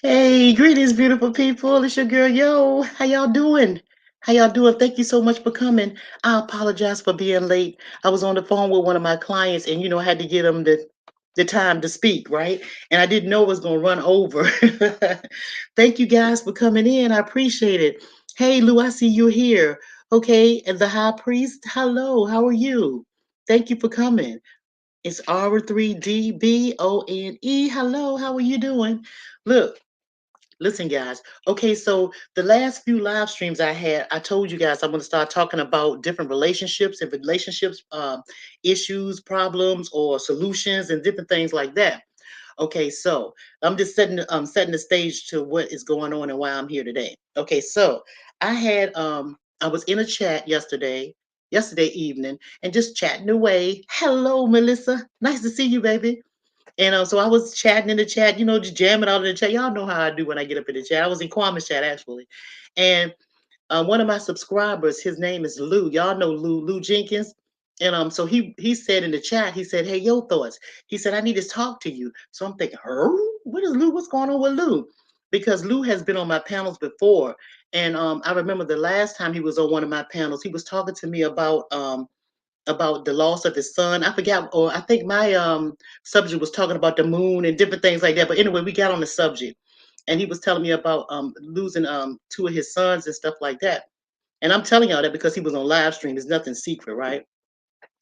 Hey, greetings, beautiful people. It's your girl, Yo. How y'all doing? How y'all doing? Thank you so much for coming. I apologize for being late. I was on the phone with one of my clients, and I had to get them the time to speak, right? And I didn't know it was gonna run over. Thank you guys for coming in. I appreciate it. Hey, Lou, I see you here. Okay, and the high priest. Hello, how are you? Thank you for coming. It's R3DBONE. Hello, how are you doing? Look. Listen, guys. Okay, so the last few live streams I had, I told you guys I'm going to start talking about different relationships and relationships issues, problems, or solutions, and different things like that. Okay, so I'm just setting the stage to what is going on and why I'm here today. Okay, so I was in a chat yesterday evening, and just chatting away. Hello, Melissa. Nice to see you, baby. And so I was chatting in the chat, just jamming out in the chat. Y'all know how I do when I get up in the chat. I was in Kwame's chat actually, and one of my subscribers, his name is Lou. Y'all know Lou Jenkins, and so he said in the chat, he said, "Hey, yo, thoughts." He said, "I need to talk to you." So I'm thinking, "Her? What is Lou? What's going on with Lou?" Because Lou has been on my panels before, and I remember the last time he was on one of my panels, he was talking to me about the loss of his son. I forgot, or I think my subject was talking about the moon and different things like that. But anyway, we got on the subject, and he was telling me about losing two of his sons and stuff like that. And I'm telling y'all that because he was on live stream. It's nothing secret, right?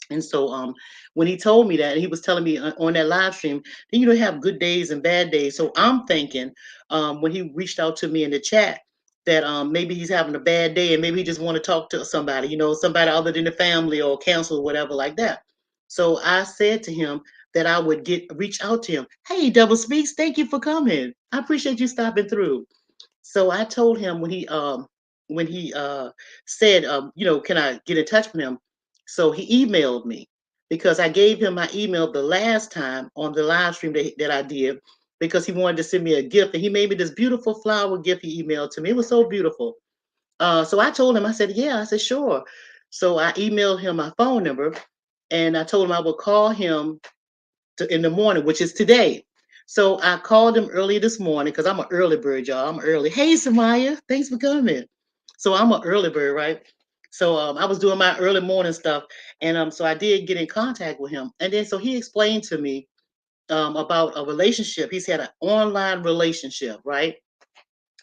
And so when he told me that, and he was telling me on that live stream, then have good days and bad days. So I'm thinking when he reached out to me in the chat that maybe he's having a bad day and maybe he just want to talk to somebody, somebody other than the family or counsel or whatever like that. So I said to him that I would reach out to him. Hey, Double Speaks, thank you for coming. I appreciate you stopping through. So I told him when he said, can I get in touch with him? So he emailed me because I gave him my email the last time on the live stream that I did because he wanted to send me a gift, and he made me this beautiful flower gift he emailed to me. It was so beautiful. So I told him, I said, yeah, I said, sure. So I emailed him my phone number, and I told him I would call him in the morning, which is today. So I called him early this morning because I'm an early bird, y'all. I'm early. Hey, Samaya, thanks for coming. So I'm an early bird, right? So I was doing my early morning stuff, and so I did get in contact with him, and then so he explained to me about a relationship. He's had an online relationship, right?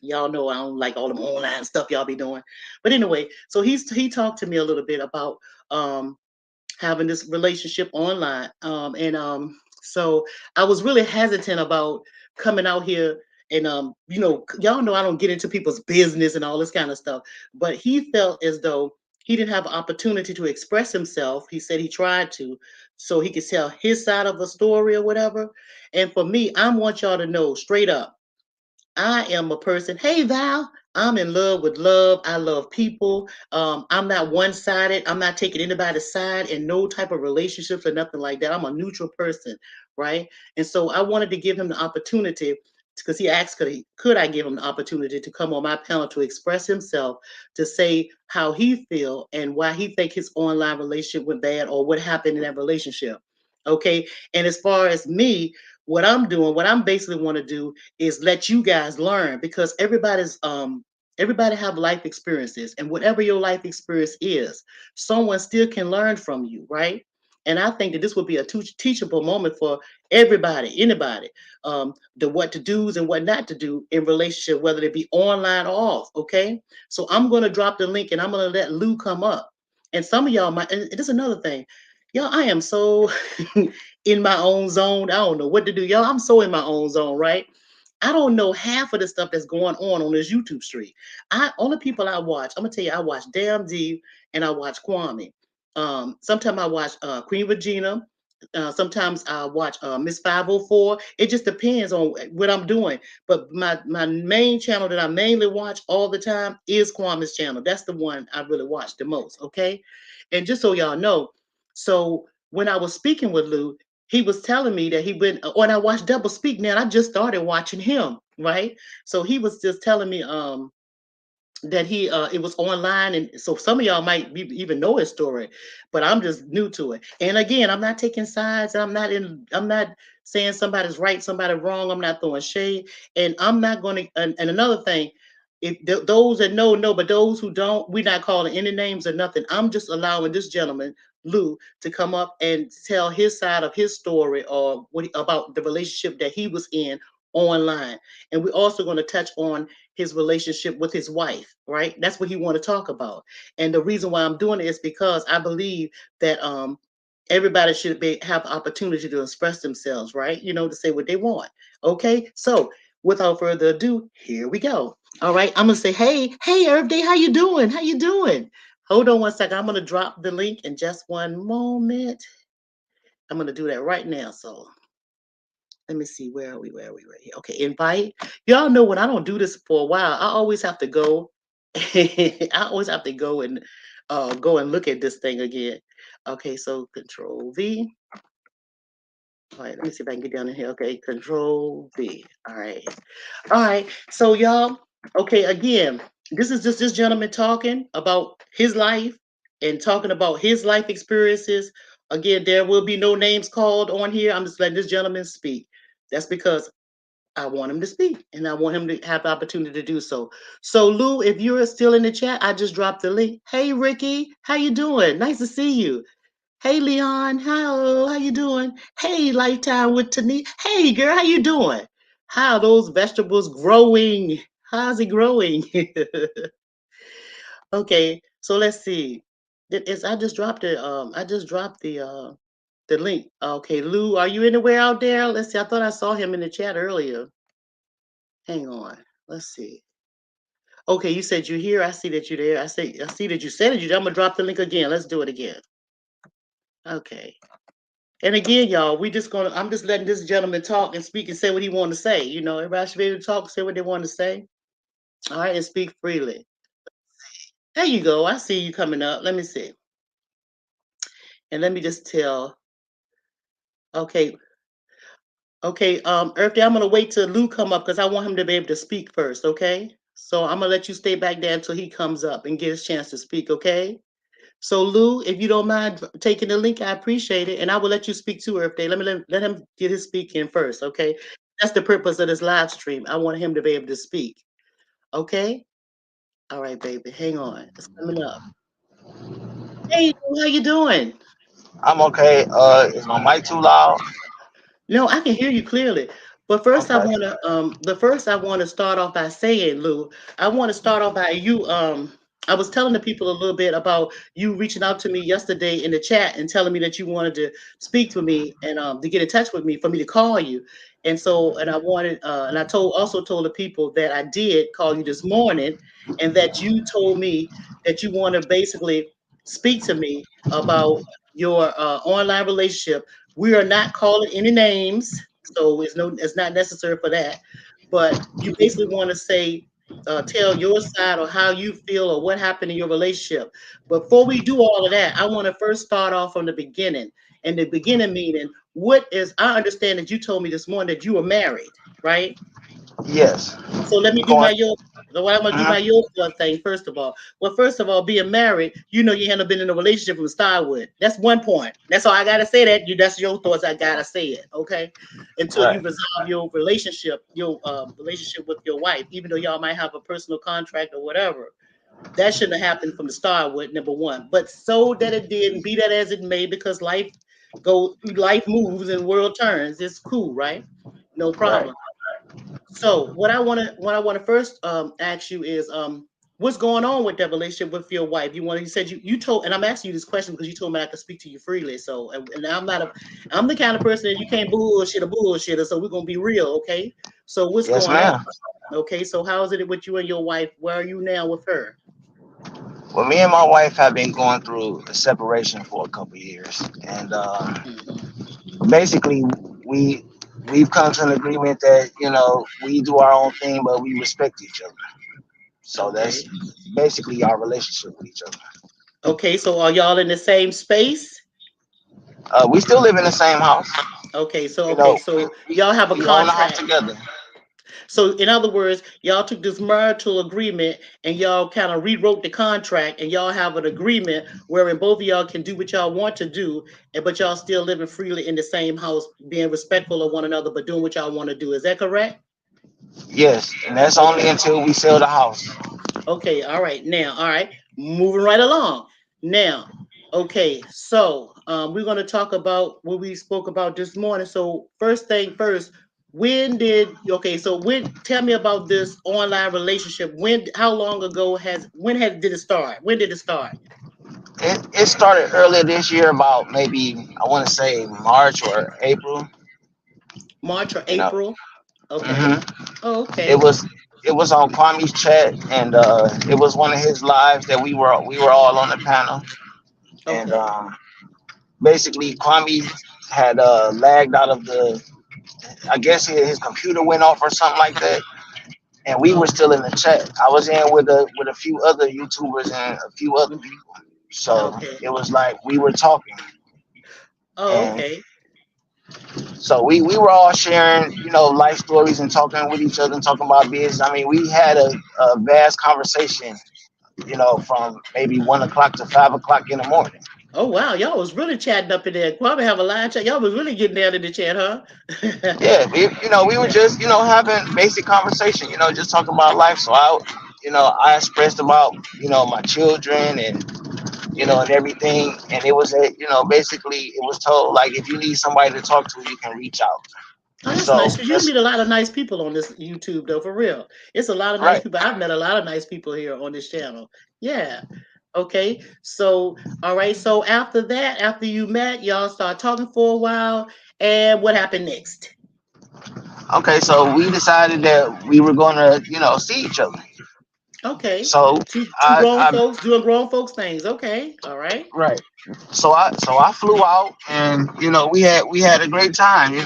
Y'all know I don't like all them online stuff y'all be doing, but anyway, so he talked to me a little bit about um, having this relationship online. And so I was really hesitant about coming out here and y'all know I don't get into people's business and all this kind of stuff. But he felt as though he didn't have an opportunity to express himself. He said he tried to, so he could tell his side of the story or whatever. And for me, I want y'all to know straight up. I am a person. Hey Val, I'm in love with love. I love people. I'm not one-sided. I'm not taking anybody's side in no type of relationships or nothing like that. I'm a neutral person, right? And so I wanted to give him the opportunity because he asked, could I give him the opportunity to come on my panel to express himself, to say how he feel and why he think his online relationship went bad or what happened in that relationship. Okay. And as far as me, what I'm doing, what I'm basically want to do is let you guys learn because everybody have life experiences, and whatever your life experience is, someone still can learn from you, right? And I think that this would be a teachable moment for everybody, anybody, the what to do's and what not to do in relationship, whether it be online or off. Okay, so I'm going to drop the link and I'm going to let Lou come up. And some of y'all might. And this is another thing, y'all. I am so in my own zone. I don't know what to do, y'all. I'm so in my own zone, right? I don't know half of the stuff that's going on this YouTube street. I only people I watch. I'm gonna tell you, I watch Damn D and I watch Kwame. Sometimes I watch Queen Regina. Sometimes I watch Miss 504. It just depends on what I'm doing. But my main channel that I mainly watch all the time is Kwame's channel. That's the one I really watch the most. Okay, and just so y'all know, so when I was speaking with Lou, he was telling me that he went when I watched Double Speak now. I just started watching him, right? So he was just telling me that he it was online, and so some of y'all might even know his story, but I'm just new to it. And again, I'm not taking sides. I'm not saying somebody's right, somebody wrong. I'm not throwing shade, and I'm not going to. And another thing, if those that know, but those who don't, we're not calling any names or nothing. I'm just allowing this gentleman Lou to come up and tell his side of his story or about the relationship that he was in online. And we're also going to touch on his relationship with his wife, right? That's what he want to talk about. And the reason why I'm doing it is because I believe that everybody should have opportunity to express themselves, right? To say what they want. Okay, so without further ado, here we go. All right, I'm gonna say, hey, Earth Day, how you doing? How you doing? Hold on one second. I'm gonna drop the link in just one moment. I'm gonna do that right now. So let me see, where are we? Where are we? Right here. Okay, invite. Y'all know when I don't do this for a while, I always have to go. I always have to go and look at this thing again. Okay, so Control V. All right, let me see if I can get down in here. Okay, Control V. All right. All right. So y'all, okay, again, this is just this gentleman talking about his life and talking about his life experiences. Again, there will be no names called on here. I'm just letting this gentleman speak. That's because I want him to speak and I want him to have the opportunity to do so. So Lou, if you're still in the chat, I just dropped the link. Hey Ricky, how you doing? Nice to see you. Hey Leon, hello, how you doing? Hey Lifetime with Tani. Hey girl, how you doing? How are those vegetables growing? How's it growing? Okay, so let's see. I just dropped it. I just dropped the link. Okay, Lou, are you anywhere out there? Let's see. I thought I saw him in the chat earlier. Hang on. Let's see. Okay, you said you're here. I see that you're there. I see that you said it. I'm gonna drop the link again. Let's do it again. Okay. And again, y'all, I'm just letting this gentleman talk and speak and say what he want to say. Everybody should be able to talk, say what they want to say. All right, and speak freely. There you go. I see you coming up. Let me see. And let me just tell. Okay, okay, Earth Day, I'm gonna wait till Lou come up because I want him to be able to speak first, okay? So I'm gonna let you stay back there until he comes up and get his chance to speak, okay? So Lou, if you don't mind taking the link, I appreciate it, and I will let you speak to Earth Day. Let him get his speak in first, okay? That's the purpose of this live stream. I want him to be able to speak, okay? All right, baby, hang on. It's coming up. Hey, Lou, how you doing? I'm okay. Is my mic too loud? No, I can hear you clearly. But first, Okay. I want to start off by saying, Lou, I want to start off by you. I was telling the people a little bit about you reaching out to me yesterday in the chat and telling me that you wanted to speak to me and to get in touch with me for me to call you. And I wanted, and I also told the people that I did call you this morning, and that you told me that you want to basically speak to me about your online relationship. We are not calling any names, so it's not necessary for that. But you basically want to say, tell your side or how you feel or what happened in your relationship. Before we do all of that, I want to first start off from the beginning. And the beginning meaning, what is? I understand that you told me this morning that you were married, right? Yes. So let me do Going. my yoga. So what I'm gonna do Mhm. my yoga thing first of all. Well, first of all, being married, you haven't been in a relationship from the start with. That's one point. That's all I gotta say. That's your thoughts. I gotta say it. Okay, until you Right. resolve your relationship with your wife, even though y'all might have a personal contract or whatever. That shouldn't have happened from the start with number one. But so that it didn't, be that as it may, because life moves and world turns. It's cool, right? No Right. problem. So what I want to first ask you is what's going on with that relationship with your wife? You said you told, and I'm asking you this question because you told me I could speak to you freely. So and I'm the kind of person that you can't bullshit a bullshitter. So we're gonna be real, okay? So what's Yes, going on? ma'am. Okay, so how is it with you and your wife? Where are you now with her? Well, me and my wife have been going through a separation for a couple of years, and Hmm. basically we we've come to an agreement that we do our own thing, but we respect each other. So that's Okay. basically our relationship with each other. Okay, so are y'all in the same space? We still live in the same house. Okay, so You okay, know, we so y'all have a we own the house contract. together. So, in other words, y'all took this marital agreement and y'all kind of rewrote the contract, and y'all have an agreement wherein both of y'all can do what y'all want to do, but y'all still living freely in the same house, being respectful of one another, but doing what y'all want to do. Is that correct? Yes, and that's only Okay. until we sell the house. Okay. All right. Now, all right. Moving right along. Now, okay. So, we're going to talk about what we spoke about this morning. So, first thing first, okay, so tell me about this online relationship. How long ago did it start? When did it start? It started earlier this year, about maybe I want to say March or April. March or You know, April? Okay. hmm Oh, it okay. was it was on Kwame's chat, and it was one of his lives that we were all on the panel, and Okay. basically Kwame had lagged out of the. I guess his computer went off or something like that, and we were Oh, still in the chat. I was in with a few other YouTubers and a few other mhm. people, so Okay. it was like we were talking, Oh, and okay. so we were all sharing, life stories and talking with each other and talking about business. I mean, we had a vast conversation, from maybe 1 o'clock to 5 o'clock in the morning. Oh, wow. Y'all was really chatting up in there. Kwame have a live chat. Y'all was really getting down in the chat, huh? Yeah, we were just, having basic conversation, just talking about life. So I expressed about, my children Yeah. and everything. And it was basically it was told like, if you need somebody to talk to, you can reach out. Oh, that's nice So because you that's meet a lot of nice people on this YouTube, though, for real. It's a lot of nice right. people. I've met a lot of nice people here on this channel. Yeah. Okay. So, all right. So after that, after you met, y'all start talking for a while. And what happened next? Okay, so we decided that we were gonna, see each other. Okay. So Two grown I folks doing grown folks things. Okay. All right. right. So I flew out, and we had a great time. It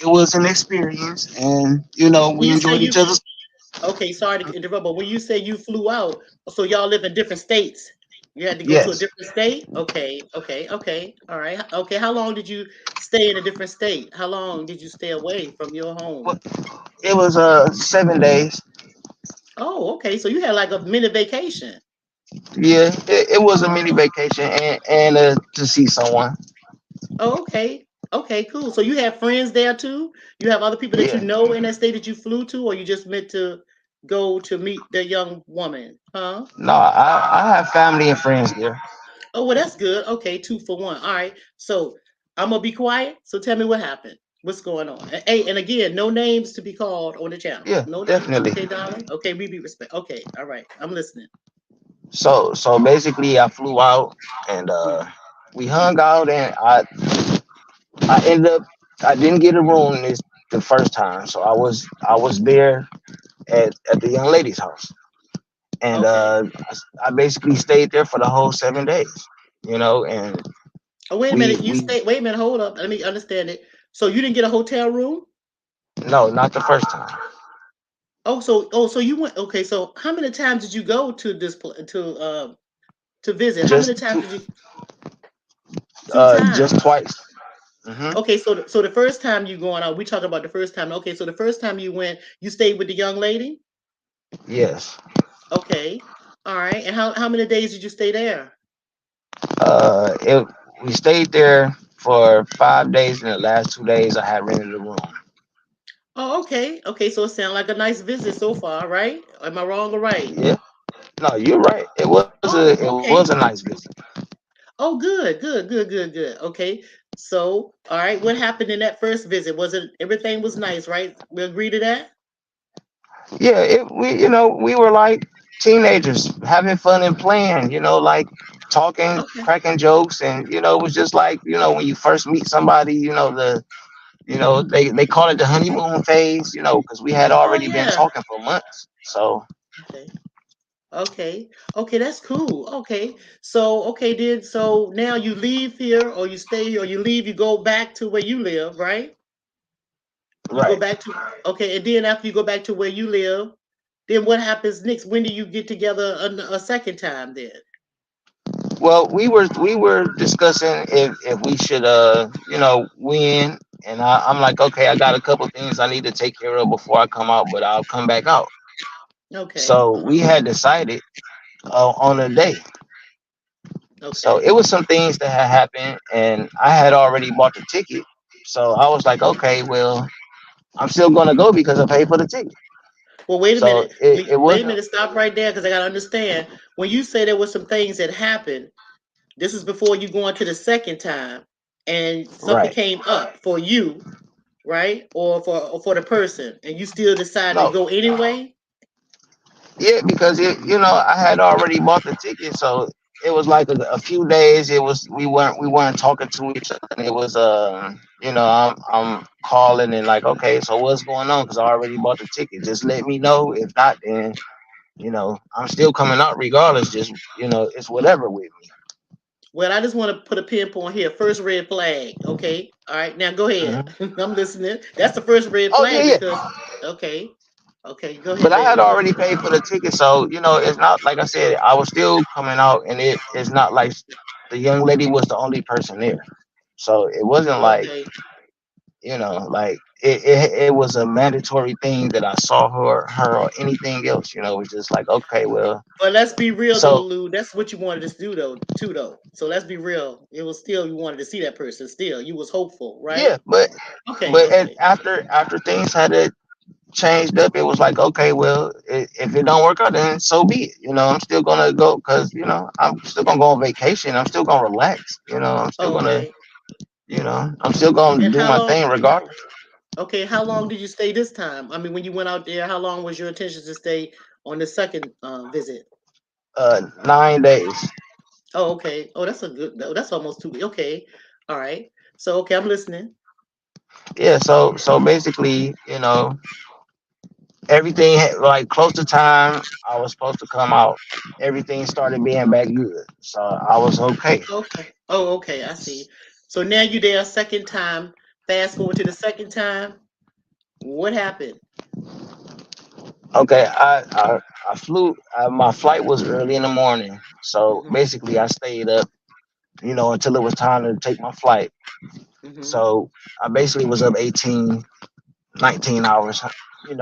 was an experience, and When we you say enjoyed each other's. okay, sorry to interrupt, but when you say you flew out, so y'all live in different states. You had to go to a Yes. different state? Okay, okay, okay. All right. Okay, how long did you stay in a different state? How long did you stay away from your home? Well, it was 7 days. Oh, okay. So you had like a mini vacation. Yeah, it was a mini Oh, vacation, and to see someone. oh, okay. Okay, cool. So you have friends there too? You have other people that you Yeah. know in that state that you flew to, or you just meant to go to meet the young woman? Huh? No, I have family and friends there. Oh, well, that's good. Okay, two for one. All right. So I'm gonna be quiet. So tell me what happened. What's going on? Hey, and again, no names to be called on the channel. Yeah, No names. definitely. Okay, darling. Okay, we be respect. Okay, all right. I'm listening. So basically, I flew out, and Mhm. we hung out, and I ended up I didn't get a room this the first time, so I was there at the young lady's house, and Okay. I basically stayed there for the whole 7 days, and Oh, wait a we minute. You we stay. Wait a minute. Hold up. Let me understand it. So you didn't get a hotel room? no, not the first time, Oh, so you went. Okay. So how many times did you go to to visit? How just many times two, did you? Two just times. twice. Hmm. Okay, so the first time you going out, we talking about the first time. Okay, so the first time you went, you stayed with the young lady. Yes. Okay, all right. And how many days did you stay there? It We stayed there for 5 days, and the last 2 days I had rented a room. Oh, okay, okay. So it sounds like a nice visit so far, right? Am I wrong or right? Yeah. No, you're right. It Oh, was a okay. nice visit. Oh, good, good, good, good, good. Okay. So, all right. What happened in that first visit? Was it everything was nice, right? We agree to that. Yeah, we were like teenagers having fun and playing, like talking, Okay. cracking jokes, and it was just like, when you first meet somebody, they call it the honeymoon phase, because we had Oh already been yeah. talking for months. So Okay. Okay. Okay, that's cool. Okay. So, okay, then so now you leave here or you stay here or you leave, you go back to where you live, right? You go right. back to okay, and then after you go back to where you live, then what happens next? When do you get together a second time then? Well, we were discussing if we should when. And I'm like, okay, I got a couple things I need to take care of before I come out, but I'll come back out. Okay. So we had decided on a day. So Okay. it was some things that had happened, and I had already bought the ticket. So I was like, okay, well, I'm still gonna go because I paid for the ticket. Well, wait a So minute. it Wait a wasn't minute. Stop right there because I got to understand. When you say there were some things that happened, this is before you going to the second time, and something right. came up for you, right? Or for the person, and you still decided to No, go anyway. yeah, because I had already bought the ticket, so it was like a few days. It was we weren't talking to each other, and it was I'm calling and like, okay, so what's going on? Because I already bought the ticket. Just let me know. If not, then I'm still coming out regardless. Just it's whatever with me. Well, I just want to put a pinpoint here. First red flag. Okay. All right. Now go ahead. Hmm. I'm listening. That's the first red Oh yeah, flag yeah. because. Okay. Okay. Go But ahead, I had baby. already paid for the ticket, so it's not like I said. I was still coming out, and it's not like the young lady was the only person there. So it wasn't like Okay. like it was a mandatory thing that I saw her or anything else. It was just like, okay, well, But let's be real though, so Lulu. That's what you wanted to do though, too though. So let's be real. It was still you wanted to see that person. Still, you was hopeful, right? yeah, but Okay. but Okay. after things had changed up, it was like, okay, well, if it don't work out, then so be it. I'm still gonna go because I'm still gonna go on vacation. I'm still gonna relax. I'm still Oh, gonna okay. I'm still gonna And do how my long? thing regardless. Okay. How long did you stay this time? I mean, when you went out there, how long was your intention to stay on the second visit? 9 days. Oh, okay. Oh, that's a good. That's almost 2 weeks. Okay. All right. So, okay, I'm listening. Yeah, so basically, everything like close to time I was supposed to come out. Everything started being back good, so I was okay. Okay. Oh, okay. I see. So now you there a second time. Fast forward to the second time. What happened? Okay, I flew. My flight was early in the morning, so Hmm. basically I stayed up, until it was time to take my flight. Hmm. So I basically was up 18, 19 hours,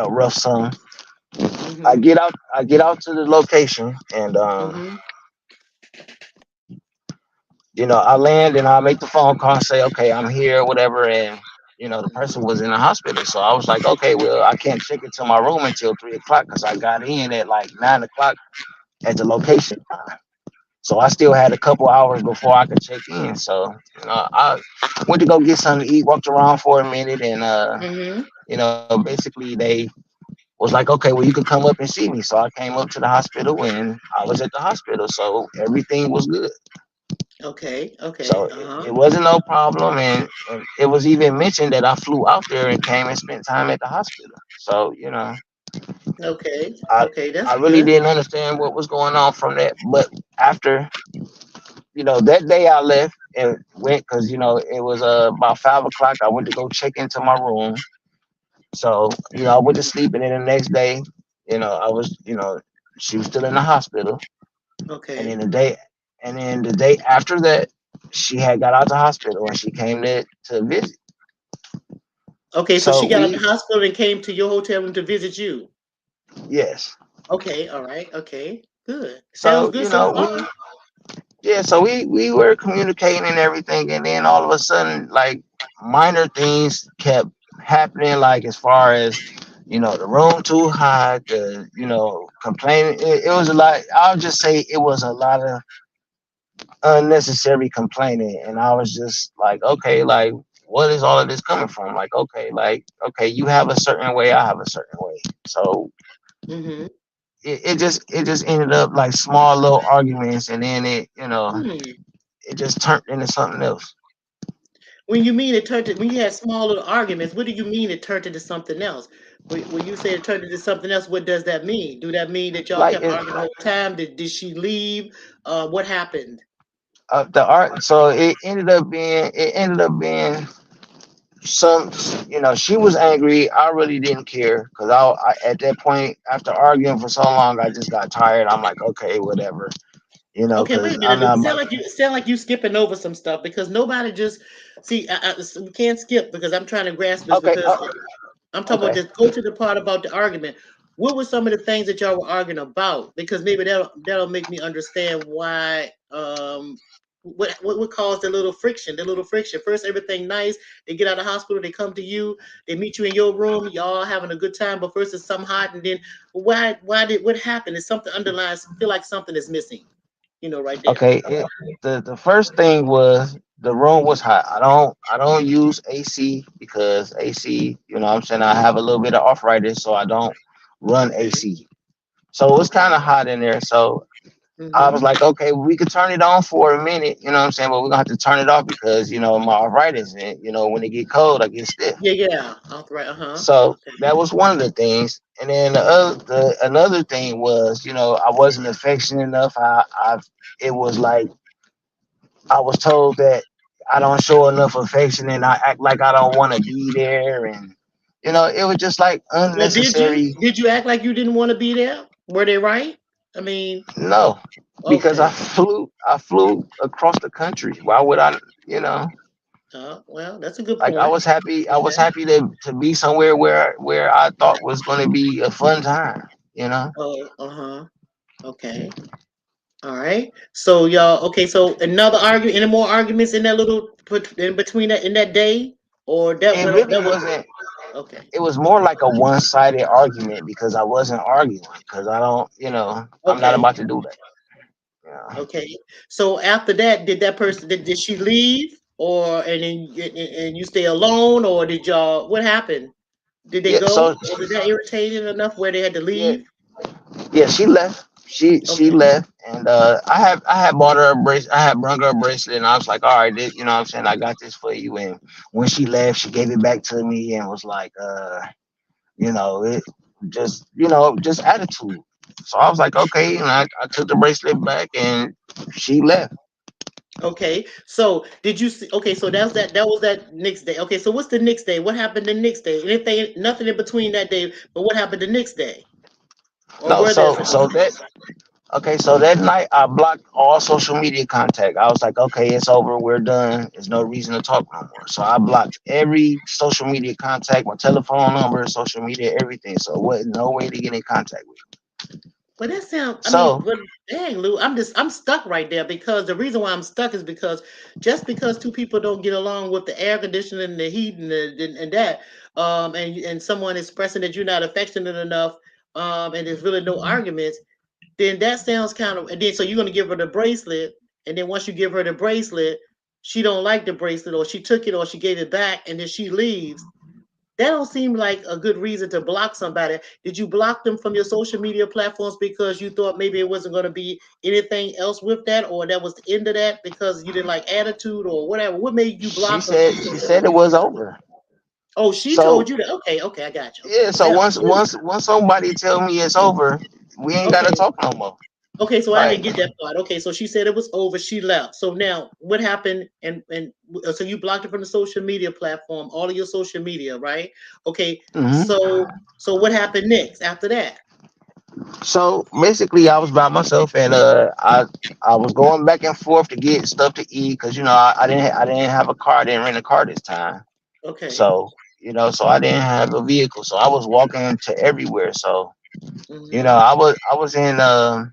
rough sum. I Hmm. get out, I get out to the location, and Hmm. I land and I make the phone call and say, okay, I'm here, whatever, and the person was in the hospital, so I was like, okay, well, I can't check into my room until 3 o'clock because I got in at like 9 o'clock at the location. So I still had a couple hours before I could check in. So, I went to go get something to eat, walked around for a minute, and Hmm. basically they was like, okay, well, you could come up and see me. So I came up to the hospital and I was at the hospital. So everything was good. Okay. Okay. So Uh-huh. it wasn't no problem. And it was even mentioned that I flew out there and came and spent time at the hospital. So, Okay. I, Okay. That's I really good. didn't understand what was going on from that. But after that day I left and went because it was about 5 o'clock. I went to go check into my room. So I went to sleep, and then the next day, I was she was still in the hospital, and Okay. then the day after that, she had got out the hospital and she came to visit. Okay. So So she got out of we the hospital and came to your hotel room to visit you. yes. Okay. All right. Okay. Good. Sounds So good so far. we were communicating and everything, and then all of a sudden, like minor things kept happening, like as far as the room too hot, the complaining. It was a lot. I'll just say it was a lot of unnecessary complaining, and I was just like, okay, like what is all of this coming from? Like, okay, you have a certain way, I have a certain way. So Hmm. it just ended up like small little arguments, and then Hmm. it just turned into something else. When you mean it turned to, when you had small little arguments, what do you mean it turned into something else? When you say it turned into something else, what does that mean? Do that mean that y'all Like kept arguing the whole time? Did she leave? What happened? the art. So it ended up being some. She was angry. I really didn't care because I at that point, after arguing for so long, I just got tired. I'm like, okay, whatever. Okay, wait Because a I'm minute. not It about. sound like you skipping over some stuff because nobody just see, we can't skip because I'm trying to grasp this Okay. because I'm talking about Okay. this. Go to the part about the argument. What were some of the things that y'all were arguing about? Because maybe that'll make me understand why. What caused the little friction? The little friction. First, everything nice. They get out of the hospital. They come to you. They meet you in your room. Y'all having a good time. But first, it's something hot, and then why did what happened? Is something underlies? Feel like something is missing. Right there. Okay. The first thing was the room was hot. I don't use AC because AC, what I'm saying, I have a little bit of arthritis, so I don't run Okay. AC. So it was kind Okay. of hot in there. So I was Mm-hmm. like, okay, we could turn it on for a minute, what I'm saying, but we're gonna have to turn it off because my arthritis, and when it get cold, I get stiff. Yeah. Yeah. Right. Uh huh. So Okay. that was one of the things. And then another thing was, I wasn't affectionate enough. It was like I was told that I don't show enough affection and I act like I don't want to be there, and it was just like Well, did you? unnecessary. Did you act like you didn't want to be there? Were they right? I mean, No, because I okay. flew I flew across the country. Why would I? You know, Well, that's a good like I point. was happy. I was Okay. happy to be somewhere where I thought was going to be a fun time. You know. Oh, uh-huh. Okay. All right. So y'all, okay, so another argument, any more arguments in that little in between that in that day? Or that It went really that was wasn't. okay. It was more like a one-sided argument because I wasn't arguing because I don't. I'm not Okay. about to do that. Yeah. Okay. So after that, did that person did she leave or and then and you stay alone or did y'all what happened? Did they Yeah. go? So Was it that irritating enough where they had to yeah, leave? yeah. She left. She Okay. left, and I had bought her a bracelet. I had brung her a bracelet, and I was like, all right, what I'm saying, I got this for you. And when she left, she gave it back to me and was like, it just attitude. So I was like, okay, and I took the bracelet back, and she left. Okay. So did you see okay, so that was that next day. Okay, so what's the next day? What happened the next day? Anything nothing in between that day, but what happened the next day? Or No, were there so some so that Okay, so that night I blocked all social media contact. I was like, okay, it's over, we're done. There's no reason to talk no more. So I blocked every social media contact, my telephone number, social media, everything. So it wasn't no way to get in contact with me. but that sound I mean, So but dang Lou, I'm stuck right there because the reason why I'm stuck is because just because two people don't get along with the air conditioning and the heat and that, and someone expressing that you're not affectionate enough, and there's really no arguments, then that sounds kind of and then so you're gonna give her the bracelet, and then once you give her the bracelet, she don't like the bracelet, or she took it, or she gave it back, and then she leaves. That don't seem like a good reason to block somebody. Did you block them from your social media platforms because you thought maybe it wasn't going to be anything else with that, or that was the end of that because you didn't like attitude or whatever? What made you she block them said from she social said it media? was over. Oh, she told So you that. Okay, okay, I got you. Okay, yeah, so now, once somebody tell me it's over, we ain't gotta okay, talk no more. okay. So I Like, didn't get that part. Okay, so she said it was over. She left. So now, what happened? And so you blocked her from the social media platform, all of your social media, right? Okay. mhm. So what happened next after that? So basically, I was by myself, and I was going back and forth to get stuff to eat because I didn't have a car. I didn't rent a car this time. Okay. So so I didn't have a vehicle. So I was walking to everywhere. So Hmm. I was in I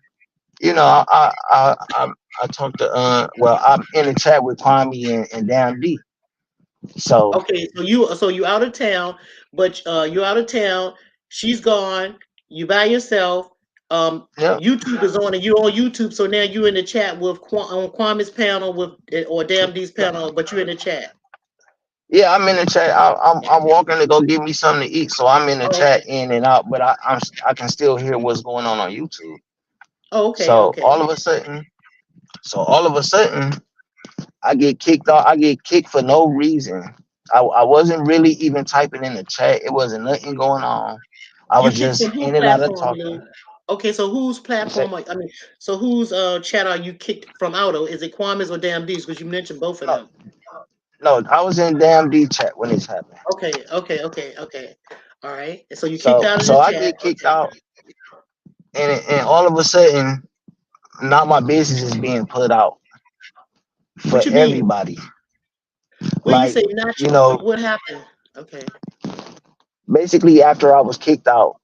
talked to I'm in the chat with Kwame and Damn D. So Okay, so you out of town, but you out of town. She's gone. You by yourself. yeah, YouTube is on, and you on YouTube. So now you in the chat with on Kwame's panel with or Damn D's panel, but you're in the chat. yeah, I'm in the chat. I'm walking to go get me something to eat. So I'm in the Oh, okay. chat in and out, but I can still hear what's going on YouTube. Oh, okay. So Okay. all of a sudden, I get kicked off. I get kicked for no reason. I wasn't really even typing in the chat. It wasn't nothing going on. I You was kicked just from who in and out of platform, talking. Lou? Okay, so whose You said platform? I mean, so whose chat are you kicked from out of? Is it Kwame's or Damn D's? Because you mentioned both of no, them. no. I was in damn D chat when this happened. Okay, okay, okay, okay. All right. And so you kicked So out of so the I chat. get kicked Okay. out, and all of a sudden, now my business is being put out for What you mean? everybody. When you Like, say not you know, what happened? Okay. basically after I was kicked out,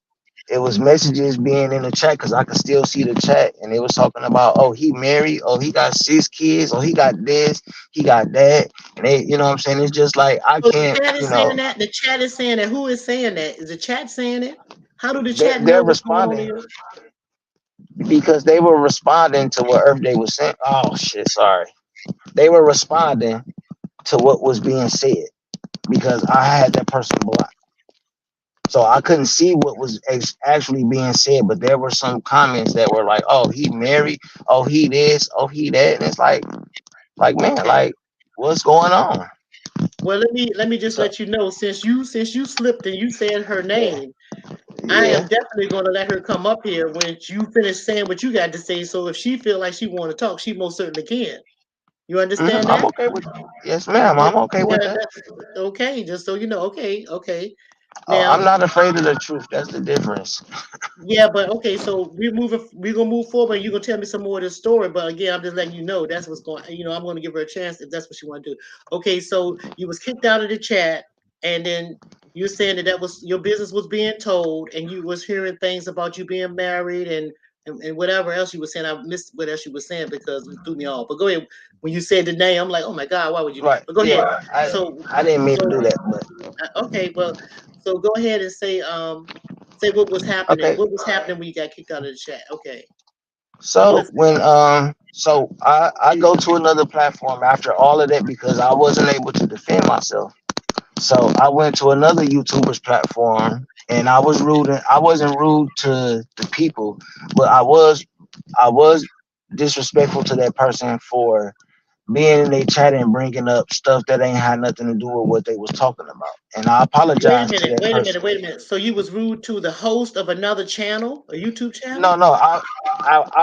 it was messages being in the chat because I could still see the chat, and it was talking about, oh, he married, oh, he got 6 kids, oh, he got this, he got that, and they, you know what I'm saying? It's just like I So the can't, chat you is know, saying that. The chat is saying that. Who is saying that? Is the chat saying it? How do the chat know they're what's going on responding here? because they were responding to what Earth Day was saying. Oh shit, sorry. They were responding to what was being said because I had that person blocked. So I couldn't see what was actually being said, but there were some comments that were like, "Oh, he married. Oh, he this. Oh, he that." And it's like man, Okay. like what's going on? Well, let me just So let you know, since you slipped and you said her name, I am yeah, definitely going to let her come up here when you finish saying what you got to say. So if she feel like she want to talk, she most certainly can. You understand I'm that? okay with. Yes, ma'am. Yeah, I'm okay with yeah, that. that's okay. Just so you know, okay, okay. Oh, I'm Now, not afraid of the truth. That's the difference. yeah, but okay, so we're gonna move forward, and you're gonna tell me some more of this story. But again, I'm just letting you know that's what's going. I'm gonna give her a chance if that's what she want to do. Okay, so you was kicked out of the chat, and then you're saying that that was your business was being told, and you was hearing things about you being married and whatever else you were saying. I missed what else you were saying because it threw me off. But go ahead. When you said the name, I'm like, oh my God, why would you? Right. But go Yeah. ahead. I So I didn't mean to so do that, but okay, well, so go ahead and say what was happening. okay. What was happening when you got kicked out of the chat? Okay, I'm So listening. when so I go to another platform after all of that because I wasn't able to defend myself. So I went to another YouTuber's platform and I was rude. I wasn't rude to the people, but I was disrespectful to that person for being in their chat and bringing up stuff that ain't had nothing to do with what they was talking about. And I Wait a apologized to minute. that Wait a person. minute. Wait a minute. So you was rude to the host of another channel, a YouTube No, channel? no, I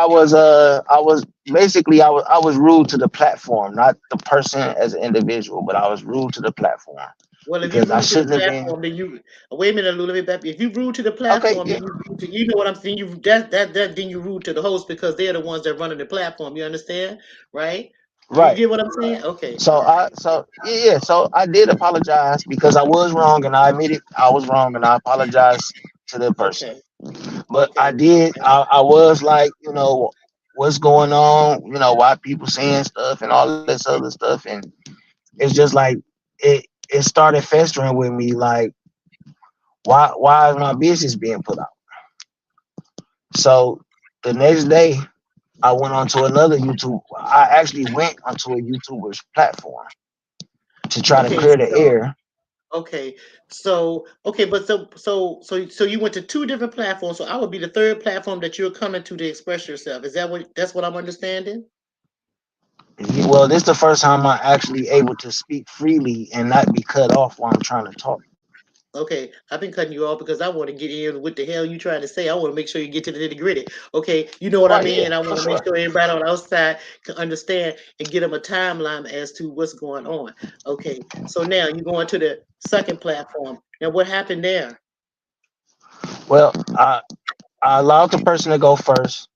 was basically I was rude to the platform, not the person as an individual, but I was rude to the platform Well, if you because I rude to the shouldn't have been. platform, then you wait a minute, Lou, let me back. If you rude to the Okay, platform, yeah, then you rude to what I'm saying. Then you rude to the host because they're the ones that running the platform. You understand, right? You right. get what I'm saying? Okay, So all right, so I did apologize because I was wrong and I admitted I was wrong and I apologized to the person. okay, But I okay. did I was like, what's going on, why people saying stuff and all this other stuff, and it's just like it started festering with me like why is my business being put out? So the next day I went onto another YouTube. I actually went onto a YouTuber's platform to try to Okay, clear the so air. okay, but so you went to two different platforms. So I would be the third platform that you're coming to express yourself. Is that that's what I'm understanding? Well, this is the first time I'm actually able to speak freely and not be cut off while I'm trying to talk. Okay, I've been cutting you off because I want to get in what the hell you trying to say. I want to make sure you get to the nitty gritty. Okay, you know what I Right? mean, Yeah, and I for want to make sure. sure everybody on the outside can understand and get them a timeline as to what's going on. Okay, so now you're going to the second platform. Now, what happened there? Well, I allowed the person to go first,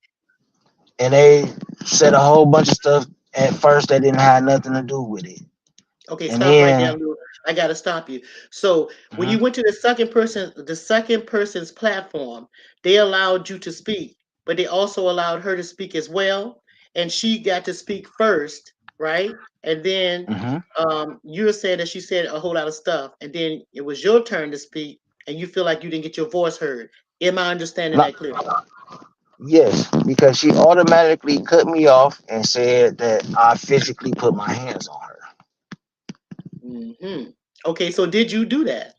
and they said a whole bunch of stuff at first that didn't have nothing to do with it. Okay, And stop right there, then, Lou. I gotta stop you. So when you mhm, went to the second person's platform, they allowed you to speak, but they also allowed her to speak as well, and she got to speak first, right? And then mhm. you said that she said a whole lot of stuff, and then it was your turn to speak, and you feel like you didn't get your voice heard. Am I understanding Not, that clearly? yes, because she automatically cut me off and said that I physically put my hands on her. Okay, so did you do that?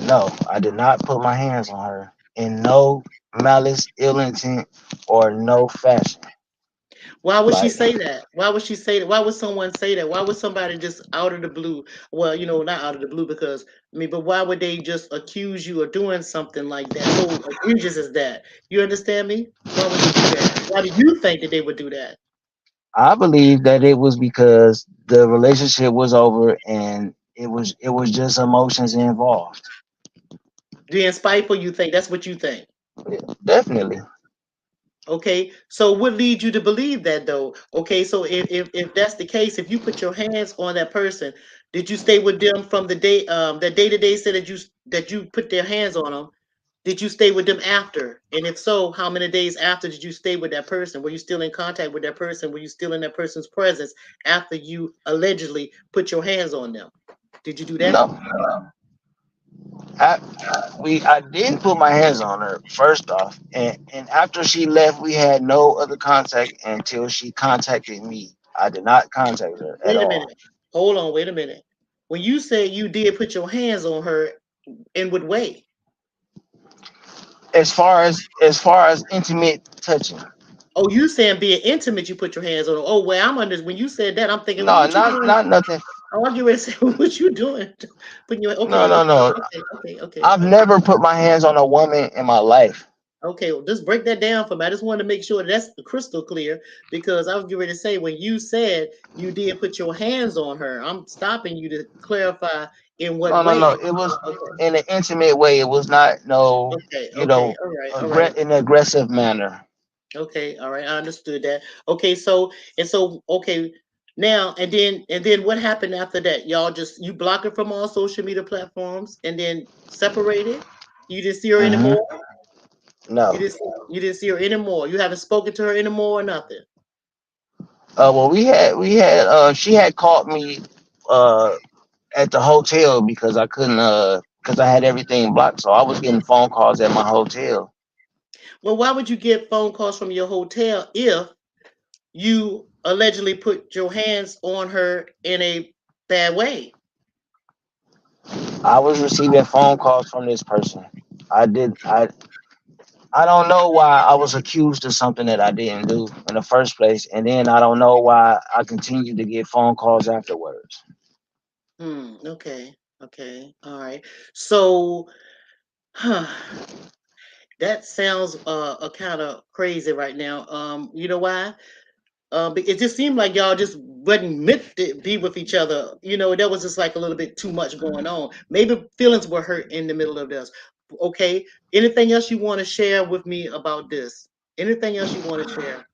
No, I did not put my hands on her in no malice, ill intent, or no fashion. Why would she Like, say that? Why would she say that? Why would someone say that? Why would somebody just out of the blue? Well, not out of the blue because but why would they just accuse you of doing something like that? So egregious as that. You understand me? Why would they do that? Why do you think that they would do that? I believe that it was because the relationship was over and it was just emotions involved. Being spiteful, you think that's what you think. Yeah, definitely. Okay, so what leads you to believe that though? Okay, so if that's the case, if you put your hands on that person, Did you stay with them from the day that day to day said that you put their hands on them? Did you stay with them after? And if so, how many days after did you stay with that person? Were you still in contact with that person? Were you still in that person's presence after you allegedly put your hands on them? Did you do that? No, I I didn't put my hands on her first off, and after she left, we had no other contact until she contacted me. I did not contact her at Wait a all. minute. Hold on, wait a minute. When you say you did put your hands on her, in what way? As far as intimate touching, Oh, you saying being intimate, you put your hands on her. Oh, well, I'm under when you said that, I'm thinking, well, no, what you not doing? not nothing. Oh, I get ready to say, what you doing? Putting your No, okay, no, okay, no. okay, okay, okay, I've okay. never put my hands on a woman in my life. Okay, well, just break that down for me. I just wanted to make sure that's crystal clear because I was getting ready to say when you said you did put your hands on her, I'm stopping you to clarify in what No, no, no. way. It was Okay, in an intimate way. It was not no, okay, you okay, know, all right, all right. in an aggressive manner. Okay, all right, I understood that. Okay, so okay, now and then what happened after that? Y'all just you block her from all social media platforms and then separated. You didn't see her Hmm. anymore. No. You didn't see her anymore. You haven't spoken to her anymore or nothing. Well, we had she had called me uh at the hotel because I couldn't because I had everything blocked, so I was getting phone calls at my hotel. Well, why would you get phone calls from your hotel if you allegedly put your hands on her in a bad way? I was receiving phone calls from this person. I did I don't know why I was accused of something that I didn't do in the first place, and then I don't know why I continued to get phone calls afterwards. Okay. Okay. All right. So, huh, that sounds a kind of crazy right now. You know why? It just seemed like y'all just wasn't meant to be with each other. You know, there was just like a little bit too much going on. Maybe feelings were hurt in the middle of this. Okay. Anything else you want to share with me about this? Anything else you want to share?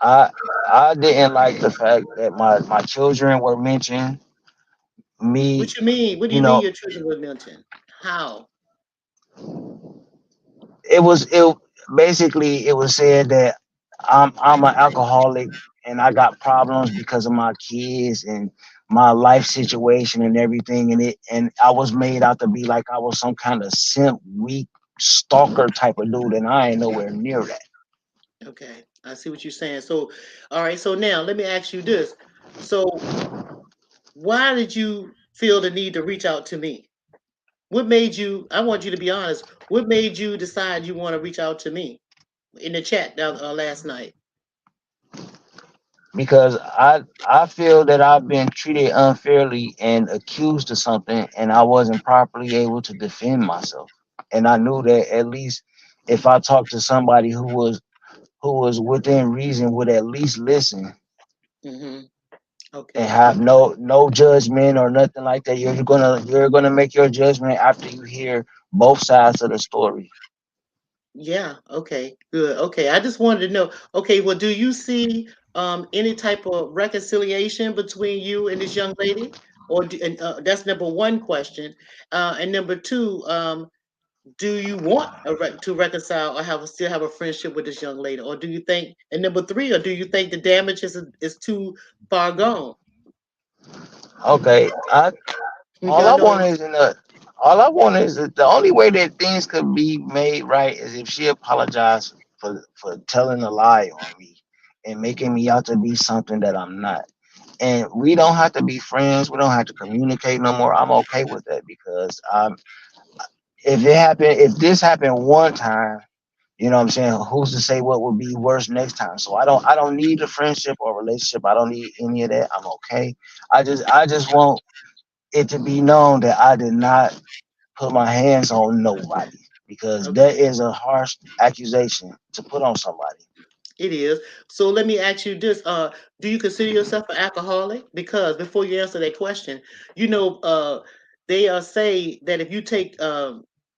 I I didn't like the fact that my children were mentioned. Me, What you mean? What do you you mean know, your children were mentioned? How? it basically it was said that I'm an alcoholic and I got problems because of my kids and my life situation and everything, and I was made out to be like I was some kind of simp, weak stalker type of dude, and I ain't nowhere near that. Okay, I see what you're saying. So, all right. So now let me ask you this. So, why did you feel the need to reach out to me? What made you? I want you to be honest. What made you decide you want to reach out to me in the chat last night? Because I feel that I've been treated unfairly and accused of something, and I wasn't properly able to defend myself. And I knew that at least if I talked to somebody who was within reason would at least listen Hmm. and Okay. have no judgment or nothing like that. You're gonna make your judgment after you hear both sides of the story. Yeah. Okay. Good. Okay. I just wanted to know. Okay. Well, do you see any type of reconciliation between you and this young lady? And that's number one question. And number two, do you want to reconcile or still have a friendship with this young lady, or do you think? And number three, or do you think the damage is too far gone? Okay, all I I know. want is in the all I want is that the only way that things could be made right is if she apologized for telling a lie on me and making me out to be something that I'm not. And we don't have to be friends. We don't have to communicate no more. I'm okay with that because if this happened one time, you know what I'm saying? Who's to say what would be worse next time? So I don't need a friendship or relationship. I don't need any of that. I'm okay. I just want it to be known that I did not put my hands on nobody because that Okay, is a harsh accusation to put on somebody. it is. So let me ask you this: do you consider yourself an alcoholic? Because before you answer that question, you know, they say that if you take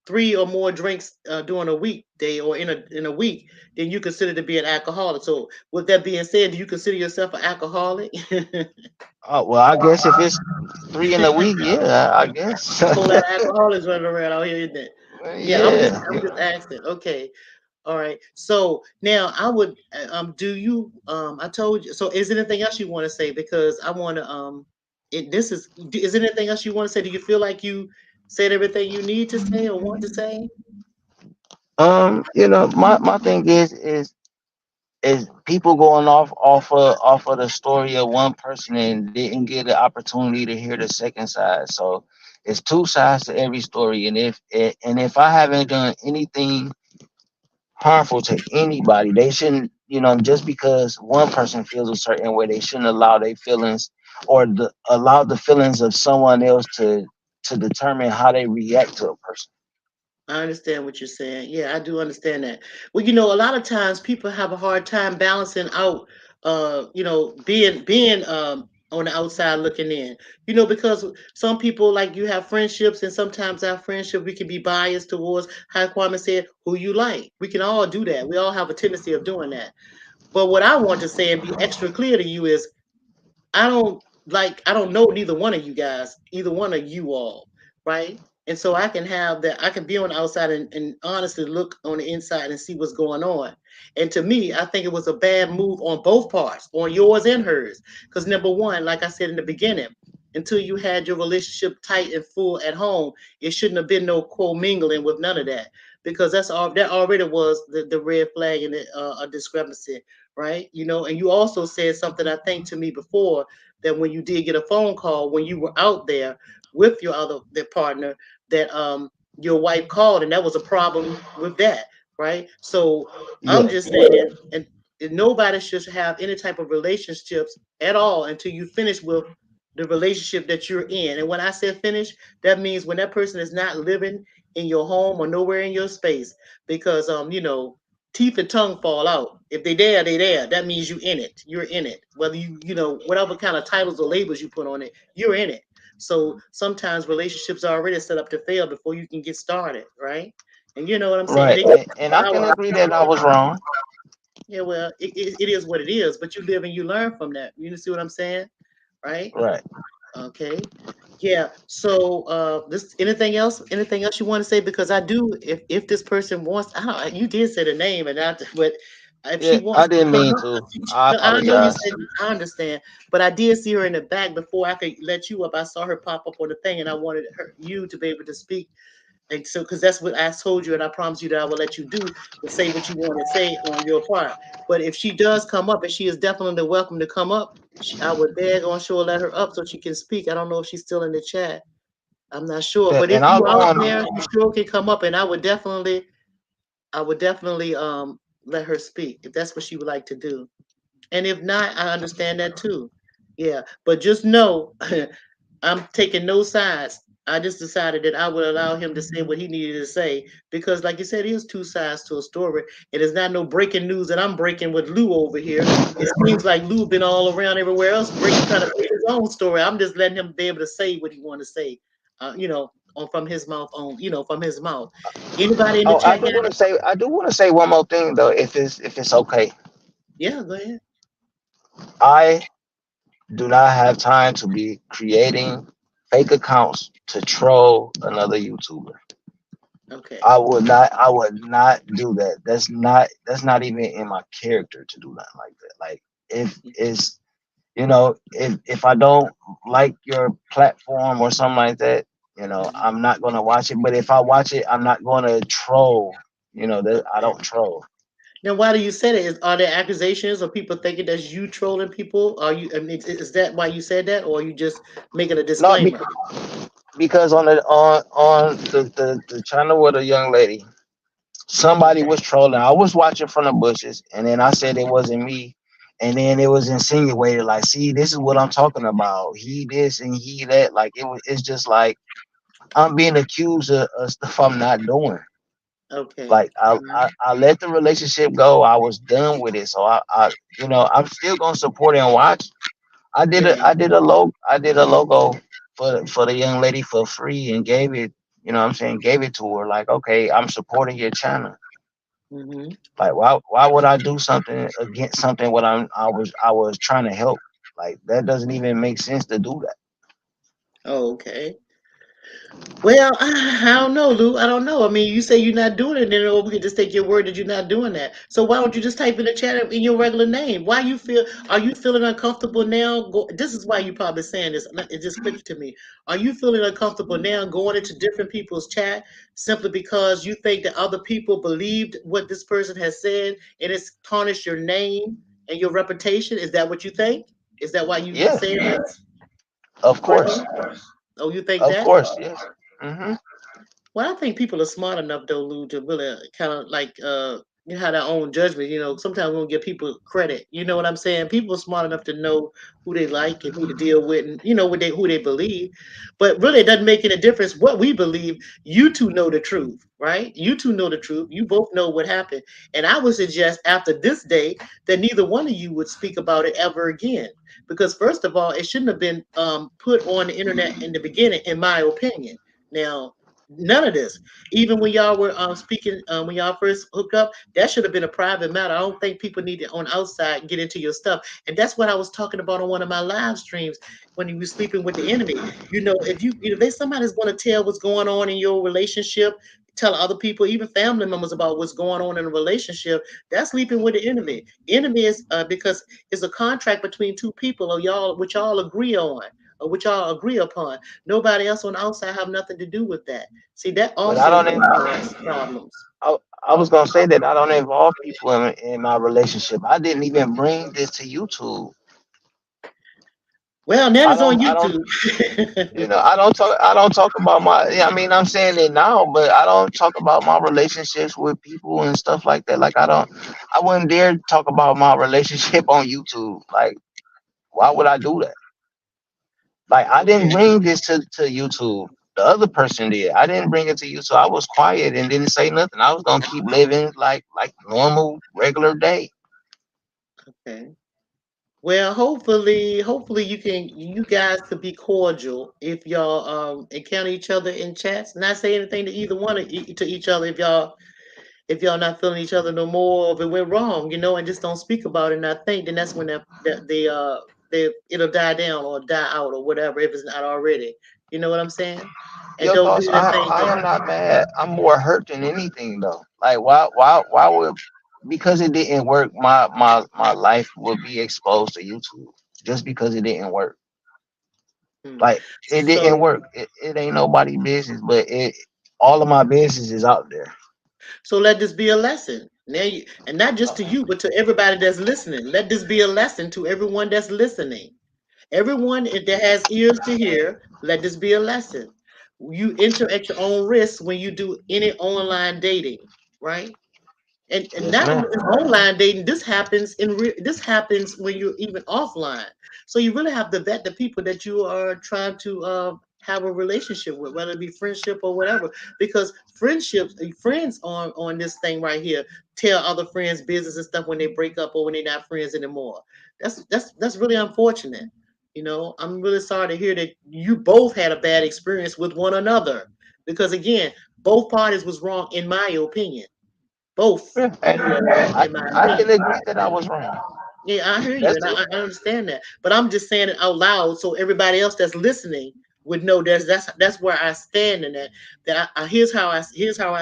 three or more drinks during a weekday or in a week, then you consider to be an alcoholic. So, with that being said, do you consider yourself an alcoholic? Oh well, I guess if it's 3 in a week, yeah, I guess. A whole lot of alcoholics running around out here, isn't it? Yeah, Yeah, I'm yeah. just asking. Okay, all right. So now I would do you I told you. So is there anything else you want to say? Because I want to this is there anything else you want to say? Do you feel like you said everything you need to say or want to say? My thing is people going off of the story of one person and didn't get the opportunity to hear the second side. So it's two sides to every story, and if I haven't done anything harmful to anybody, they shouldn't. Just because one person feels a certain way, they shouldn't allow their feelings or allow the feelings of someone else to determine how they react to a person. I understand what you're saying. Yeah, I do understand that. Well, you know, a lot of times people have a hard time balancing out, being on the outside looking in. You know, because some people like you have friendships, and sometimes our friendship we can be biased towards how Kwame said who you like. We can all do that. We all have a tendency of doing that. But what I want to say and be extra clear to you is I don't know neither one of you guys, either one of you all, right? And so I can have that, I can be on the outside and honestly look on the inside and see what's going on. And to me, I think it was a bad move on both parts, on yours and hers. Because number one, like I said in the beginning, until you had your relationship tight and full at home, it shouldn't have been no co-mingling with none of that. Because that already was the red flag and a discrepancy, right? You know, and you also said something I think to me before that when you did get a phone call when you were out there with your other their partner that your wife called and that was a problem with that, right? So I'm Yeah, just saying, and nobody should have any type of relationships at all until you finish with the relationship that you're in. And when I say finish, that means when that person is not living in your home or nowhere in your space, because teeth and tongue fall out. If they there, they there. That means you in it. You're in it. Whether whatever kind of titles or labels you put on it, you're in it. So sometimes relationships are already set up to fail before you can get started, right? And you know what I'm saying? And right. it And I can agree that I was wrong. yeah, well, it is what it is, but you live and you learn from that. You see what I'm saying? Right? Right. Okay. Yeah. So this anything else you want to say? Because I do if this person wants I don't you did say the name and that but if she Yeah, wants I to didn't come mean up, to. I no, I know you apologize. said I understand, but I did see her in the back before I could let you up. I saw her pop up on the thing and I wanted you to be able to speak. And so, because that's what I told you, and I promised you that I will let you do to say what you want to say on your part. But if she does come up, and she is definitely welcome to come up, I would beg on sure let her up so she can speak. I don't know if she's still in the chat. I'm not sure, Yeah, but if and I'll you go out on. there, you sure can come up, and I would definitely let her speak if that's what she would like to do. And if not, I understand that too. Yeah, but just know I'm taking no sides. I just decided that I would allow him to say what he needed to say because, like you said, there's two sides to a story. It is not no breaking news that I'm breaking with Lou over here. It seems like Lou been all around everywhere else, trying to break his own story. I'm just letting him be able to say what he want to say, from his mouth on, from his mouth. Anybody in the Oh, chat, guys? I do want to say one more thing though, if it's okay. Yeah, go ahead. I do not have time to be creating fake accounts to troll another YouTuber. Okay. I would not do that. That's not even in my character to do nothing like that. Like if it's if I don't like your platform or something like that, Mhm. I'm not gonna watch it. But if I watch it, I'm not gonna troll. That I Okay. don't troll. Now, why do you say that? Are there accusations or people thinking that's you trolling people? Are you? I mean, is that why you said that, or are you just making a Not disclaimer? because on the channel with a young lady, somebody Okay, was trolling. I was watching from the bushes, and then I said it wasn't me, and then it was insinuated like, "See, this is what I'm talking about. He this and he that." Like it's just like I'm being accused of stuff I'm not doing. okay, Like I let the relationship go. I was done with it. So I'm still gonna support and watch. I did yeah, a I did a logo for the young lady for free and gave it. you know what I'm saying, gave it to her. Like, okay, I'm supporting your channel. Hmm. Like, why would I do something against something what I was trying to help? Like, that doesn't even make sense to do that. Oh, okay. Well, I don't know, Lou. I don't know. I mean, you say you're not doing it, then we can just take your word that you're not doing that. So why don't you just type in the chat in your regular name? Why you feel? Are you feeling uncomfortable now? This is why you probably saying this. It just clicked to me. Are you feeling uncomfortable now going into different people's chat simply because you think that other people believed what this person has said and it's tarnished your name and your reputation? Is that what you think? Is that why you Yeah, saying this of right course, here? Oh, you think of that? course, yes. Hmm. Well, I think people are smart enough though, Lou, to really kind of like you know, have their own judgment. You know, sometimes we don't give people credit. You know what I'm saying? People are smart enough to know who they like and who to deal with, and you know what they who they believe. But really, it doesn't make any difference what we believe. You two know the truth, right? You two know the truth. You both know what happened, and I would suggest after this day that neither one of you would speak about it ever again. Because first of all, it shouldn't have been put on the internet in the beginning, in my opinion. Now, none of this. Even when y'all were speaking, when y'all first hooked up, that should have been a private matter. I don't think people need to on outside get into your stuff. And that's what I was talking about on one of my live streams when you were sleeping with the enemy. You know, if they somebody's going to tell what's going on in your relationship, tell other people, even family members, about what's going on in a relationship, that's sleeping with the enemy. Enemy is because it's a contract between two people, or y'all, which y'all agree on, or which y'all agree upon. Nobody else on the outside have nothing to do with that. See, that But I also don't. can cause problems. I was gonna say that I don't involve people in my relationship. I didn't even bring this to YouTube. Well, now I it's on don't. I don't. YouTube. I don't talk about my. Yeah, I mean, I'm saying it now, but I don't talk about my relationships with people and stuff like that. Like, I don't. I wouldn't dare talk about my relationship on YouTube. Like, why would I do that? Like, I didn't Okay. bring this to YouTube. The other person did. I didn't bring it to you, so I was quiet and didn't say nothing. I was gonna keep living like normal, regular day. Okay. Well, hopefully you guys could be cordial if y'all encounter each other in chats. Not say anything to either one of to each other if y'all not feeling each other no more, or if it went wrong, you know, and just don't speak about it. And I think then that's when they it'll die down or die out or whatever if it's not already. You know what I'm saying? And Your don't do thoughts? anything. I am not mad. I'm more hurt than anything though. Like, why would, because it didn't work, my life would be exposed to YouTube just because it didn't work. Hmm. Like, it didn't So work. It ain't nobody business, but it all of my business is out there. so let this be a lesson. Now and not just Uh, to you, but to everybody that's listening. Let this be a lesson to everyone that's listening. Everyone that has ears to hear, let this be a lesson. You enter at your own risk when you do any online dating, right? And yes, not ma'am. only in online dating, this happens when you're even offline. So you really have to vet the people that you are trying to have a relationship with, whether it be friendship or whatever. Because friendships, friends on this thing right here tell other friends business and stuff when they break up or when they're not friends anymore. That's really unfortunate. You know, I'm really sorry to hear that you both had a bad experience with one another. Because again, both parties was wrong in my opinion. Both Yeah, of and you are wrong, in my I opinion. can agree that I was wrong. Yeah, I hear you, That's and it. I understand that. But I'm just saying it out loud so everybody else that's listening would know that's where I stand in that. Here's how I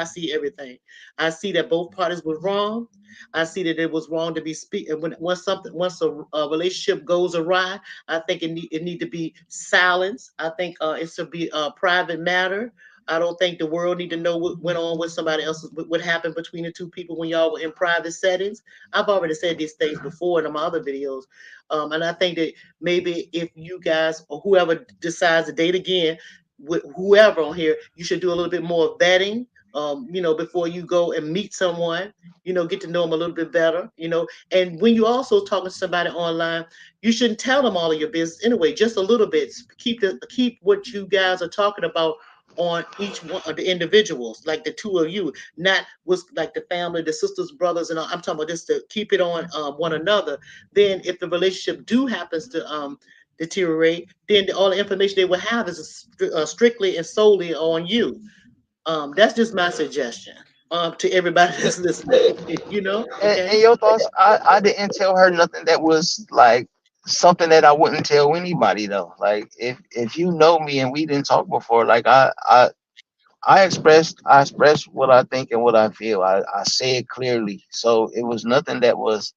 see everything. I see that both parties were wrong. I see that it was wrong to be speak when once a relationship goes awry. I think it need to be silenced. I think it should be a private matter. I don't think the world need to know what went on with somebody else, what happened between the two people when y'all were in private settings. I've already said these things before in my other videos. And I think that maybe if you guys or whoever decides to date again with whoever on here, you should do a little bit more vetting. You know, before you go and meet someone, you know, get to know them a little bit better, you know. And when you also talking to somebody online, you shouldn't tell them all of your business anyway, just a little bit. Keep what you guys are talking about on each one of the individuals, like the two of you, not was like the family, the sisters, brothers, and all. I'm talking about just to keep it on one another. Then, if the relationship do happens to deteriorate, then all the information they will have is strictly and solely on you. That's just my suggestion to everybody that's listening. And Okay. your thoughts? I didn't tell her nothing that was like something that I wouldn't tell anybody though. Like if you know me and we didn't talk before, like I expressed what I think and what I feel. I say it clearly. So it was nothing that was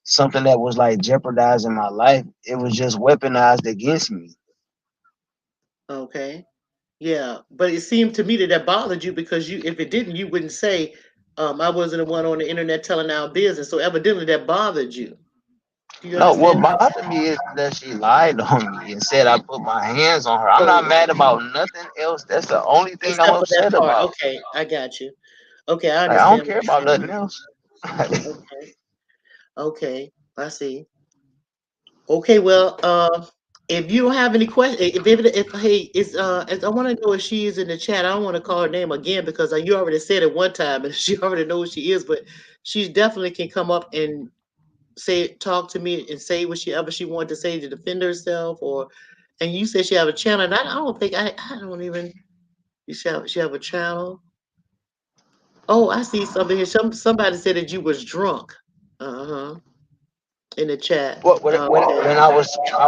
something that was like jeopardizing my life. It was just weaponized against me. Okay. Yeah, but it seemed to me that that bothered you because if it didn't, you wouldn't say, I wasn't the one on the internet telling our business. So evidently that bothered you. Do you No, what understand? bothered me is that she lied on me and said I put my hands on her. I'm not So mad about nothing else. That's the only thing I'm except for that upset part. about. Okay, I got you. Okay, I Like I don't understand what care about you're nothing saying. else. Okay, okay, I see. Okay, well, if you don't have any questions, if hey, I want to know if she is in the chat. I don't want to call her name again because you already said it one time and she already knows she is, but she definitely can come up and talk to me and say what she wanted to say to defend herself, or and you said she have a channel, and I don't think I don't even she have a channel. Oh, I see something here. Somebody said that you was drunk. Uh-huh. In the chat. What when Okay. when I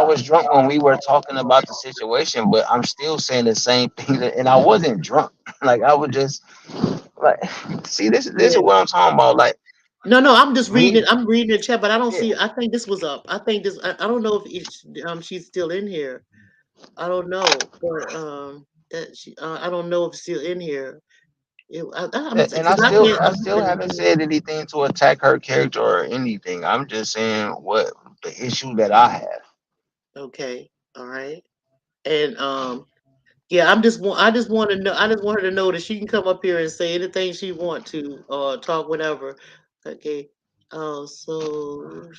was drunk when we were talking about the situation, but I'm still saying the same thing. And I wasn't drunk. Like I was just like, see, this is Yeah. what I'm talking about. Like No, I'm just reading me, it. I'm reading the chat, but I don't yeah. see. I think this was up. I think this. I don't know if she's still in here. I don't know, but that I don't know if she's still in here. I'm And I because I still can't. I I'm still haven't said anything to attack her character or anything. I'm just saying what the issue that I have. okay. All right. And yeah, I just want to know. I just want her to know that she can come up here and say anything she want to, or talk whatever. Okay. Oh, so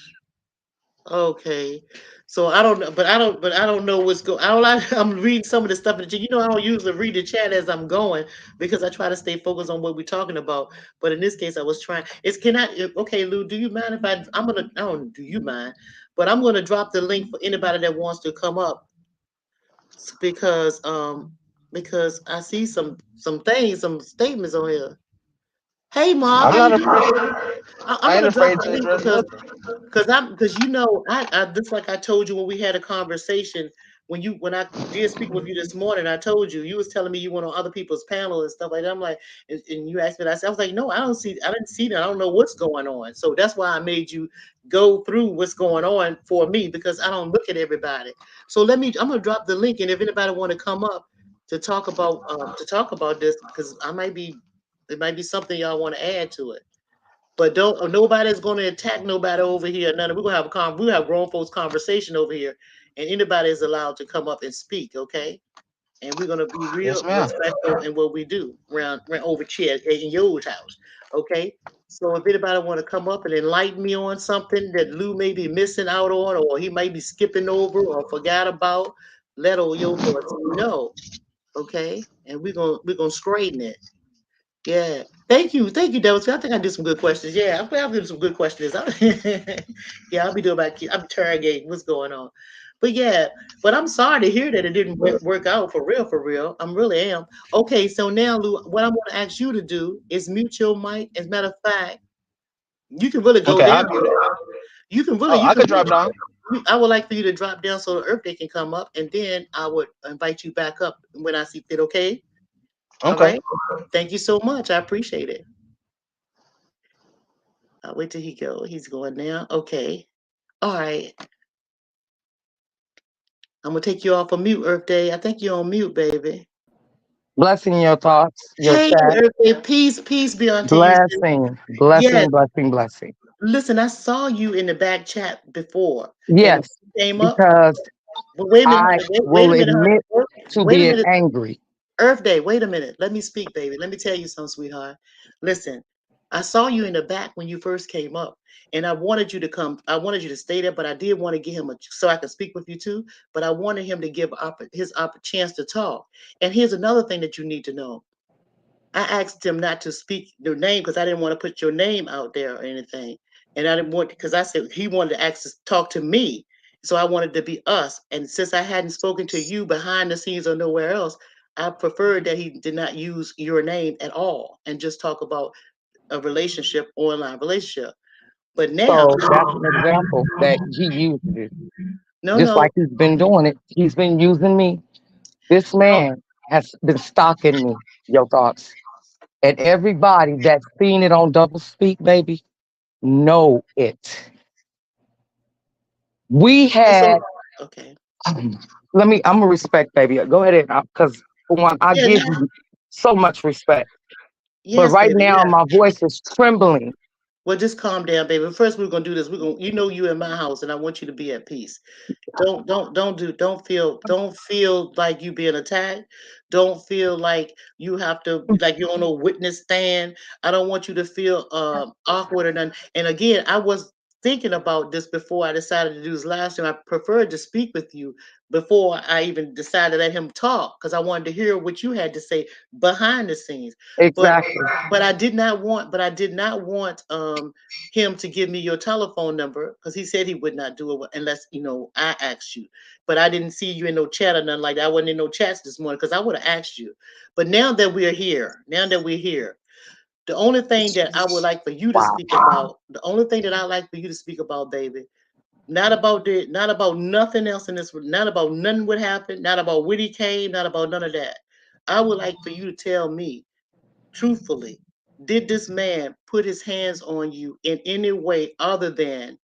okay. So I don't know, but I don't know what's going. I don't like. I'm reading some of the stuff in the chat. I don't usually read the chat as I'm going because I try to stay focused on what we're talking about. But in this case, I was trying. Okay, Lou? Do you mind if I'm gonna? I don't. Do you mind? But I'm gonna drop the link for anybody that wants to come up because I see some things, some statements on here. Hey, Ma, I'm how not you afraid. doing? I'm I ain't gonna drop afraid the to link address nothing. because I just like I told you when we had a conversation when I did speak with you this morning. I told you was telling me you went on other people's panel and stuff like that. I'm like, and you asked me that. I was like, no, I didn't see that. I don't know what's going on. So that's why I made you go through what's going on for me because I don't look at everybody. So I'm gonna drop the link, and if anybody want to come up to talk about this because it might be something y'all want to add to it. But don't nobody's going to attack nobody over here. None. We're gonna have we have grown folks conversation over here, and anybody is allowed to come up and speak. Okay, and we're gonna be Yes, real ma'am. respectful in what we do around over here in your house. Okay. So if anybody want to come up and enlighten me on something that Lou may be missing out on, or he might be skipping over or forgot about, let old yo boys know. Okay, and we're gonna straighten it. Yeah. Thank you, Devil. I think I did some good questions. Yeah, I think I did some good questions. Yeah, I'll be doing I'm interrogating what's going on. But yeah, but I'm sorry to hear that it didn't work out for real, for real. I'm really am. Okay, so now, Lou, what I'm going to ask you to do is mute your mic. As a matter of fact, you can really go Okay, down. I'll mute it. Oh, You I can could really. drop down. I would like for you to drop down so the Earth Day can come up, and then I would invite you back up when I see fit. Okay. All Okay. right. Thank you so much. I appreciate it. I'll wait till he go. He's going now. Okay. All right. I'm gonna take you off of mute, Earth Day. I think you're on mute, baby. Blessing your thoughts, your Hey, chat. Earth Day. Peace be unto you, sis. Blessing, Yes. blessing, blessing, blessing. Listen, I saw you in the back chat before, and Yes, you came up. because But wait a minute, I wait will a minute, admit honey. to Wait a being minute. angry. Earth Day, wait a minute. Let me speak, baby. Let me tell you something, sweetheart. Listen, I saw you in the back when you first came up, and I wanted you to come. I wanted you to stay there, but I did want to give him so I could speak with you too. But I wanted him to give his chance to talk. And here's another thing that you need to know. I asked him not to speak your name because I didn't want to put your name out there or anything. And I didn't want because I said he wanted to talk to me. So I wanted to be us. And since I hadn't spoken to you behind the scenes or nowhere else, I preferred that he did not use your name at all and just talk about a relationship, online relationship. But now, So that's an example that he uses it. no, Just no, like he's been doing it. He's been using me. This no, man has been stalking me. Your thoughts. And everybody that's seen it on double speak, baby, know it. We okay, so had okay, I'm gonna respect, baby. Go ahead and because for one, I yeah, give no, you so much respect. But yes, right baby, now yeah. my voice is trembling. Well, just calm down, baby. First, we're gonna do this. We're gonna, you know, you in my house, and I want you to be at peace. Don't feel like you being attacked. Don't feel like you have to, like you're on a witness stand. I don't want you to feel awkward or nothing. And again, I was thinking about this before I decided to do this last time. I preferred to speak with you before I even decided to let him talk, because I wanted to hear what you had to say behind the scenes. but Exactly. but I did not want him to give me your telephone number, because he said he would not do it unless, I asked you. But I didn't see you in no chat or nothing like that. I wasn't in no chats this morning, because I would have asked you. But now that we're here, the only thing that I would like for you to Wow. speak about, the only thing that I like for you to speak about, baby, not about nothing else in this, not about nothing what happened, not about when he came, not about none of that. I would like for you to tell me truthfully, did this man put his hands on you in any way other than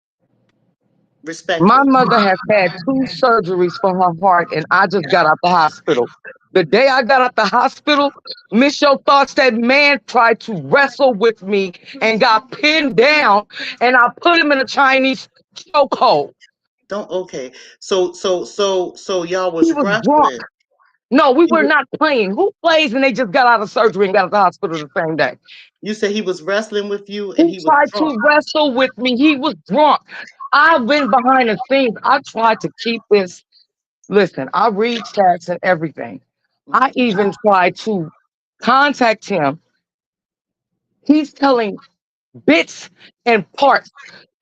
My respectful? mother has had two surgeries for her heart, and I just got out the hospital. The day I got out the hospital, Miss Your Thoughts, that man tried to wrestle with me and got pinned down, and I put him in a Chinese chokehold. Don't okay. So y'all He was was drunk. wrestling. No, we He were was, not playing. Who plays and they just got out of surgery and got out the hospital the same day? you said he was wrestling with you and He he was tried drunk. to wrestle with me. He was drunk. I've been behind the scenes. I tried to keep this. Listen, I read chats and everything. I Mhm. even tried to contact him. He's telling bits and parts.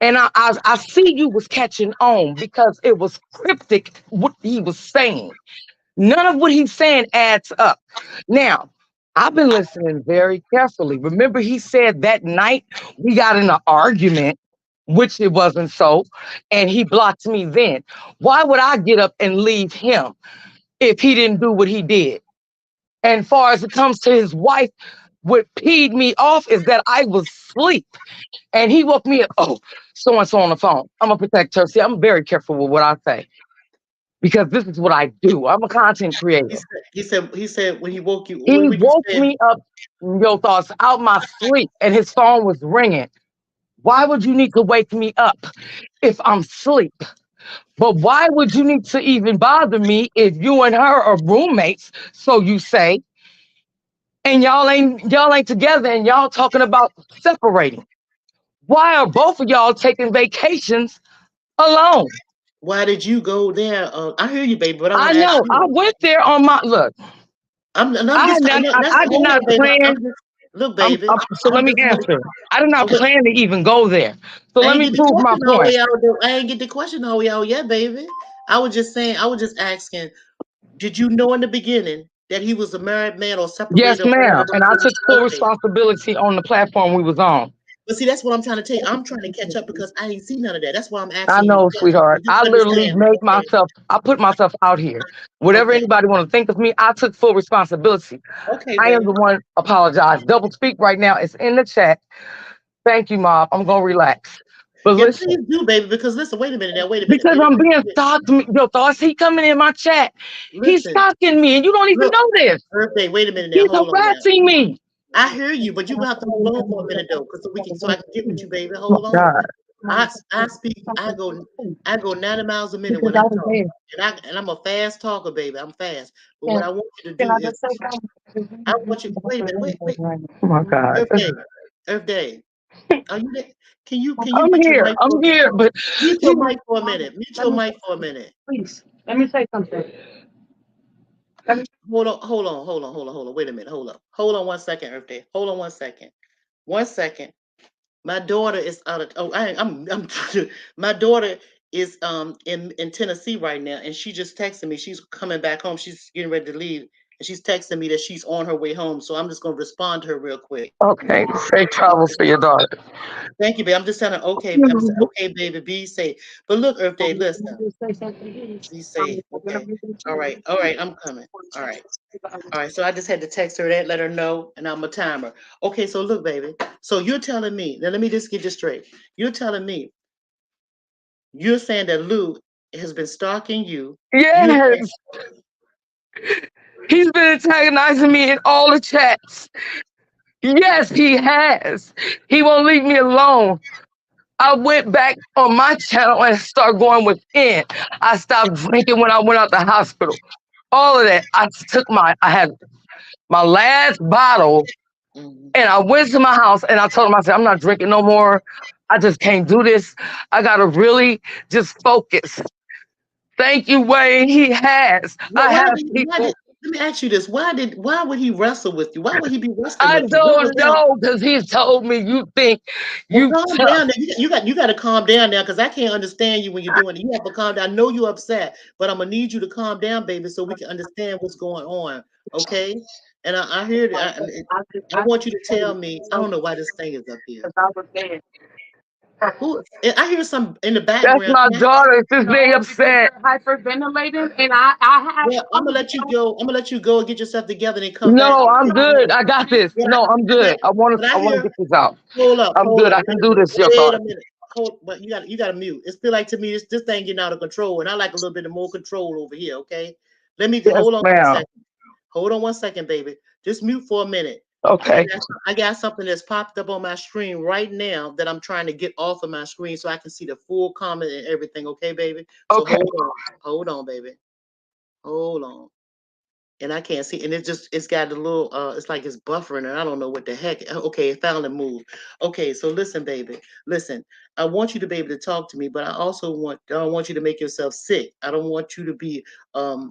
And I see you was catching on because it was cryptic what he was saying. None of what he's saying adds up. Now, I've been listening very carefully. Remember, he said that night we got in an argument, which it wasn't so, and he blocked me then. Why would I get up and leave him if he didn't do what he did? And far as it comes to his wife, what peed me off is that I was asleep and he woke me up. Oh, so and so on the phone. I'm gonna protect her. See, I'm very careful with what I say because this is what I do. I'm a content He creator. said he said when he woke you, He when you woke said, me up, your thoughts, out my sleep, and his phone was ringing. Why would you need to wake me up if I'm asleep? But why would you need to even bother me if you and her are roommates, so you say, and y'all ain't together and y'all talking about separating? Why are both of y'all taking vacations alone? why did you go there? I hear you, baby, but I I want to ask know. I you. went there on my look. I'm I just had not, that's I did hold not on, baby. I'm plan. just look, baby. So I'm let me just want answer. I did not to. plan to even go there. So I let ain't me get the prove my question all the point. way out there. I ain't get the question all the way out yet, baby. I was just saying, I was just asking, did you know in the beginning that he was a married man or Yes, separated or ma'am. whatever? And I took full Okay. responsibility on the platform we was on. But see, that's what I'm trying to tell you. I'm trying to catch up because I ain't seen none of that. That's why I'm I asking you the know, question. sweetheart. So just I literally understand. made Okay. myself, I put myself out here. Whatever Okay. anybody want to think of me, I took full responsibility. Okay, I am baby. the one apologize. Double speak right now. It's in the chat. Thank you, Mom. I'm gonna relax. But Yeah, listen, please do, baby, because listen, wait a minute now. Wait a minute. because I'm being stalked. Your thoughts, he coming in my chat. He's Listen. stalking me, and you don't even Look, know this. birthday, wait a minute now. He's Hold on now. harassing me. I hear you, but you gonna have to hold on for a minute though, because so I can get with you, baby. Oh Hold on. God. I speak. I go 90 miles a minute when I talk, and I'm a fast talker, baby. I'm fast. But what I want you to do is, I want you. Wait a minute. Wait. Oh my God. Earth Day. Earth Day. Are you there? Can you I'm mute your here. mic I'm for here, but mute your he mic for a minute? Mute your mic for a minute. please let me say something. Hold on. Wait a minute. Hold up. Hold on 1 second, Earth Day. Hold on 1 second. 1 second. My daughter is out of. Oh, I'm. My daughter is in Tennessee right now, and she just texted me. She's coming back home. She's getting ready to leave. and she's texting me that she's on her way home. So I'm just gonna respond to her real quick. Okay. Safe travels for your daughter. Thank you, babe. I'm just telling her, okay, I'm saying, okay, baby, be safe. But look, Earth Day, listen, be safe. Okay. All right. All right. I'm coming. All right. All right. So I just had to text her that, let her know, and I'm a timer. Okay. So look, baby. So you're telling me, now let me just get this straight. You're telling me, you're saying that Lou has been stalking you. You're saying, Yes. He's been antagonizing me in all the chats. Yes, he has. He won't leave me alone. I went back on my channel and started going within. I stopped drinking when I went out the hospital. All of that. I had my last bottle mhm. and I went to my house and I told him, I said, I'm not drinking no more. I just can't do this. I got to really just focus. Thank you, Wayne. He has. I Why have did, why did, people. let me ask you this. Why would he wrestle with you? Why would he be wrestling I with you? What was don't that? know because he's told me you think Well, you calm tough. down. Now. You got to calm down now because I can't understand you when you're doing it. You have to calm down. I know you're upset, but I'm gonna need you to calm down, baby, so we can understand what's going on. Okay? And I hear that. I want you to tell me. I don't know why this thing is up here. Who? I hear some in the That's background. my Can I, daughter. Since they upset. Hyperventilating, and I had well, I'm gonna let you go. I'm gonna let you go and get yourself together and then come back. No, I'm good. I got this. But No, I'm I, good. but I I want to hear. get this out. Hold up, I'm hold good. up. I can do this, your Wait a daughter. minute. Hold, but you got to mute. It's feel like to me this thing getting out of control, and I like a little bit of more control over here. Okay, let me Yes, hold on one ma'am. second. Hold on one second, baby. Just mute for a minute. Okay. I got something that's popped up on my screen right now that I'm trying to get off of my screen so I can see the full comment and everything. Okay, baby. So Okay. hold on, baby. Hold on. And I can't see, and it's got a little it's like it's buffering, and I don't know what the heck. Okay, it finally moved. Okay, so listen, baby, listen. I want you to be able to talk to me, but I don't want you to make yourself sick. I don't want you to be um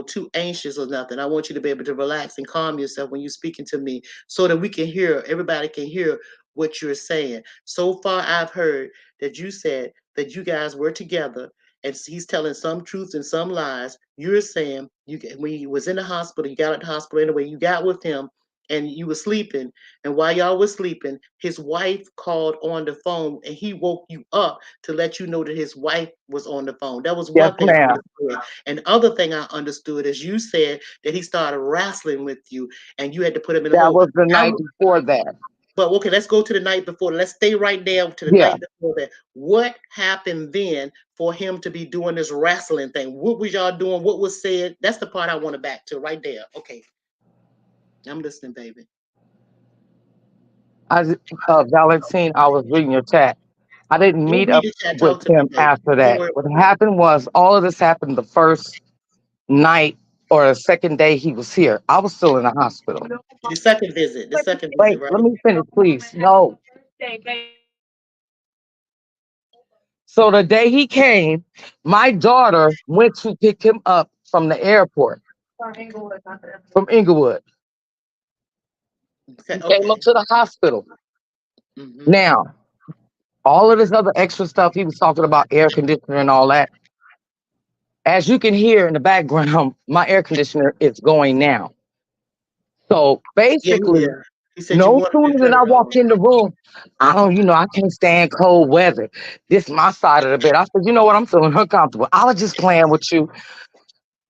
too anxious or nothing. I want you to be able to relax and calm yourself when you're speaking to me, so that we can hear, everybody can hear what you're saying. So far, I've heard that you said that you guys were together and he's telling some truths and some lies. You're saying when you was in the hospital, you got at the hospital anyway, you got with him and you were sleeping. And while y'all was sleeping, his wife called on the phone and he woke you up to let you know that his wife was on the phone. That was Yes, one thing I ma'am. understood. And the other thing I understood is you said that he started wrestling with you and you had to put him in a That hold. was the I'm night before that. but okay, let's go to the night before. Let's stay right there to the Yeah. night before that. What happened then for him to be doing this wrestling thing? What was y'all doing? What was said? That's the part I want to back to right there. Okay, I'm listening, baby. I Valentine, I was reading your chat. I didn't Don't meet read up the chat. with Talk to me, him baby. after Don't that. worry What about it. happened was all of this happened the first night or the second day he was here. I was still in the hospital. The second visit. The second Wait, visit, right? let me finish, please. No. So the day he came, my daughter went to pick him up from the airport, from Inglewood. Okay. He came up Okay. to the hospital. Mm-hmm. Now, all of this other extra stuff, he was talking about air conditioner and all that. As you can hear in the background, my air conditioner is going now. So Yeah, basically, yeah. He said you no wanted to sooner than turn I it walked on. in the room, I can't stand cold weather. This my side of the bed. I said, you know what? I'm feeling uncomfortable. I was just playing with you,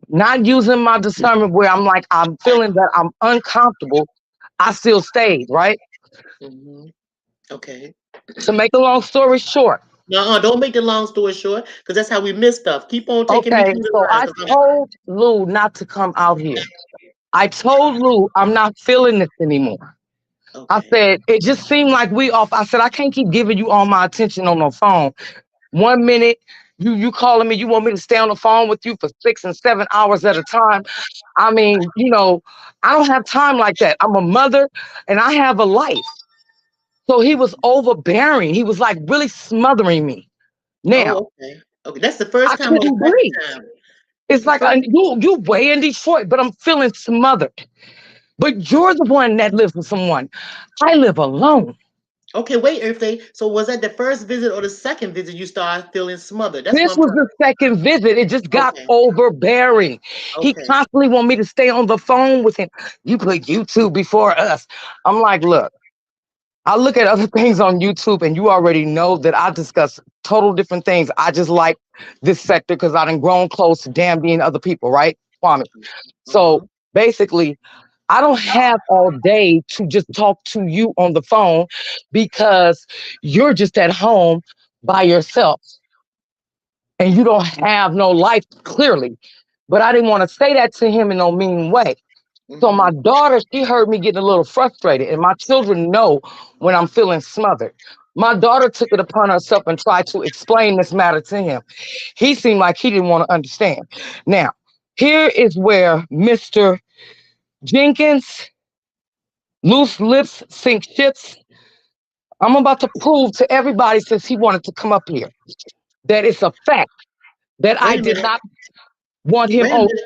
not using my discernment where I'm like, I'm feeling that I'm uncomfortable. I still stayed, right? Mm-hmm. Okay. To make a long story short, No, don't make the long story short, because that's how we miss stuff. Keep on taking me okay, through the so line, I because told Lou not to come out here. I told Lou I'm not feeling this anymore. I okay. said, it just seemed like we off. I said, I can't keep giving you all my attention on the phone. 1 minute, you calling me, you want me to stay on the phone with you for 6 and 7 hours at a time. I mean, I don't have time like that. I'm a mother and I have a life. So he was overbearing. He was like really smothering me. Now, Oh, okay. Okay. That's the I first time or the couldn't second breathe. time? This It's the like first. you way in Detroit, but I'm feeling smothered. But you're the one that lives with someone. I live alone. Okay, wait, Earthday. So was that the first visit or the second visit you started feeling smothered? That's what This I'm was trying the second visit. It just to. got Okay, overbearing. He okay. constantly want me to stay on the phone with him. You put YouTube before us. I'm like, look, I look at other things on YouTube, and you already know that I discuss total different things. I just like this sector because I done grown close to damn being other people, right? Kwame. So Uh-huh. basically, I don't have all day to just talk to you on the phone because you're just at home by yourself and you don't have no life clearly. But I didn't want to say that to him in no mean way. So my Mm-hmm. daughter, she heard me getting a little frustrated, and my children know when I'm feeling smothered. My daughter took it upon herself and tried to explain this matter to him. He seemed like he didn't want to understand. Now, here is where Mr. Jenkins, loose lips, sink ships. I'm about to prove to everybody since he wanted to come up here that it's a fact that I Wait a did minute. not want him Wait a over. minute.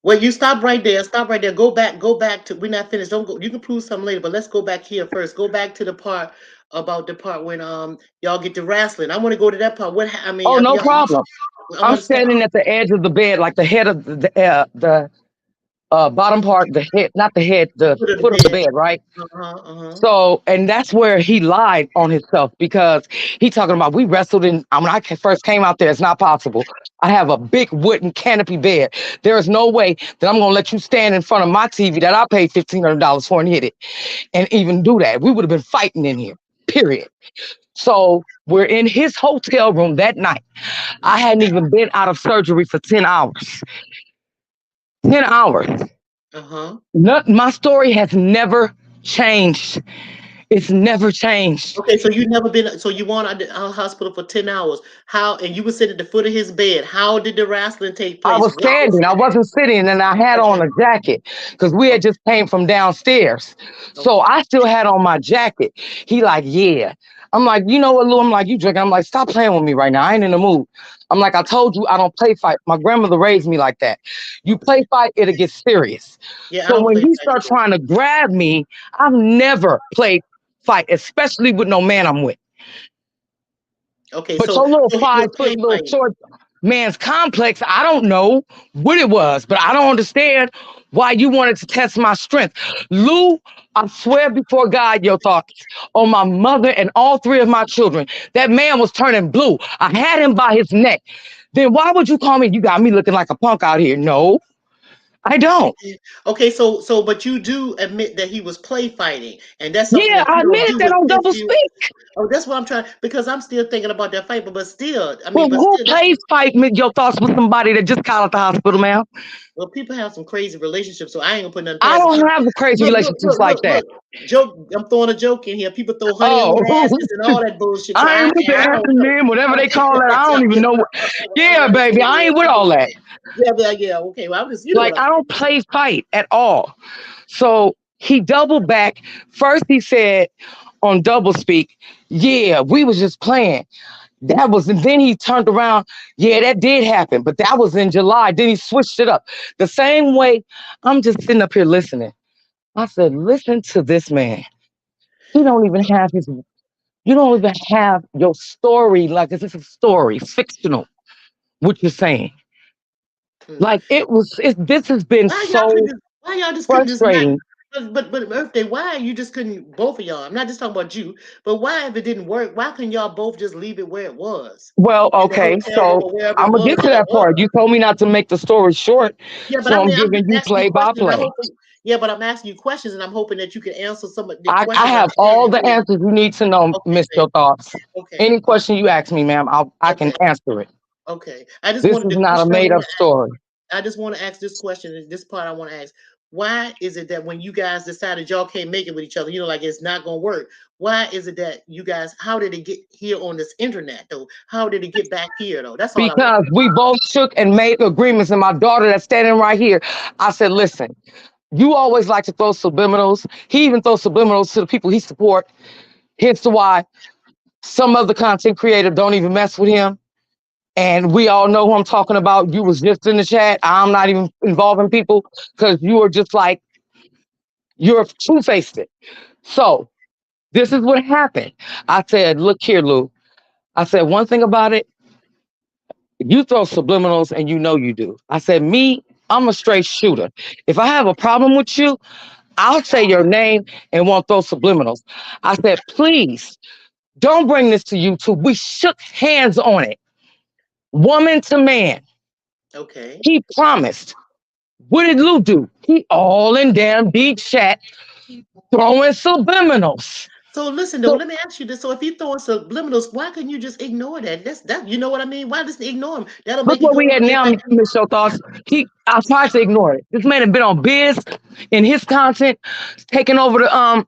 Well, you stop right there. Stop right there. Go back to. We're not finished. Don't go. You can prove something later, but let's go back here first. Go back to the part about the part when y'all get to wrestling. I want to go to that part. I mean, Oh, no y'all, problem. I I'm want to start. standing at the edge of the bed, like the head of the bottom part, the head, not the head, The the foot of the foot of the bed. bed, right? Uh-huh, uh-huh. So, and that's where he lied on himself because he talking about we wrestled in. When I first came out there, it's not possible. I have a big wooden canopy bed. There is no way that I'm gonna let you stand in front of my TV that I paid $1,500 for and hit it, and even do that. We would have been fighting in here. Period. So we're in his hotel room that night. I hadn't even been out of surgery for 10 hours. 10 hours. Uh-huh. My story has never changed. It's never changed. Okay, so you never been. So you were at the hospital for 10 hours. How? And you were sitting at the foot of his bed. How did the wrestling take I place? was What was? standing. I wasn't sitting, and I had Okay. on a jacket because we had just came from downstairs. So Okay. I still had on my jacket. He like, yeah. I'm like, you know what, Lou? I'm like, you drinking? I'm like, stop playing with me right now. I ain't in the mood. I'm like, I told you I don't play fight. My grandmother raised me like that. You play fight, it'll get serious. Yeah, I So don't when play he fight start either. trying to grab me, I've never played fight, especially with no man I'm with. Okay, But your little so he was 5 foot play little fighting. short man's complex, I don't know what it was, but I don't understand why you wanted to test my strength. Lou, I swear before God, your thoughts on my mother and all three of my children. That man was turning blue. I had him by his neck. Then why would you call me? You got me looking like a punk out here. No, I don't. Okay, okay, so but you do admit that he was play fighting, and that's something Yeah, that I you don't admitted do that with on double nephews. speak. Oh, that's what I'm trying because I'm still thinking about that fight, but still, I mean, Well, but who still, that's plays fight your thoughts with somebody that just got out the hospital, man? well, people have some crazy relationships, so I ain't gonna put nothing I past don't it. have crazy relationships like that. Look. Joke. I'm throwing a joke in here. People throw honey on Oh, asses and all that bullshit. So I ain't with the I don't know. acronym, whatever they call it. I don't even Yeah, know. I'm Yeah, gonna baby, say I yeah, ain't with you know all what I'm that. saying. Yeah. Okay, well, I'm just you know Like, what I'm I saying. don't play fight at all. So he doubled back. First, he said on double speak, yeah, we was just playing. That was, and then he turned around. Yeah, that did happen, but that was in July. Then he switched it up. The same way I'm just sitting up here listening. I said, listen to this man. He don't even have his, you don't even have your story like it's a story, fictional, what you're saying. Hmm. Like this has been so Why y'all just couldn't just not frustrating. but birthday, why you just couldn't both of y'all? I'm not just talking about you, but why if it didn't work, why couldn't y'all both just leave it where it was? Well, In the okay, hotel room so or wherever I'm it gonna was get to that it that part. was. You told me not to make the story short, Yeah, but so I'm I'm giving just you asking you play by questions. play. Yeah, but I'm asking you questions and I'm hoping that you can answer some of the I questions I'm have all sharing the with you. answers you need to know, Okay, Miss baby. Your Thoughts. Okay, Any question you ask me, ma'am, I can okay, answer it. okay. I just This wanted is the not a question I made want up to story. I just want to ask this question, and this part I want to ask. Why is it that when you guys decided y'all can't make it with each other, like it's not gonna work? Why is it that you guys? How did it get here on this internet though? How did it get back here though? That's all I want. Because we both shook and made agreements, and my daughter that's standing right here, I said, listen, you always like to throw subliminals. He even throws subliminals to the people he support. Hence the why some other content creator don't even mess with him. And we all know who I'm talking about. You was just in the chat. I'm not even involving people because you are just like, you're two-faced it. So This is what happened. I said, look here, Lou. I said, one thing about it, you throw subliminals and you know you do. I said, me, I'm a straight shooter. If I have a problem with you, I'll say your name and won't throw subliminals. I said, please don't bring this to YouTube. We shook hands on it, woman to man. Okay. He promised. What did Lou do? He all in damn deep chat throwing subliminals. So listen though, So let me ask you this. So if you throwing subliminals, why couldn't you just ignore that? That's that. You know what I mean? Why just ignore them? That'll look make it where go we at away. now, Like, Miss Show Thoughts. I tried to ignore it. This man had been on Biz in his content, taking over the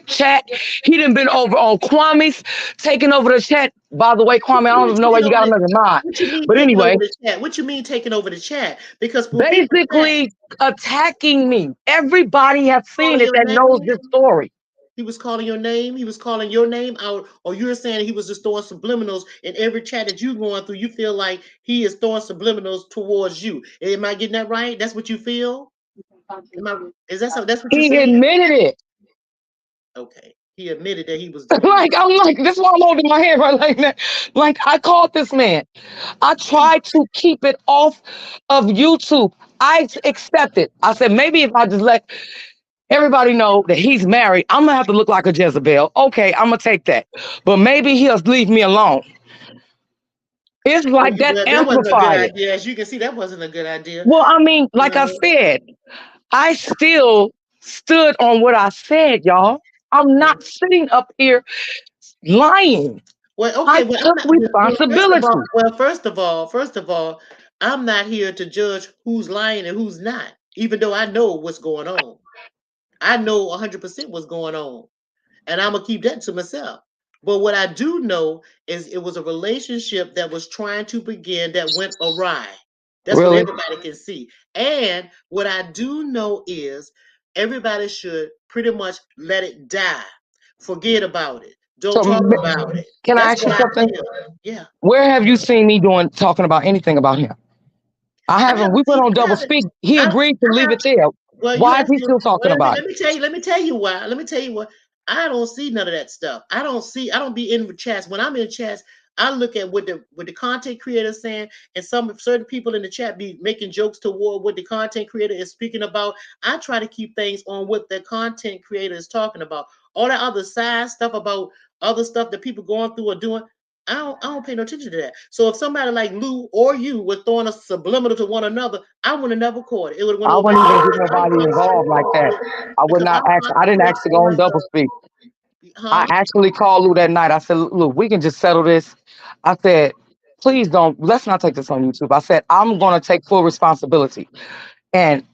chat. He done been over on Kwame's, taking over the chat. By the way, Kwame, I don't even know why taking you over got the, another mod. what you mean But taking over anyway, the chat? What you mean taking over the chat? Because when people chat, basically attacking me. Everybody has seen calling it your that knows name, this story. he was calling your name. He was calling your name out, or you're saying he was just throwing subliminals in every chat that you going through. You feel like he is throwing subliminals towards you. Am I getting that right? That's what you feel? Am I? Is that so? That's what you're He saying? admitted it. Okay. He admitted that he was doing Like I'm like, this is why I'm holding my hand right like that. Like I called this man. I it. tried to keep it off of YouTube. I accepted. I said maybe if I just let everybody know that he's married, I'm gonna have to look like a Jezebel. Okay, I'm gonna take that. But maybe he'll leave me alone. It's like that Well, that wasn't a good amplified it. idea. As you can see, that wasn't a good idea. Well, I mean, You like I know. said, I still stood on what I said, y'all. I'm not sitting up here lying. Well, I okay. Well, I'm took not. Well, responsibility. first of all, I'm not here to judge who's lying and who's not. Even though I know what's going on, I know 100% what's going on, and I'm gonna keep that to myself. But what I do know is it was a relationship that was trying to begin that went awry. That's what Really? everybody can see. And what I do know is everybody should pretty much let it die. Forget about it. Don't So, talk about it. can I That's ask what you I something? feel. Yeah. Where have you seen me talking about anything about him? I I haven't. We haven't went seen on I double haven't speak. He I, agreed to I leave have it there. well, you Why is he asking. still Well, talking about it? let me tell you why. Let me tell you what. I don't see none of that stuff. I don't be in chats. When I'm in chats, I look at what the content creator is saying, and some certain people in the chat be making jokes toward what the content creator is speaking about. I try to keep things on what the content creator is talking about. All that other side stuff about other stuff that people going through or doing. I don't pay no attention to that. So if somebody like Lou or you were throwing a subliminal to one another, I would have never caught it. It would have went I over wouldn't my even head get nobody involved like that. I would because not ask. I didn't feel actually go on like double speak. I huh? actually called Lou that night. I said, "Lou, we can just settle this." I said, "Please don't. Let's not take this on YouTube." I said, "I'm going to take full responsibility, and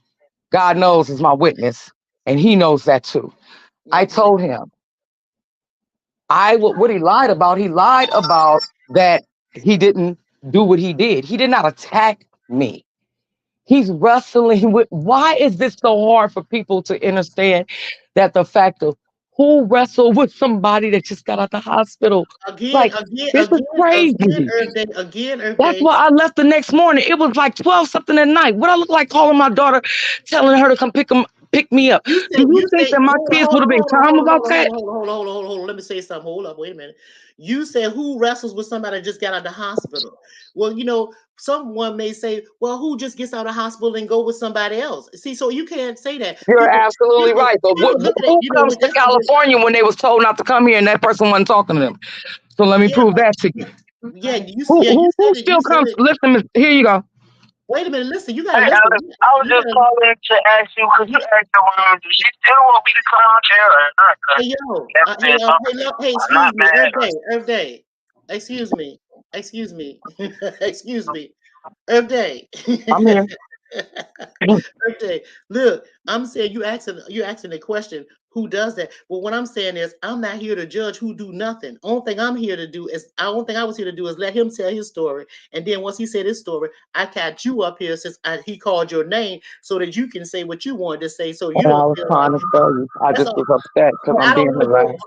God knows is my witness, and He knows that too." I Mm-hmm. told him what he lied about. He lied about that he didn't do what he did. He did not attack me. He's wrestling with why is this so hard for people to understand that the fact of who wrestled with somebody that just got out the hospital? Like this is crazy. Earth That's Day. why I left the next morning. It was like 12 something at night. What I look like calling my daughter, telling her to come pick me up. Do you You think say, that my hold on, kids hold would have on, been hold on, calm hold on, about hold on, that? hold on, hold on, hold on, hold on. Let me say something. Hold up, wait a minute. You said who wrestles with somebody that just got out of the hospital? Well, someone may say, well, who just gets out of the hospital and go with somebody else? See, so you can't say that. You're absolutely right. But People look at it, who comes to that's California when they was told not to come here and that person wasn't talking to them? So let me yeah, prove that to you. Who you still said comes? it. Listen, here you go. Wait a minute, listen, you gotta Hey, listen. Alice, I was You just gotta, calling to ask you because you asked her she still want me to come out there or not. Because hey yo, that's been hey, hey, I'm excuse not me, mad. Earth Day, excuse me, excuse me, excuse me, Earth Day. I'm here. Okay, look, I'm saying you asking the question, who does that? Well, what I'm saying is I'm not here to judge who do nothing. Only thing I'm here to do is only thing I was here to do is let him tell his story. And then once he said his story, I got you up here since he called your name so that you can say what you wanted to say so you And I don't was feel trying like to tell you. I that's just all. was upset because But I'm I don't being want to go. harassed.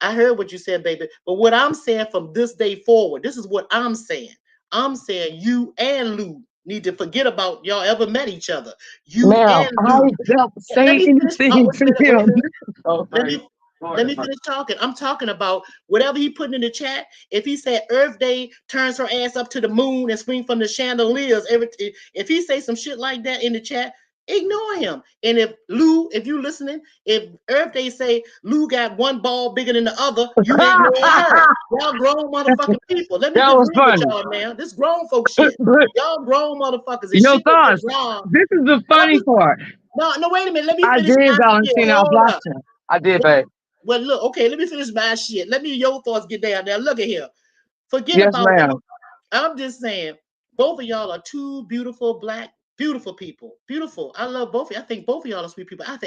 I heard what you said, baby. But what I'm saying from this day forward, this is what I'm saying. I'm saying you and Lou need to forget about y'all ever met each other. You Ma'am, and I Lou. don't Let say me finish. Oh, anything wait a to minute. Wait a him. minute. Oh, Let me Let me finish talking. I'm talking about whatever he put in the chat. If he said Earth Day turns her ass up to the moon and swing from the chandeliers, if he say some shit like that in the chat, ignore him. And if Lou, if you listening, if Earth Day say Lou got one ball bigger than the other, you ignore her. Y'all grown motherfucking people. Let me That get was real with funny. y'all now. This grown folk shit. But Y'all grown motherfuckers. And your shit that thoughts. went wrong. This is the And I'm funny just, part. no, wait a minute. Let me I finish did, my shit. Valentina. I Hold up. blocked him. I did, babe. Well, look, okay, let me finish my shit. Let me your thoughts get down there. Look at here. Forget Yes, about ma'am. that. I'm just saying, both of y'all are two beautiful black, beautiful people. Beautiful. I love both of you. I think both of y'all are sweet people. I have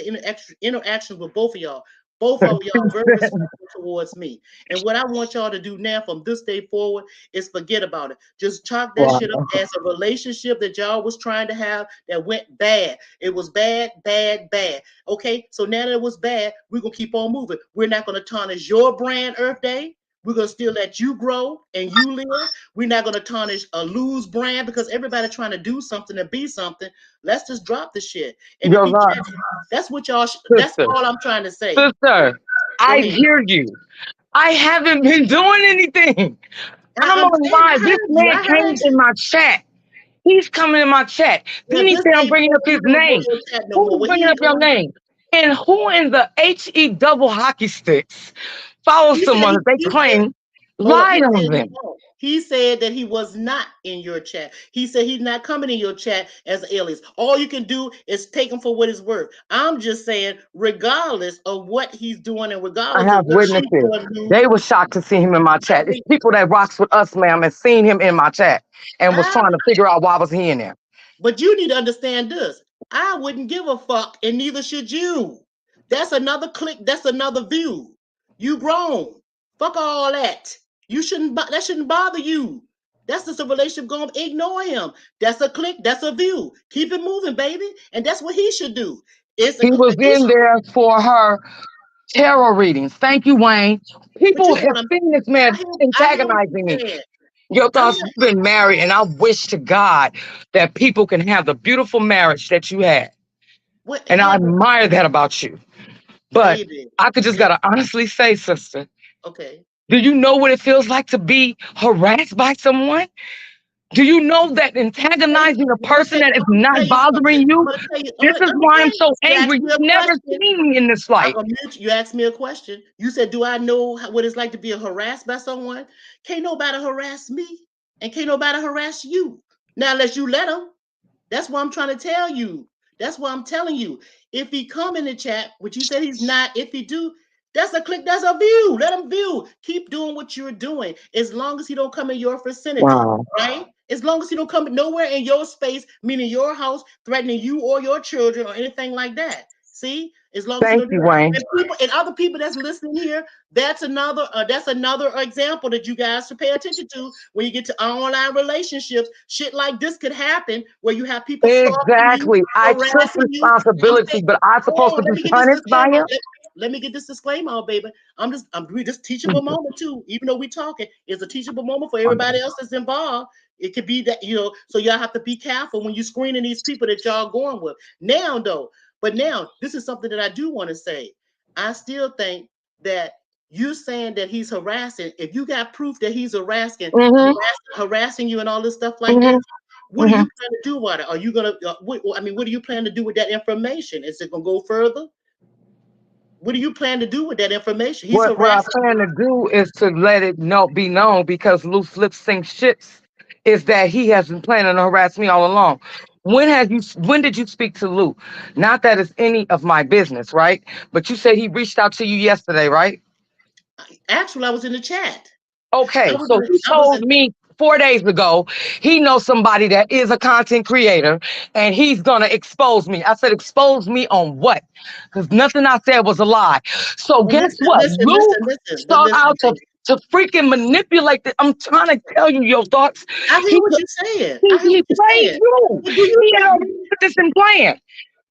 interactions with both of y'all. Both of y'all very respectful towards me. And what I want y'all to do now from this day forward is forget about it. Just chalk that Wow. shit up as a relationship that y'all was trying to have that went bad. It was bad, bad, bad. Okay, so now that it was bad, we're gonna keep on moving. We're not gonna tarnish your brand, Earth Day. We're gonna still let you grow and you live. We're not gonna tarnish a lose brand because everybody trying to do something and be something. Let's just drop the shit. And if Your he thoughts, catches, that's what y'all. That's sister. all I'm trying to say. Sister, Go I ahead. hear you. I haven't been doing anything. I'm I'm on saying I live. This heard you. man I came heard in you. my chat. He's coming in my chat. Well, Then he this said, I'm day bringing up forward, his he don't go name. to your chat no more. Who's Well, he bringing up ain't your going. name? And who in the HE double hockey sticks follows He said someone that they he said. claim Hold up. He lied on said he them? won't. He said that he was not in your chat. He said he's not coming in your chat as an alias. All you can do is take him for what it's worth. I'm just saying, regardless of what he's doing and I regardless of have what she's witnesses. doing, They were shocked to see him in my I chat. It's think people that rocks with us, ma'am, and seen him in my chat and was I trying to figure out why was he in there. But you need to understand this. I wouldn't give a fuck, and neither should you. That's another click. That's another view. You grown. Fuck all that. You shouldn't. That shouldn't bother you. That's just a relationship going. Ignore him. That's a click. That's a view. Keep it moving, baby. And that's what he should do. It's a. He was He in there for her tarot readings. Thank you, Wayne. but People you know have what I'm. seen this man I hear what antagonizing me. you're saying. Your I'm thoughts, you've been married, and I wish to God that people can have the beautiful marriage that you had. what And I have it, admire that about you. But baby. I could just gotta honestly say, sister, Okay. do you know what it feels like to be harassed by someone? Do you know that antagonizing a person that is I'm gonna tell not you something. bothering I'm you? gonna tell you. This is Let me why tell I'm you. so You asked angry. me You've a never question. seen me in this I'm light. gonna mute you. You asked me a question. You said, "Do I know what it's like to be harassed by someone?" Can't nobody harass me, and can't nobody harass you. Now, unless you let them. That's what I'm trying to tell you. That's what I'm telling you. If he come in the chat, which you said he's not, if he do, that's a click, that's a view. Let him view. Keep doing what you're doing. As long as he don't come in your vicinity, Wow. right? As long as he don't come nowhere in your space, meaning your house, threatening you or your children or anything like that. See? As long as you Thank don't do you, that. Wayne. And people and other people that's listening here, that's another example that you guys should pay attention to when you get to online relationships. Shit like this could happen where you have people stalking you, Exactly. I took harassing you. I'm responsibility, saying, but I'm supposed oh, to let be me get this punished by disclaimer. him. Let me get this disclaimer, baby. We just teachable moment too. Even though we talking, it's a teachable moment for everybody else that's involved. It could be that, so y'all have to be careful when you're screening these people that y'all going with. Now, though, but now this is something that I do want to say. I still think that you saying that he's harassing, if you got proof that he's Mm-hmm. harassing you and all this stuff like Mm-hmm. this, what are Mm-hmm. you plan to do with it? Are you gonna? What do you plan to do with that information? Is it gonna go further? What do you plan to do with that information? He's What I harassing plan to you. do is to let it be known because loose lips sink ships. Is that he has been planning to harass me all along. When did you speak to Lou? Not that it's any of my business, right? But you said he reached out to you yesterday, right? Actually, I was in the chat. Okay, so he told me 4 days ago he knows somebody that is a content creator and he's gonna expose me. I said, expose me on what? Because nothing I said was a lie. So Well, guess listen, what? listen, Lou listen, listen, but sought listen, out baby. to freaking manipulate this. I'm trying to tell you your thoughts. I hear He what you're saying. I hear he what you're played saying. you. But do you He had think? already put this in plan.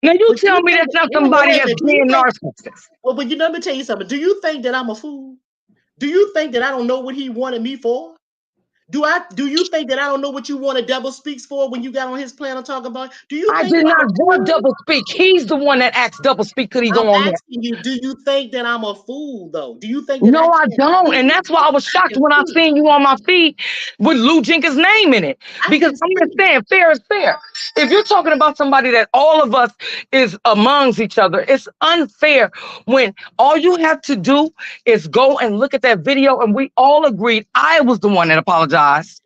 Now you But tell you me think that's that? not Wait somebody a that's minute. Do you being think? narcissist. Well, but let me tell you something. Do you think that I'm a fool? Do you think that I don't know what he wanted me for? Do you think that I don't know what you wanted double speaks for when you got on his plan and talking about? Do you I think did that I'm not a want fool? double speak. He's the one that asked double speak. Could he I'm go on there? asking you, do you think that I'm a fool though? Do you think that I No, I can't don't. see? And that's why I was I shocked can when I see. seen you on my feed with Lou Jenkins' name in it. I Because can I'm just see. saying, fair is fair. If you're talking about somebody that all of us is amongst each other, it's unfair when all you have to do is go and look at that video. And we all agreed I was the one that apologized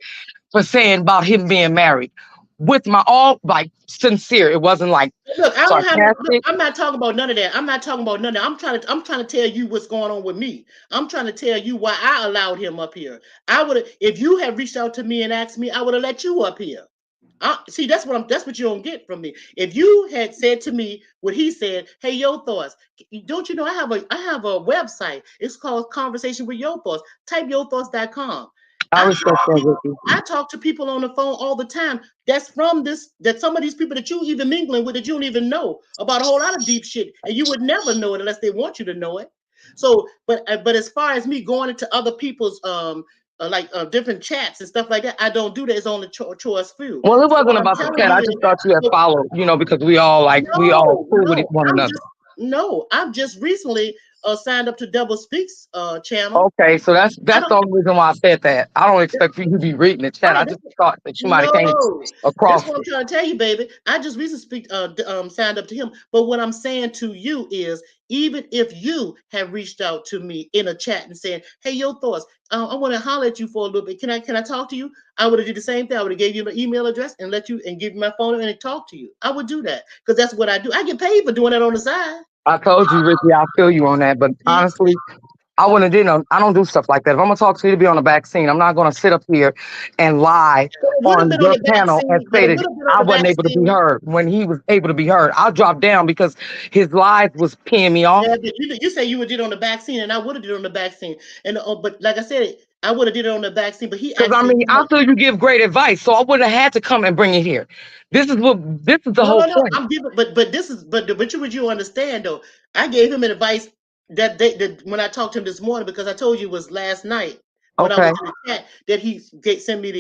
for saying about him being married with my all like sincere. It wasn't like Look, I don't have no, look, sarcastic. I'm not talking about none of that. I'm not talking about none of that. I'm trying to tell you what's going on with me. I'm trying to tell you why I allowed him up here. I would have, if you had reached out to me and asked me, I would have let you up here. See, that's what you don't get from me. If you had said to me what he said, hey, your thoughts. Don't you know I have a website. It's called Conversation with Your Thoughts. Type yourthoughts.com. I I respect talk to that, people, Ricky. I talk to people on the phone all the time. That some of these people that you even mingling with that you don't even know about a whole lot of deep shit, and you would never know it unless they want you to know it. So, but as far as me going into other people's different chats and stuff like that, I don't do that. It's only choice few. Well, it So wasn't what I'm about the telling chat. you I is, just thought you had so followed, because we all no, cool with no, one I'm another. just no, I've just recently signed up to Double Speaks channel. Okay, so that's I that's the don't. only reason why I said that. I don't expect for you to be reading the chat. Right. I just thought that you might have came No, that's across what I'm it. trying to tell you, baby. I just recently signed up to him. But what I'm saying to you is, even if you have reached out to me in a chat and saying, "Hey, your thoughts," I want to holler at you for a little bit. Can I talk to you? I would have did the same thing. I would have gave you my email address and let you and give you my phone number and talk to you. I would do that because that's what I do. I get paid for doing that on the side. I told you, Ricky, I feel you on that. But See? honestly, I wouldn't did no. I don't do stuff like that. If I'm gonna talk to you to be on the back scene, I'm not gonna sit up here and lie But it would have on been on your the back panel and scene. But say it that would have been on I the wasn't back able to be scene. heard when he was able to be heard. I'll drop down because his lies was peeing me off. Yeah, but you say you would did it on the back scene, and I would have did it on the back scene. And but like I said, I would have did it on the back scene. But he Because I actually, mean, I feel you give great advice, so I would have had to come and bring it here. This is the no, whole no, no. point. I'm giving, but this is, but you understand though. I gave him an advice that when I talked to him this morning because I told you it was last night when I was Okay, in the chat that sent me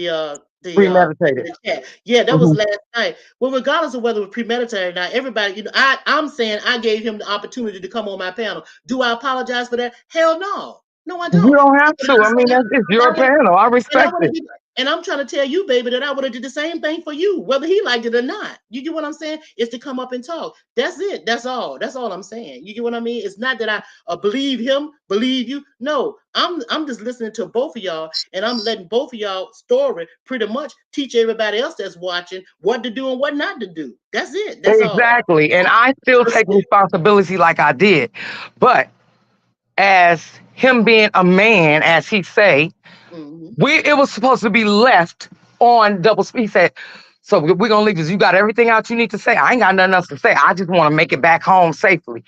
premeditated. the chat. Yeah, that was Mhm. last night. Well, regardless of whether it was premeditated or not, everybody, I'm saying I gave him the opportunity to come on my panel. Do I apologize for that? Hell no, no, I You don't. don't have to. I mean, it's And I your would panel. I And I respect would have it. did, and I'm trying to tell you, baby, that I would have did the same thing for you, whether he liked it or not. You get what I'm saying? Is to come up and talk. That's it. That's all. That's all I'm saying. You get what I mean? It's not that I believe him, believe you. No, I'm just listening to both of y'all, and I'm letting both of y'all story pretty much teach everybody else that's watching what to do and what not to do. That's it. That's all. Exactly. And I still take responsibility like I did. But as him being a man, as he say, Mhm. it was supposed to be left on double speed. He said, so we're gonna leave this. You got everything out you need to say. I ain't got nothing else to say. I just want to make it back home safely.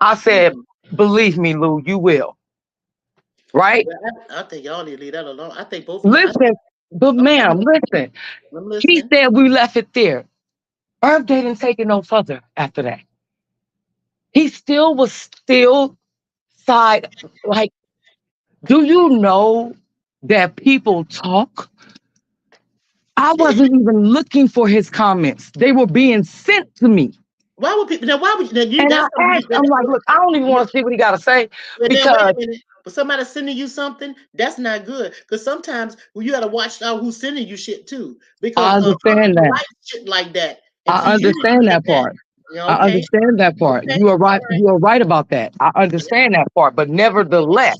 I said, Mhm. believe me, Lou, you will. Right? Well, I think y'all need to leave that alone. I think both of y'all. Listen, but Okay, ma'am, listen. I'm He listening. said we left it there. Herb didn't take it no further after that. He still was still side like, do you know that people talk? I wasn't even looking for his comments. They were being sent to me. Why would people now? Why would you? And That's I something you. asked, I'm like, look, I don't even want to see what he got to say But then wait because a minute. But somebody sending you something, that's not good. Because sometimes you gotta watch out who's sending you shit too. Because I other understand people that. like shit like that. And see, I you didn't understand like that that. part. Yeah, I okay. understand that part. Okay. You are All right. right. You are right about that. I Yeah. understand that part. But nevertheless,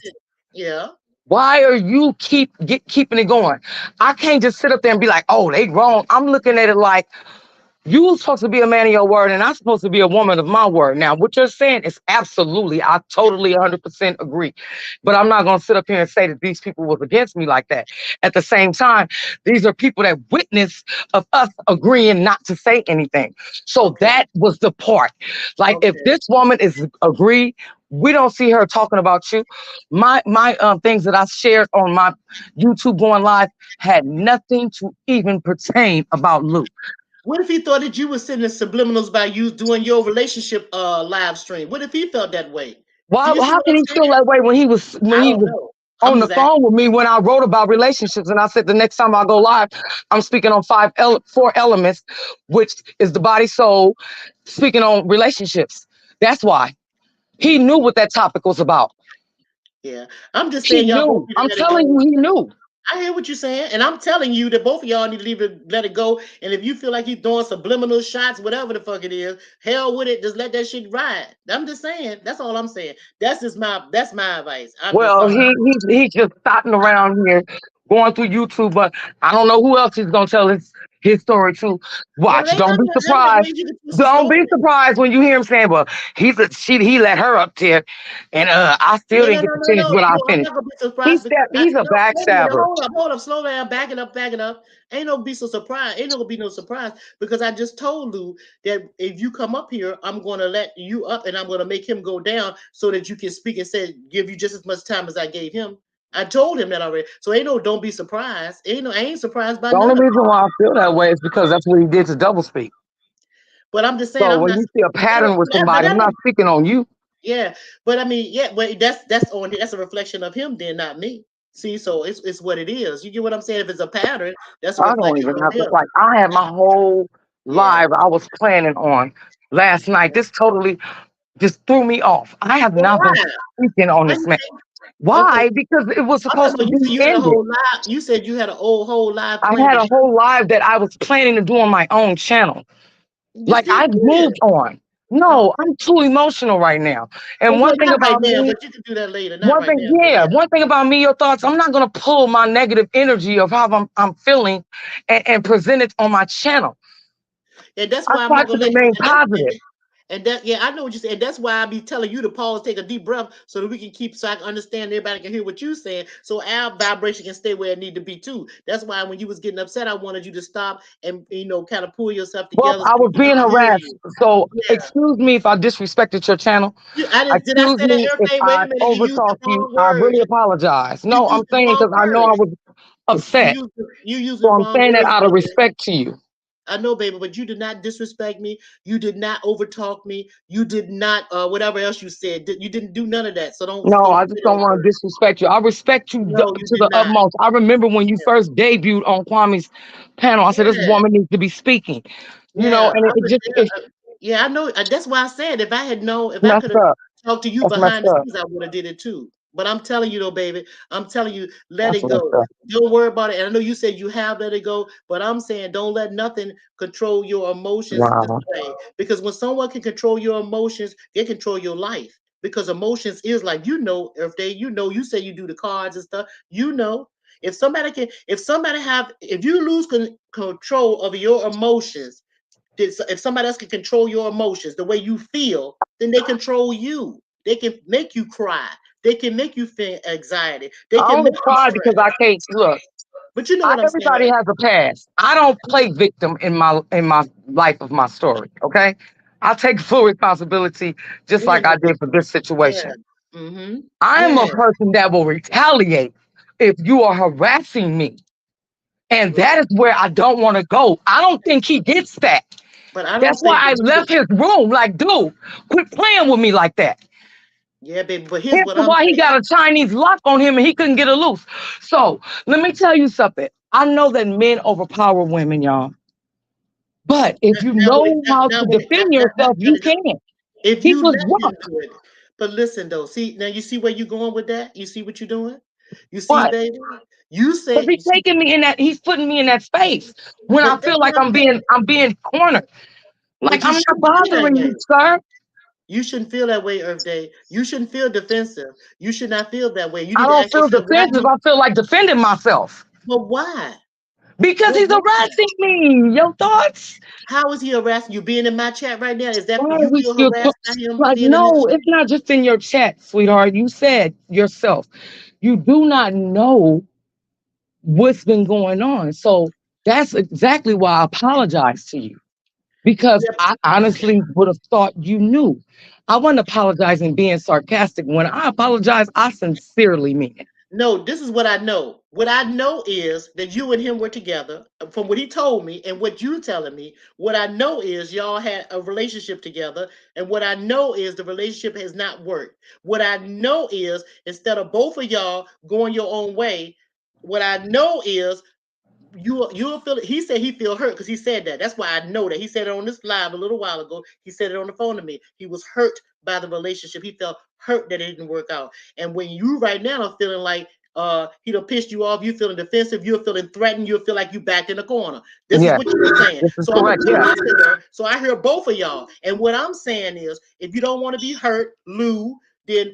Yeah. why are you keeping it going? I can't just sit up there and be like, oh, they wrong. I'm looking at it like, you're supposed to be a man of your word, and I'm supposed to be a woman of my word. Now, what you're saying is absolutely, I totally 100% agree. But I'm not going to sit up here and say that these people was against me like that. At the same time, these are people that witness of us agreeing not to say anything. So Okay. that was the part. Like, if Okay. this woman is agree, we don't see her talking about you. My things that I shared on my YouTube going live had nothing to even pertain about Luke. What if he thought that you were sending subliminals by you doing your relationship live stream? What if he felt that way? Do Why? you see How what can I'm he saying? feel that way when he was I don't know. I'm on the just asking. phone with me when I wrote about relationships, and I said the next time I go live, I'm speaking on four elements, which is the body, soul, speaking on relationships. That's why he knew what that topic was about. Yeah, I'm just He saying y'all both knew. need to I'm let it telling go. you, he knew. I hear what you're saying, and I'm telling you that both of y'all need to leave it, let it go. And if you feel like you're throwing subliminal shots, whatever the fuck it is, hell with it. Just let that shit ride. I'm just saying. That's all I'm saying. That's my advice. I'm just Well, sorry. he's just trotting around here, going through YouTube, but I don't know who else he's gonna tell his story to. Well, it Watch, ain't don't be none of that surprised. ways you can twist the Don't be story. surprised when you hear him saying, "Well, he let her up there, and I still No, didn't no, get no, to no, finish no, what I no. I'm finished." not gonna be surprised because He's a no. Wait a minute. backstabber. Hold up. Slow down. Back it up. Ain't no be so surprised. Ain't no gonna be no surprise because I just told Lou that if you come up here, I'm gonna let you up and I'm gonna make him go down so that you can speak and say give you just as much time as I gave him. I told him that already. So ain't no don't be surprised. I ain't surprised by The only none of it. reason why I feel that way is because that's what he did to double speak. But I'm just saying So I'm when not. you see a pattern with But somebody, I'm that not don't. speaking on you. Yeah, but I mean, yeah, but that's a reflection of him, then not me. See, so it's what it is. You get what I'm saying? If it's a pattern, that's a I don't reflection even of have to him. like. I had my whole Yeah. live I was planning on last night. This totally just threw me off. I have Well, not been why? speaking on Why this you man. think? Okay. Why? Because it was I'm talking supposed to about be you said you had a ended. whole live. You said you had a whole live I plan had to a do. whole live that I was planning to do on my own channel. You Like still I've did. moved on. No, Okay. I'm too emotional right now. Oh And yeah, one thing not right about now, me, but you can do that later. Not one right thing, now, but yeah, yeah. one thing about me, your thoughts, I'm not gonna pull my negative energy of how I'm feeling and present it on my channel. And that's I why I'm try not to gonna let you. remain positive. And that yeah, I know what you said. And that's why I be telling you to pause, take a deep breath, so that we can keep so I can understand everybody can hear what you're saying, so our vibration can stay where it need to be too. That's why when you was getting upset, I wanted you to stop and kind of pull yourself Well, together so I we was can being really hear harassed. you. So Yeah. excuse me if I disrespected your channel. I didn't did I Excuse say that me if everything? Wait I a minute, you used the overtalked you. wrong I word. really apologize. You No, I'm used the saying wrong because I know I word. was upset. You used the So I'm wrong saying that words, out of baby. respect to you. I know, baby, but you did not disrespect me. You did not overtalk me. You did not whatever else you said. You didn't do none of that. So No, don't I say just don't those want to words. disrespect you. I respect you No, you to did the not. utmost. I remember when you first debuted on Kwame's panel. I said this Yeah, woman needs to be speaking. yeah. And I it was just there. Yeah, I know. That's why I said if I had known, if I messed could have up. talked to you That's messed behind the up. scenes, I would have did it too. But I'm telling you though, baby, I'm telling you, let That's it messed go. up. Don't worry about it. And I know you said you have let it go, but I'm saying don't let nothing control your emotions this Wow. way. Because when someone can control your emotions, they control your life. Because emotions is like if they you say you do the cards and stuff, if you lose control of your emotions, if somebody else can control your emotions the way you feel, then they control you. They can make you cry. They can make you feel anxiety. They I can only make you cry because stress. I can't look. But you know what I'm saying, Everybody has a past. I don't play victim in my life of my story. Okay, I take full responsibility, just yeah, like I did for this yeah, situation. I am a yeah, person that will retaliate if you are harassing me. And that right. is where I don't want to go. I don't think he gets that. But I That's don't why think I that left his room. Like, dude, quit playing with me like that. yeah, baby. But here's Hence what I'm why he saying. got a Chinese lock on him and he couldn't get it loose. So let me tell you something. I know that men overpower women, y'all. But if you Now, wait, know how now, to wait, defend yourself, you now, can. if He you was let him drunk. do it, but listen though, see now you see where you're going with that. You see what you're doing. You see, What? baby. You Because say, he's taking me in that, he's putting me in that space when I but that's feel what like I'm saying. I'm being cornered. Like But you I'm not shouldn't feel that bothering way. you, sir. You shouldn't feel that way, Earth Day. You shouldn't feel defensive. You should not feel that way. You I need to don't ask feel yourself why defensive. you. I feel like defending myself But why? because But he's why? harassing me. Your thoughts? How is he harassing you? Being in my chat right now, is that Why are you we feel still harassed by him like? being in this No, chat? it's not just in your chat, sweetheart. You said yourself, you do not know what's been going on. So that's exactly why I apologize to you because Yeah, I honestly would have thought you knew. I wasn't apologizing being sarcastic. When I apologize, I sincerely mean it. No, this is what I know. What I know is that you and him were together. From what he told me and what you telling me, what I know is y'all had a relationship together. And what I know is the relationship has not worked. What I know is instead of both of y'all going your own way, what I know is you'll feel it. He said he feel hurt because he said that. That's why I know that. He said it on this live a little while ago. He said it on the phone to me. He was hurt by the relationship. He felt hurt that it didn't work out. And when you right now are feeling like he done pissed you off, you feeling defensive, you're feeling threatened, you feel like you backed in the corner. This is Yeah, what you're saying. this is So I'm gonna correct. tell Yeah. listen, so I hear both of y'all. And what I'm saying is if you don't want to be hurt, Lou, then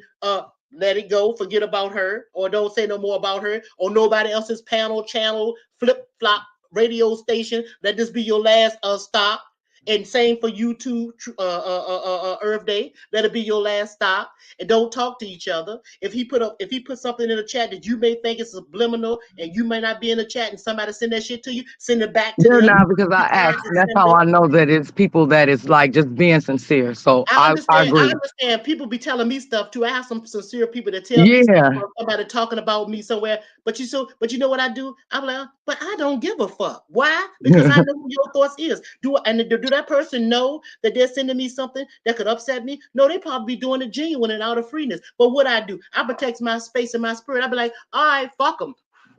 let it go, forget about her, or don't say no more about her, or nobody else's panel, channel, flip flop radio station. Let this be your last stop. And same for you too, Earth Day. Let it be your last stop, and don't talk to each other. If he put something in the chat that you may think is subliminal, and you may not be in the chat, and somebody send that shit to you, send it back to They're them. not because I asked. And that's how I know that it's people that is like just being sincere. So I I agree. understand. People be telling me stuff too. I have some sincere people that tell me stuff Yeah. or somebody talking about me somewhere. But you know what I do? I'm like, but I don't give a fuck. Why? Because I know what your thoughts is. Do that person know that they're sending me something that could upset me? No, they probably be doing it genuine and out of freeness. But what I do, I protect my space and my spirit. I be like, all right, fuck them.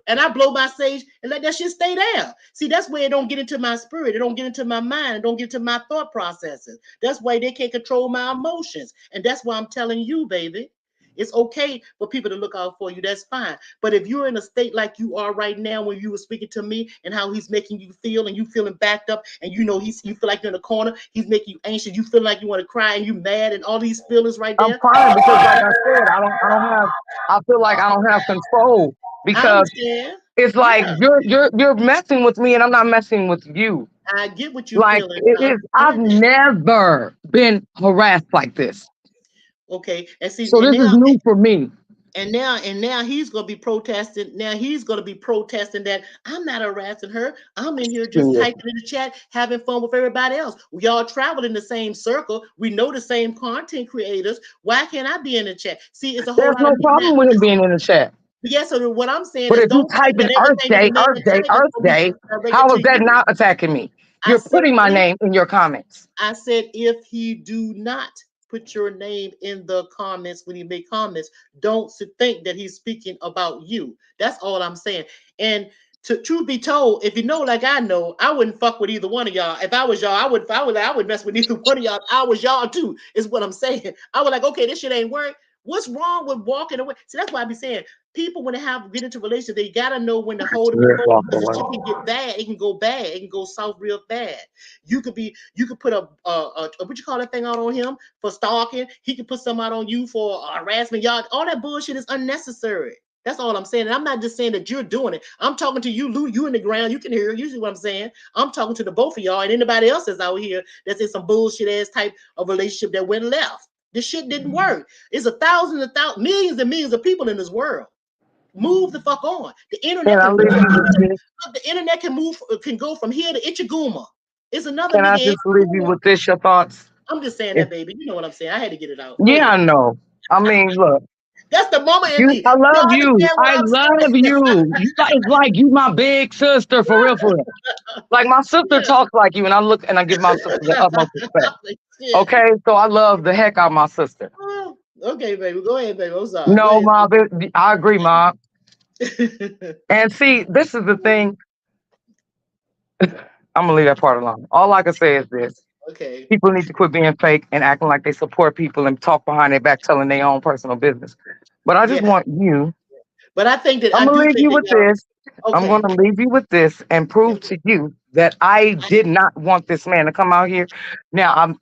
And I blow my sage and let that shit stay there. See, that's where it don't get into my spirit. It don't get into my mind. It don't get into my thought processes. That's why they can't control my emotions. And that's why I'm telling you, baby, it's okay for people to look out for you. That's fine. But if you're in a state like you are right now, when you were speaking to me and how he's making you feel, and you feeling backed up, and you know you feel like you're in a corner, he's making you anxious, you feel like you want to cry, and you mad, and all these feelings right I'm there. crying because like I said, I don't have I feel like I don't have control I because understand. it's like Yeah, you're messing with me and I'm not messing with you. I get what you're Like feeling. it I is I've understand that. never been harassed like this. Okay, and see, So this is new for me. and now he's gonna be protesting. Now he's gonna be protesting that I'm not harassing her. I'm in here just Yeah. typing in the chat, having fun with everybody else. We all travel in the same circle. We know the same content creators. Why can't I be in the chat? See, it's a whole There's lot of no problem with him being in the chat. yes. So what I'm saying But is, if you don't type think in that everything that the man Earth Day, typing Earth gonna be Day, directed how to is that you. not attacking me? I You're said putting my if name in your comments. I said, if he do not put your name in the comments when he make comments, don't think that he's speaking about you. That's all I'm saying. And to truth be told, if you know like I know, I wouldn't fuck with either one of y'all. If I was y'all, I would mess with either one of y'all. If I was y'all too, is what I'm saying. I was like, okay, this shit ain't work. What's wrong with walking away? See, that's why I be saying people when they have get into relationships, they gotta know when to hold it before because the shit can get bad. It can go bad. It can go south real bad. You could put a what you call that thing out on him for stalking. He could put some out on you for harassment. Y'all, all that bullshit is unnecessary. That's all I'm saying. And I'm not just saying that you're doing it. I'm talking to you, Lou. You in the ground. You can hear usually what I'm saying. I'm talking to the both of y'all and anybody else that's out here that's in some bullshit ass type of relationship that went left. This shit didn't work. It's millions and millions of people in this world. Move the fuck on. The Can internet I can leave you with this? the internet can go from here to Ichiguma. It's another Can I nigga in just leave you Ichiguma. with this? Your thoughts? I'm just saying If, that, baby. You know what I'm saying. I had to get it out. Go yeah, ahead. I know. I mean, look, That's the mama in you. me. I You love you. understand what I I'm love saying? you. It's like you my big sister for real, for real. Like my sister Yeah. talks like you, and I look and I give my sister the utmost respect. Shit. Okay, so I love the heck out of my sister. Oh, okay, baby. Go ahead, baby. I'm sorry. Go No, ahead. mom, I agree, mom. Baby. And see, this is the thing. I'm gonna leave that part alone. All I can say is this: Okay. people need to quit being fake and acting like they support people and talk behind their back, telling their own personal business. But I just Yeah. want you. But I'm I gonna do leave think you that with y'all this. I'm okay. gonna leave you with this and prove to you that I did not want this man to come out here. Now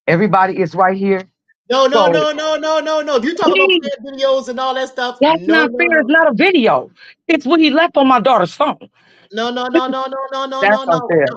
everybody is right here. No, no, So no, no, no, no, no. If you talk about please, playing videos and all that stuff, that's no, not no, fair. It's no. not a video. It's what he left on my daughter's phone. No, no, no, no, no, no, no, That's no, no. unfair.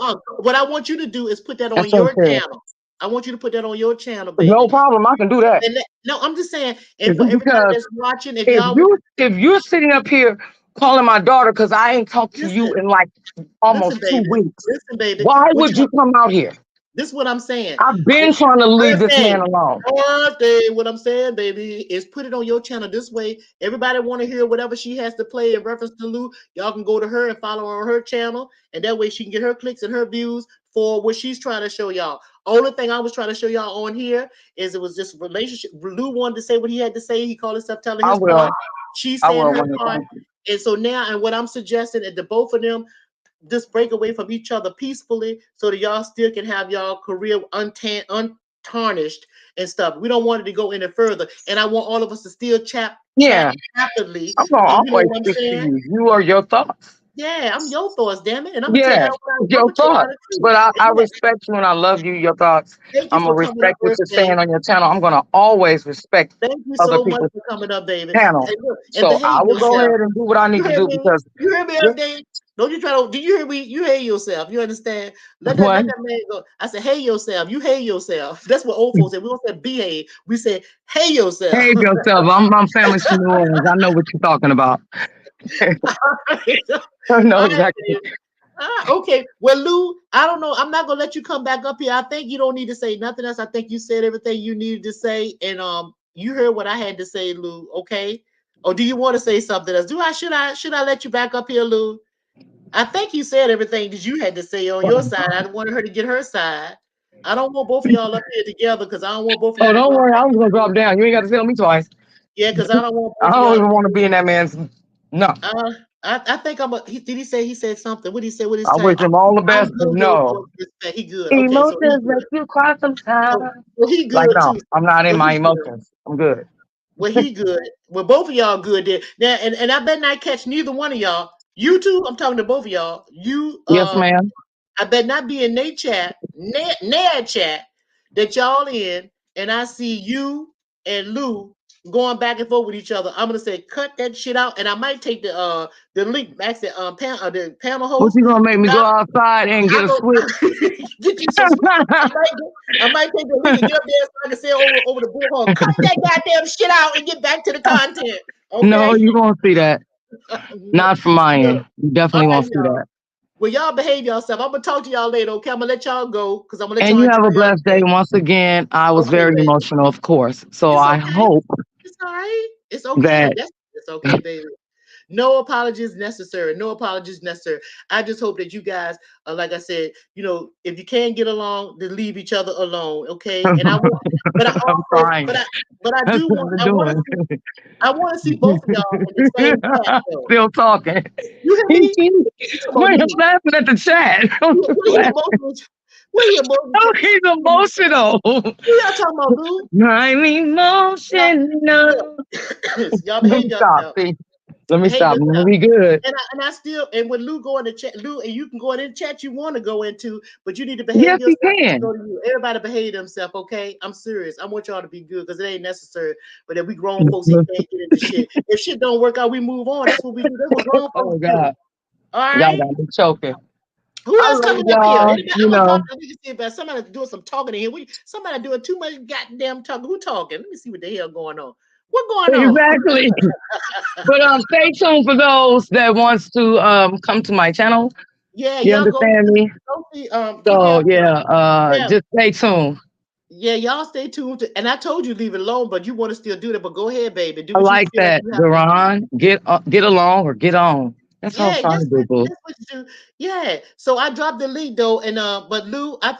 What I want you to do is put that on That's your unfair. channel. I want you to put that on your channel, No baby. problem. I can do that. No, I'm just saying, and for everybody Because that's watching, if if y'all would you're sitting up here calling my daughter because I ain't talked to you listen, in like listen, almost two baby, weeks, listen, baby. why What would you you come out here? This is what I'm saying. I've been trying to leave this man Birthday, alone. birthday. What I'm saying, baby, is put it on your channel this way. Everybody want to hear whatever she has to play in reference to Lou. Y'all can go to her and follow her on her channel, and that way she can get her clicks and her views for what she's trying to show y'all. Only thing I was trying to show y'all on here is it was just relationship. Lou wanted to say what he had to say. He called himself telling I his part. will. She's I saying will her when it's part. time. And so now, and what I'm suggesting is the both of them just break away from each other peacefully so that y'all still can have y'all career untarnished and stuff. We don't want it to go any further. And I want all of us to still chat Yeah, rapidly. I'm gonna And you know always what I'm speak to saying? you. You are your thoughts. Yeah, I'm your thoughts, damn it. And I'm gonna tell Yeah, y'all I'm your gonna tell y'all thoughts. the truth. But I Yeah, respect you and I love you, your thoughts. thank you I'm gonna for coming up, respect what you're birthday. saying on your channel. I'm gonna always respect Thank you other so much people's for coming up, baby. channel. And look, and So I behave will go yourself. ahead and do what I need You to hear do me? because You hear me, this everything? Don't you try to? Do you hear me? You hate yourself. You understand? Let one, that man go. I said, hey yourself. You hate yourself. That's what old folks say. We don't say behave. We say hey yourself. behave yourself. I'm family's from New Orleans. I know what you're talking about. All right. I know All right, exactly. babe. Okay. Well, Lou, I don't know. I'm not gonna let you come back up here. I think you don't need to say nothing else. I think you said everything you needed to say, and you heard what I had to say, Lou. Okay. Or do you want to say something else? Do I should I let you back up here, Lou? I think you said everything that you had to say on your side. I wanted her to get her side. I don't want both of y'all up here together because I don't want both of Oh, y'all to don't go. worry. I was gonna drop down. You ain't got to tell me twice. Yeah, because I don't want I both of don't y'all. even want to be in that man's. No, Uh, I think I'm. Did he say he said something? What did he say? What his I wish type? him all the best, I'm but good no. with respect. He good. Okay, so he Emotions make good. you cry sometimes. So he Like, good no, too. I'm not in So my he good. emotions. I'm good. Well, he good. Well, both of y'all good there. Now, and I bet not catch neither one of y'all. You two, I'm talking to both of y'all. You Yes, ma'am. I bet not be in Nate chat, Ned chat that y'all in, and I see you and Lou going back and forth with each other. I'm gonna say cut that shit out, and I might take the link back to the panel What host. you gonna make me go outside and get I a go switch? get you some. I might take the link and get up there so I can say over the bullhorn, cut that goddamn shit out and get back to the content. No, Okay. you won't see that. Not from my Look, end. You all definitely right, won't see y'all. that. Well, y'all behave yourself. I'm gonna talk to y'all later. Okay, I'm gonna let y'all go because I'm gonna let And y'all you enjoy have a y'all blessed day. day. Once again, I was Okay, very baby. emotional, of course. So It's I okay. hope It's all right. It's okay. that That's it's okay, baby. No apologies necessary. No apologies necessary. I just hope that you guys, like I said, if you can't get along, then leave each other alone, okay? And I want, but I I'm also, crying. but I That's do what want, we're doing. I want to see both of y'all in the same chat, though. Still talking. You hear me? You talking about Wait, I'm me? laughing at the chat. I'm just What are you laughing. emotional? What are you emotional? Oh, he's emotional. Who y'all talking about, Lou? I'm Y'all, emotional. y'all Let behave me stop. yourself. See, let me Behave stop. I'm gonna yourself. be good. And I still and when Lou go in the chat, Lou, and you can go in the chat you want to go into, but you need to behave Yes, he yourself when you can. go to you. Everybody behave themselves, okay? I'm serious. I want y'all to be good because it ain't necessary. But if we grown folks here can't get into shit. If shit don't work out, we move on. That's what we do. That's what grown folks Oh do. God, All y'all right. got me choking. Who I else love coming up here? y'all. Anybody, You I'm gonna know talk to see if somebody doing some talking in here. Somebody doing too much goddamn talking. Who talking? Let me see what the hell going on. What going on? exactly. But stay tuned for those that wants to come to my channel. Yeah, You y'all understand me? go see keep So y'all yeah, yeah. just stay tuned. Yeah, y'all stay tuned. And I told you leave it alone, but you want to still do that. But go ahead, baby. Do I what you like feel like that, you have to do. Duran. Get along or get on. That's all I'm Yeah, trying to do, boo. that's what you do. Yeah. So I dropped the link though, and but Lou, I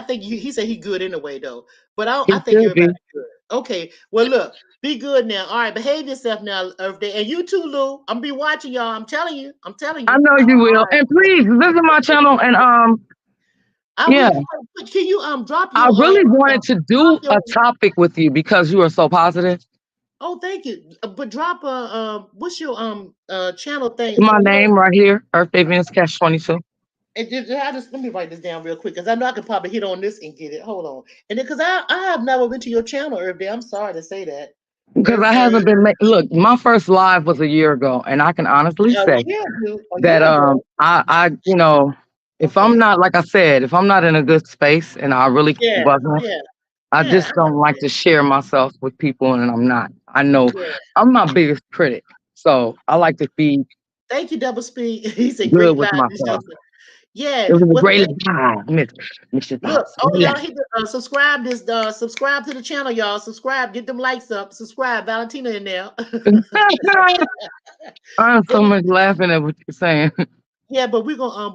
think he said he good anyway though. But He I think should everybody be. good. Okay. Well, look, be good now. All right, behave yourself now, Earth Day, and you too, Lou. I'm gonna be watching y'all. I'm telling you. I'm telling I you. know you will. And please visit my channel and I yeah. will. Can you drop I your really wanted to drop do your a topic with you because you are so positive. oh, thank you. But drop what's your channel thing My on your name right here, Earth Day Venus Cash 22. and I just let me write this down real quick because I know I could probably hit on this and get it. Hold on, and then because I have never been to your channel, Earth Day. I'm sorry to say that, Because Earth I Day. haven't been look, my first live was a year ago, and I can honestly A say year ago, a that year ago. I if I'm Okay. not like I said, if I'm not in a good space and I really Yeah, wasn't, yeah, I yeah. just I don't like understand. to share myself with people and I'm not. I know Yeah. I'm my biggest critic. So I like to be Thank you, Double Speed. He said, good "Great with live, Miss myself. Joseph." Yeah. It was a Well, great time, Mr. look, Thoughts. all y'all hit the subscribe this subscribe to the channel, y'all. Subscribe, get them likes up. Subscribe, Valentina in there. I'm so much laughing at what you're saying. Yeah, but we're gonna I'm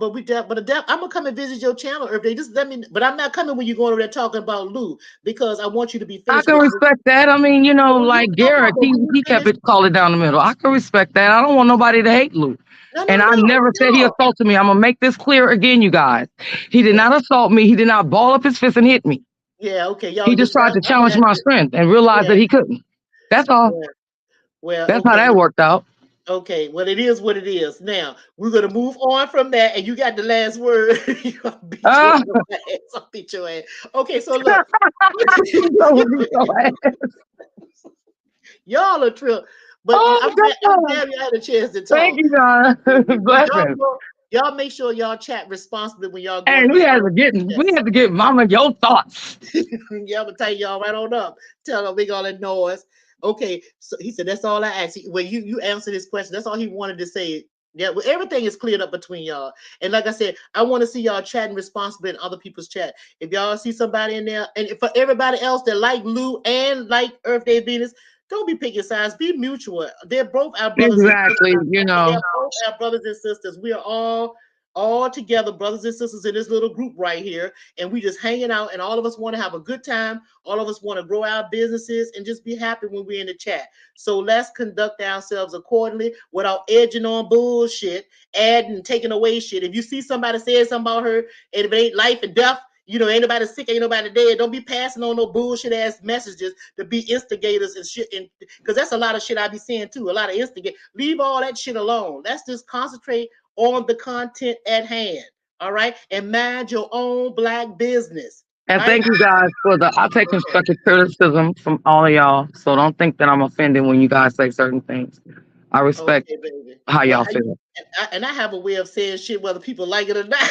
gonna come and visit your channel if they just let me. But I'm not coming when you're going over there talking about Lou because I want you to be I finished can with. respect that. I mean, like No, no, Garrett, but when you he kept finish, it call it down the middle. I can respect that. I don't want nobody to hate Luke. no, And no, I no, never said he no. assaulted me. I'm gonna make this clear again, you guys. He did not assault me. He did not ball up his fist and hit me. Yeah, okay, He y'all. just This tried to challenge my strength and realized yeah, that he couldn't. That's all. yeah. Well, That's how okay. that worked out. Okay, well, it is what it is. Now we're gonna move on from that, and you got the last word. I'll beat your Ah, ass. I'll beat your ass. Okay, so look, y'all are true, but oh I'm God. glad we had a chance to Thank talk. you, God. Y'all, Blessings. y'all make sure y'all chat responsibly when y'all go And in these rooms. we had to get Mama your thoughts. Yeah, I'm gonna tell y'all right on up. Tell them we gonna ignore us. Okay, so he said that's all I asked. Well, you answered his question. That's all he wanted to say. Yeah, well, everything is cleared up between y'all. And like I said, I want to see y'all chatting responsibly in other people's chat. If y'all see somebody in there, and for everybody else that like Lou and like Earth Day Venus, don't be picking sides. Be mutual. They're both our brothers and sisters. Exactly. They're both our brothers and sisters. We are all together, brothers and sisters in this little group right here, and we just hanging out, and all of us want to have a good time. All of us want to grow our businesses and just be happy when we're in the chat. So let's conduct ourselves accordingly without edging on bullshit, adding, taking away shit. If you see somebody saying something about her, and if it ain't life and death, ain't nobody sick, ain't nobody dead. Don't be passing on no bullshit ass messages to be instigators and shit. And because that's a lot of shit I be seeing too. A lot of instigate. Leave all that shit alone. Let's just concentrate on the content at hand. All right. And mind your own black business. And Right? thank you guys for I take Okay. constructive criticism from all of y'all. So don't think that I'm offended when you guys say certain things. I respect Okay, baby. how Well, y'all feel. and I have a way of saying shit whether people like it or not.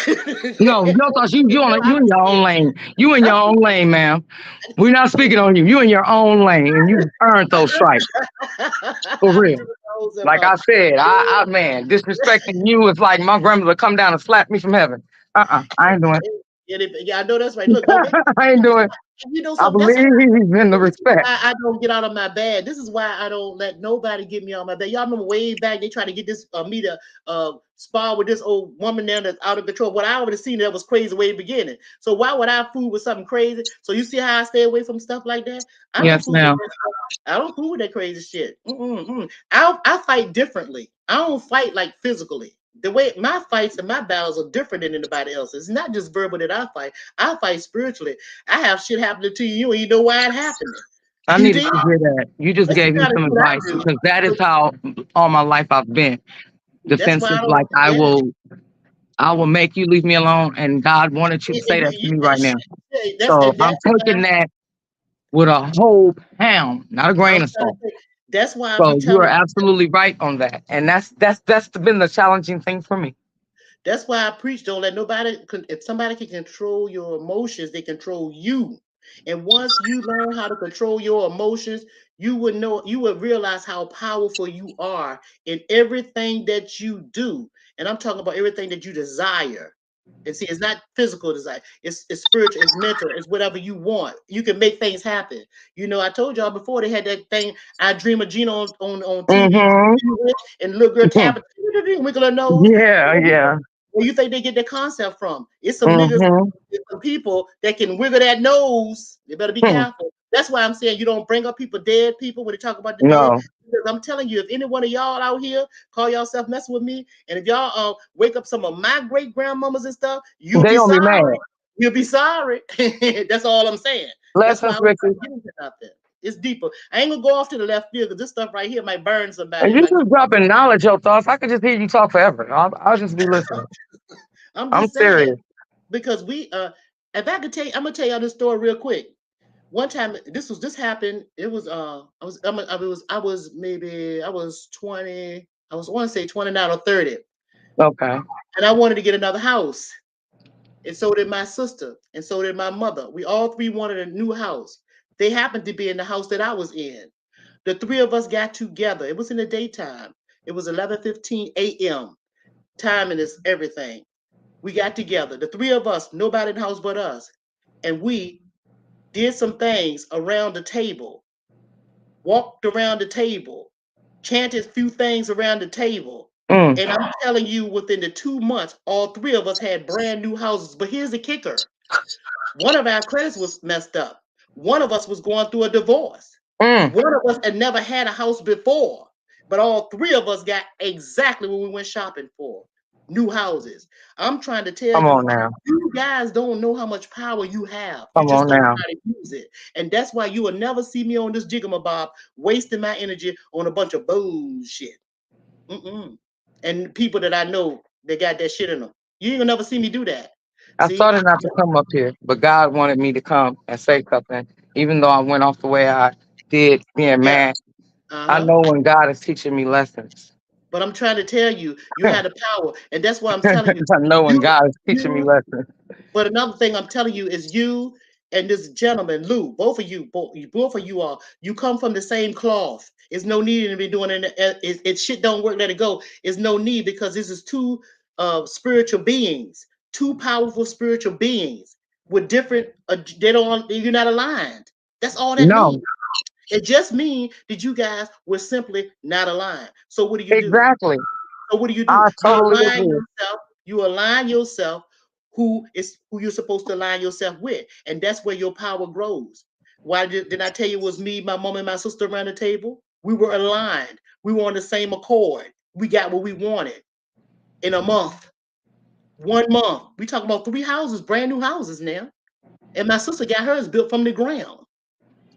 No, no thoughts. You in your own lane. You in your own lane, ma'am. We're not speaking on you. You in your own lane, and you earned those stripes for I'm real. doing those Like about. I said, I man, disrespecting you is like my grandmother come down and slap me from heaven. I ain't doing. Yeah, I know that's right. Look, don't make I ain't doing. you know I something. That's believe in the This is respect. why I don't get out of my bed. This is why I don't let nobody get me on my bed. Y'all remember way back they tried to get this me to spar with this old woman there that's out of control. What I already seen that was crazy way beginning. So why would I fool with something crazy? So you see how I stay away from stuff like that? I don't Yes, fool with ma'am. that stuff. I don't fool with that crazy shit. I fight differently. I don't fight like physically. The way my fights and my battles are different than anybody else's. It's not just verbal that I fight. I fight spiritually. I have shit happening to you and you know why it happened. I You needed did? to hear that. You just That's gave me gotta some do what I advice do. because that is So how all my life I've been that's why defensive. I don't. Like Yeah, I will make you leave me alone. And God wanted you to say that to me right now. that's So and I'm that's taking why that with a whole pound, not a I'm grain of trying to salt. say. That's why I be So you are telling. absolutely right on that. And that's been the challenging thing for me. That's why I preach. Don't let nobody. If somebody can control your emotions, they control you. And once you learn how to control your emotions, you would know. You would realize how powerful you are in everything that you do. And I'm talking about everything that you desire. And see, it's not physical desire. It's spiritual. It's mental. It's whatever you want. You can make things happen. I told y'all before they had that thing. I Dream of Gina on TV, Mm-hmm. and the little girl tapping, wiggle her nose. Yeah, yeah. Where you think they get their concept from? It's some niggas, Mm-hmm. it's some people that can wiggle that nose. You better be Hmm. careful. That's why I'm saying you don't bring up dead people when they talk about the dead. No, Because I'm telling you, if any one of y'all out here call yourself messing with me, and if y'all wake up some of my great grandmamas and stuff, you'll they be gonna be sorry. mad. You'll be sorry. That's all I'm saying. That's why Lessons, I'm Ricky. trying to get into nothing. It's deeper. I ain't gonna go off to the left field because this stuff right here might burn somebody. And If you I get, just dropping knowledge, your thoughts. I could just hear you talk forever. I'll just be listening. I'm I'm just saying. serious. Because if I could tell you, I'm gonna tell y'all this story real quick. One time this happened. It was I was maybe I was 20, I want to say 29 or 30, Okay. and I wanted to get another house. And so did my sister, and so did my mother. We all three wanted a new house. They happened to be in the house that I was in. The three of us got together. It was in the daytime. It was 11:15 a.m. Timing is everything. We got together, the three of us, nobody in the house but us, and we did some things around the table, walked around the table, chanted a few things around the table. Mm. And I'm telling you, within the 2 months, all three of us had brand new houses. But here's the kicker. One of our credits was messed up. One of us was going through a divorce. Mm. One of us had never had a house before. But all three of us got exactly what we went shopping for. New houses. I'm trying to tell Come you, on now. you guys don't know how much power you have. You Come just on don't know now. how to use it. And that's why you will never see me on this jigamabob wasting my energy on a bunch of bullshit. Mm-mm. And people that I know, they got that shit in them. You ain't gonna never see me do that. I See? started not to come up here, but God wanted me to come and say something, even though I went off the way I did, being Yeah. mad. I Uh-huh. know when God is teaching me lessons. But I'm trying to tell you, you I had the power. And that's why I'm telling you, know when you, God is teaching me you, lessons. but another thing I'm telling you is you and this gentleman, Lou, both of you are, you come from the same cloth. It's no need to be doing it. Shit don't work, let it go. It's no need because this is two spiritual beings, two powerful spiritual beings with different, you're not aligned. That's all that means. No, It just means that you guys were simply not aligned. So what do you do? exactly. So what do? I You totally align agree. yourself. You align yourself who you're supposed to align yourself with, and that's where your power grows. Why did I tell you it was me, my mom, and my sister around the table? We were aligned. We were on the same accord. We got what we wanted in a month. 1 month. We talking about 3 houses, brand new houses now. And my sister got hers built from the ground.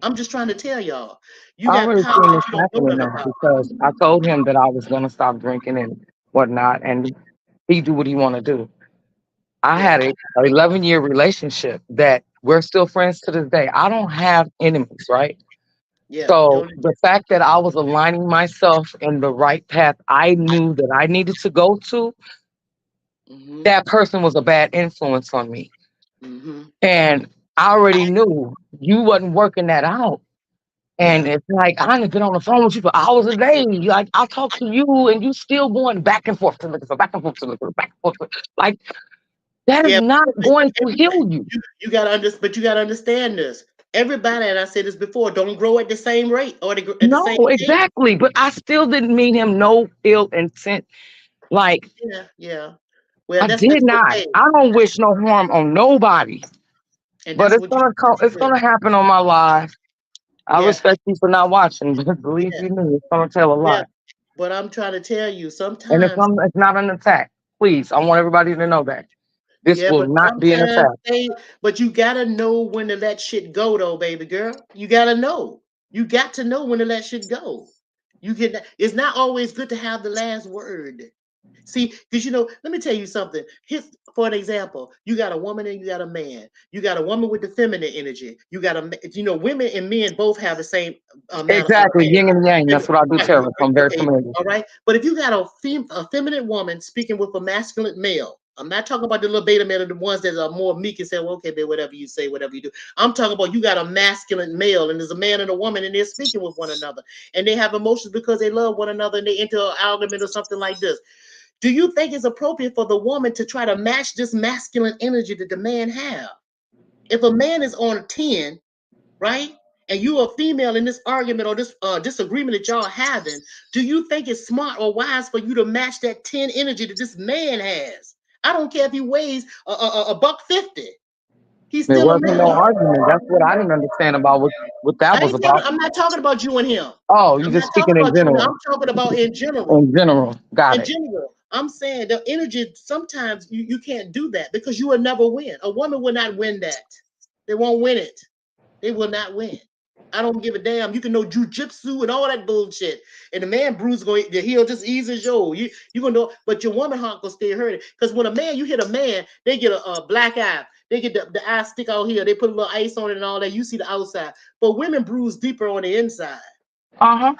I'm just trying to tell y'all, you I got already power seen that this you don't know happening nothing though, about. because I told him that I was gonna stop drinking and whatnot, and he do what he want to do. I Yeah, had a 11-year relationship that we're still friends to this day. I don't have enemies, right? yeah. So Don't. the fact that I was aligning myself in the right path I knew that I needed to go to, Mm-hmm. that person was a bad influence on me. Mm-hmm. And I already knew you wasn't working that out. And Yeah. it's like I done been on the phone with you for hours a day. Like I'll talk to you and you still going back and forth to look for back and forth to look for back and forth. Like that is Yeah, not going to everybody, heal you. you gotta understand, but you gotta understand this. Everybody, and I said this before, don't grow at the same rate or at the No, same pace. exactly. But I still didn't mean him no ill intent. Like Yeah, yeah. Well, I that's did it's not. okay, I don't wish no harm on nobody. and But that's it's what you gonna come. It's do. gonna happen on my live. I Yeah, respect you for not watching, but believe yeah, you me, it's gonna tell a yeah. lot. But I'm trying to tell you, And sometimes, it's not an attack. Please, I want everybody to know that this yeah, will but not be an sometimes attack. but you gotta know when to let shit go, though, baby girl. You gotta know. You got to know when to let shit go. You get. It's not always good to have the last word. See, because let me tell you something. For an example, you got a woman and you got a man. You got a woman with the feminine energy. You got women and men both have the same amount of Exactly, yin and yang. That's what I do right, tell them. I'm very okay, familiar. all right. But if you got a feminine woman speaking with a masculine male, I'm not talking about the little beta male, the ones that are more meek and say, well, okay, babe, whatever you say, whatever you do. I'm talking about you got a masculine male and there's a man and a woman and they're speaking with one another and they have emotions because they love one another and they into an argument or something like this. Do you think it's appropriate for the woman to try to match this masculine energy that the man have? If a man is on a 10, right, and you are a female in this argument or this disagreement that y'all having, do you think it's smart or wise for you to match that 10 energy that this man has? I don't care if he weighs a buck 50. He's There still a wasn't no man. argument. That's what I didn't understand about what that was about. I'm not talking about you and him. Oh, you I'm just not talking speaking in about you and him. general. I'm talking about in general. In general, got In it. general, I'm saying the energy, sometimes you can't do that because you will never win. A woman will not win that. They won't win it. They will not win. I don't give a damn. You can know jujitsu and all that bullshit. And the man Bruce going to heal just easy as you gonna know, but your woman heart gonna stay hurting. Because when a man, you hit a man, they get a black eye. They get the eye stick out here. They put a little ice on it and all that. You see the outside. But women bruise deeper on the inside. Uh-huh.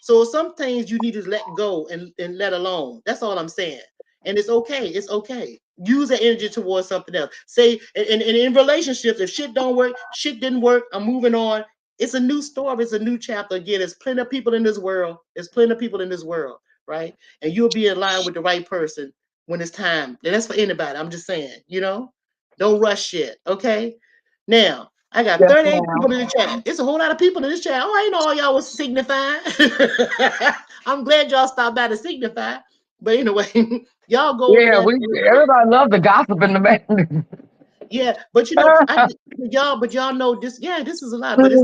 So some things you need to let go and let alone. That's all I'm saying. And it's okay. It's okay. Use that energy towards something else. Say, and in relationships, if shit don't work, shit didn't work, I'm moving on. It's a new story. It's a new chapter. Again, there's plenty of people in this world. There's plenty of people in this world, right? And you'll be in line with the right person when it's time. And that's for anybody. I'm just saying, don't rush shit. Okay. Now, I got Yes, 38 ma'am. people in the chat. It's a whole lot of people in this chat. Oh, I ain't know all y'all was signifying. I'm glad y'all stopped by to signify. But anyway, y'all go over Yeah, there. we everybody love the gossip in the man. Yeah, but y'all know this. Yeah, this is a lot, but it's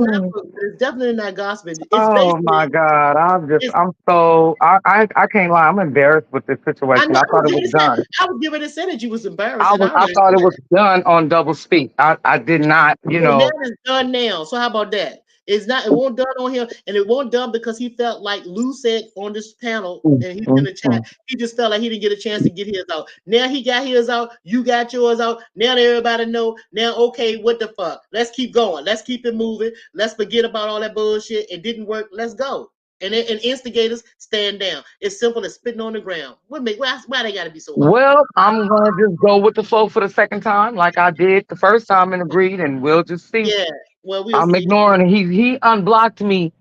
definitely not gossiping. It's Oh my basically God. it's. I'm so I can't lie, I'm embarrassed with this I situation. know I I was thought it giving was it. done. I was giving it said that you was embarrassed, and I I already thought it knew was that. done on double speak. I did not, Well, now it's done now. So how about that? It's not. It won't done on him, and it won't done because he felt like Lou said on this panel, mm, and he's in mm, the chat. mm. He just felt like he didn't get a chance to get his out. Now he got his out. You got yours out. Now everybody know. Now, okay, what the fuck? Let's keep going. Let's keep it moving. Let's forget about all that bullshit. It didn't work. Let's go. And instigators stand down. It's simple as spitting on the ground. Why they got to be so hard? Well, I'm gonna just go with the flow for the second time, like I did the first time and agreed, and we'll just see. Yeah. Well, we'll I'm see. ignoring. He unblocked me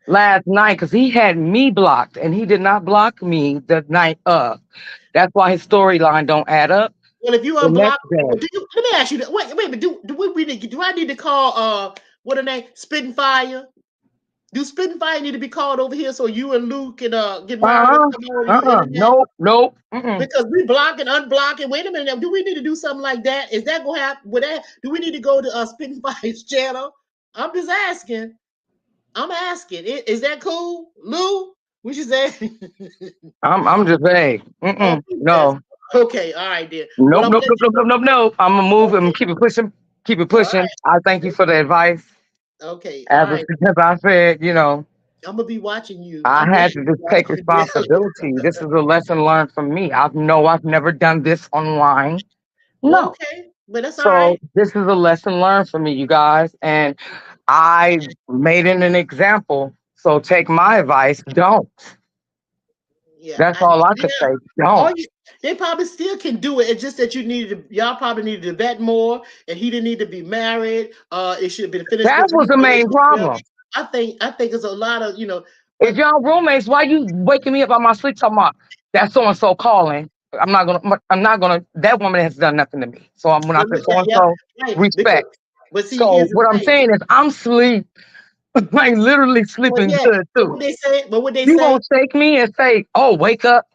last night because he had me blocked, and he did not block me the night of. That's why his storyline don't add up. Well, if you The unblock, next day, let me ask you that. Wait a minute. Do I need to call what a name? Spitting Fire? Do Spitting Fire need to be called over here so you and Luke can get married and come over your internet? nope, nope. Mm-mm. Because we blocking, unblocking. Wait a minute. Now, do we need to do something like that? Is that gonna happen? Would that? Do we need to go to Spitting Fire's channel? I'm just asking. I'm asking. Is that cool, Lou? What you say? I'm just saying. Oh, yes. No, Okay. All right, then. Well, nope, I'm nope, glad nope, you nope, nope, nope, nope. I'm gonna move and okay. keep it pushing, keep it All pushing. I thank you right. for the advice. Okay. All As, right. as I said, I'm gonna be watching you. I I'm glad had to you're just take watching me. responsibility. This is a lesson learned from me. I've never done this online. Well, No. okay, but that's all So right. this is a lesson learned for me, you guys. And I made it an example. So take my advice. Don't. Yeah, That's all I could yeah. say. All Don't. you, they probably still can do it. It's just that y'all probably needed to vet more, and he didn't need to be married. It should have been finished That with was his the main relationship. problem. I think it's a lot of If but y'all roommates, why you waking me up on my sleep talking about that so and so calling? That woman has done nothing to me. So when I but say look so at and yeah, so, right. Because respect. but see, So here's the what I'm thing. saying is I'm sleep, like literally Well, sleeping yeah, good but what too. they say, but what they You say, gonna shake me and say, "Oh, wake up."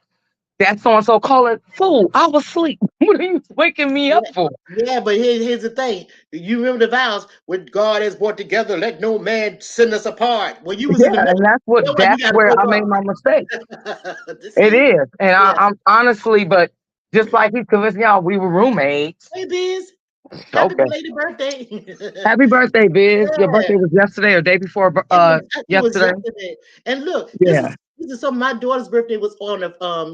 That so and so calling. Fool, I was asleep. What are you waking me up yeah, for? yeah, but here's the thing. You remember the vows what God has brought together, let no man send us apart. When you was in Yeah, the middle, and that's why you that's gotta where I made grow my mistake. up. It See? is, and Yeah. I'm honestly, but just like he convinced y'all, we were roommates. Hey Biz, happy Okay. belated birthday. Happy birthday, Biz. Your Yeah, birthday was yesterday or day before it was yesterday? yesterday. And look, this Yeah. is this is something my daughter's birthday was on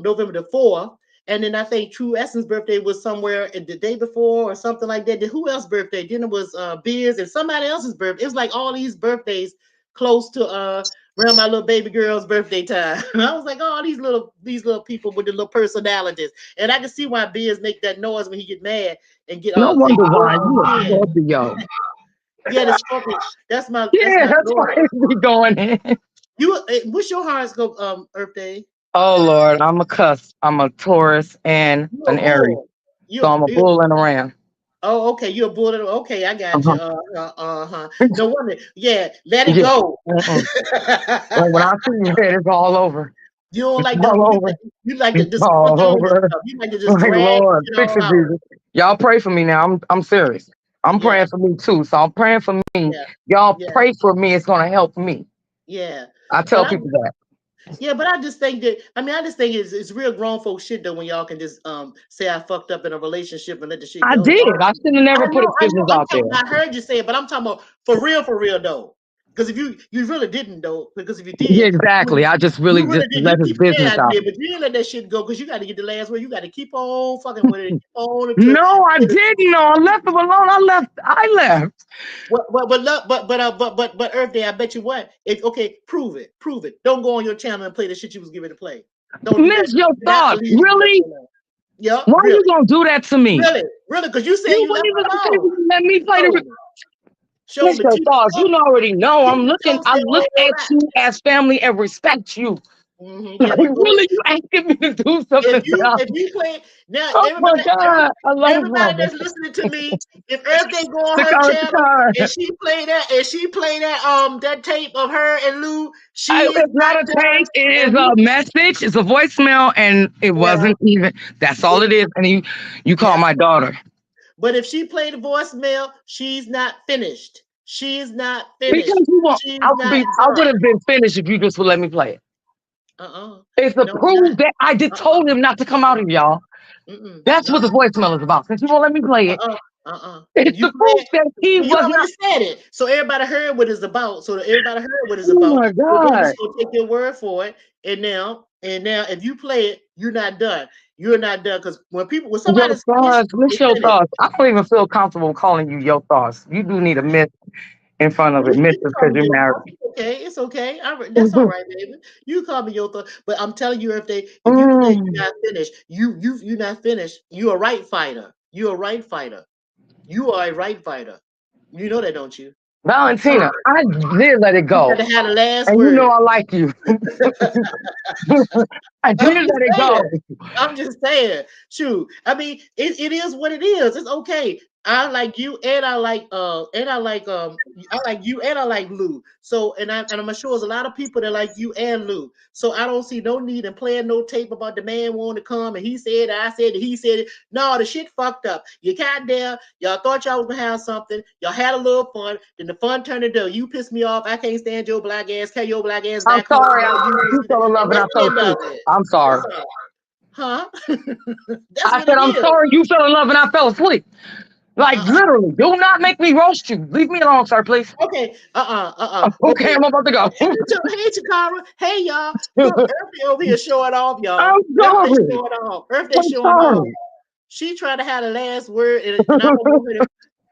November the 4th. And then I think True Essence birthday was somewhere the day before or something like that. Then who else's birthday? Then it was Biz and somebody else's birthday. It was like all these birthdays close to around my little baby girl's birthday time. And I was like, oh, these little people with the little personalities. And I can see why Biz make that noise when he get mad and get No like wonder why all you a in. Scorpio. Yeah, the scorpion. That's Yeah, my that's why daughter. it be going in. What's your horoscope Earth Day? Oh Lord, I'm a cuss. I'm a Taurus and You're a an Aries. bull. So I'm a You bull and a ram. oh okay, you're a bull. Okay, I got you. Uh-huh. Uh-huh. No wonder. Yeah, let it Yeah. go. Mm-mm. And when I see you red, it's all over. You don't It's like this. all over. You like to It's just all on this over. stuff. You like to just Like drag Lord, it fix all it, out. Jesus. Y'all pray for me now. I'm serious. I'm Yeah, praying for me too. So I'm praying for me. yeah, Y'all yeah, pray for me. It's gonna help me. yeah. I But tell I people that. Yeah, but I just think that I just think it's real grown folk shit though when y'all can just say I fucked up in a relationship and let the shit I go. did. I should have never put his I know. business out there. I heard you say it, but I'm talking about for real though. Because if you really didn't though, because if you Yeah, did, exactly. I just you really really just did. You let his keep saying business I out. did, but you didn't let that shit go because you got to get the last word. You got to keep on fucking with it, keep on until. No, I didn't. No, I left him alone. I left. But Earth Day, I bet you what? Okay, prove it. Don't go on your channel and play the shit you was given to play. Don't do that. Miss your You have to thoughts. leave the Really? person alone. Yep, Why are you really, gonna do that to me? really, because you said You you weren't left even her okay alone. with let me play Show the me, show Miss me. your thoughts. You already know. Keep the toe I say look all at that. you as family and respect you. Yeah, Like, but go really, you asking me to do something that if you play now, oh my God, I love this everybody woman. that's listening to me, if Earth Day go on her Takara, channel Takara. and she play that tape of her and Lou, she is It's not not a done. tape. It is And a we message. It's a voicemail, and it well, wasn't even. That's all it, it is. And you call yeah. my daughter But if she played the voicemail, she's not finished. She's not because finished. you want. She's not I would done. have been finished if you just would let me play it. Uh-uh. It's to No, I'm not. prove that I did Uh-uh. told him not to come out Uh-uh. of y'all. That's what No. the voicemail is about. Since you won't let me play it, Uh-uh. Uh-uh. If it's you to play prove it, that he well, you was not. already said it. So everybody heard what it's about. So everybody heard what it's Oh about. my So we're God. just gonna take your word for it. And now if you play it, you're not done. You're not done. Because when Your somebody's finished, thoughts. What's they your finished. thoughts? I don't even feel comfortable calling you your thoughts. You do need a miss in front of it, You can Mister, call because me you're your married. thought. It's okay. It's okay. That's all right, baby. You call me your thought. But I'm telling you, if you play, Mm. you're not finished. You're not finished. You're a right fighter. You're a right fighter. You are a right fighter. You know that, don't you? Come Valentina, on. I did let it You go. got to have the last And you word. know I like you. I did I'm let just it saying. go. I'm just saying. Shoot. I mean, it is what it is. It's okay. I like you and I like you and I like Lou. So and I'm sure there's a lot of people that like you and Lou. So I don't see no need in playing no tape about the man wanting to come and he said I said he said it. No, the shit fucked up. You got there, y'all thought y'all was gonna have something, y'all had a little fun, then the fun turned into you pissed me off. I can't stand your black ass, carry your black ass I'm back home. sorry. You fell in love And and I that's the fell end of asleep. it. I'm sorry. That's all. Huh? That's I what said, it I'm is. sorry you fell in love and I fell asleep. Like, Uh-uh. literally, do not make me roast you. Leave me alone, sir, please. Okay. Okay, Okay. I'm about to go. Hey, Chikara. Hey, y'all. Look, Earthy over here showing off, y'all. I'm Earthy sorry. showing off. Earthy I'm showing off. sorry. She tried to have the last word, and I don't want her to.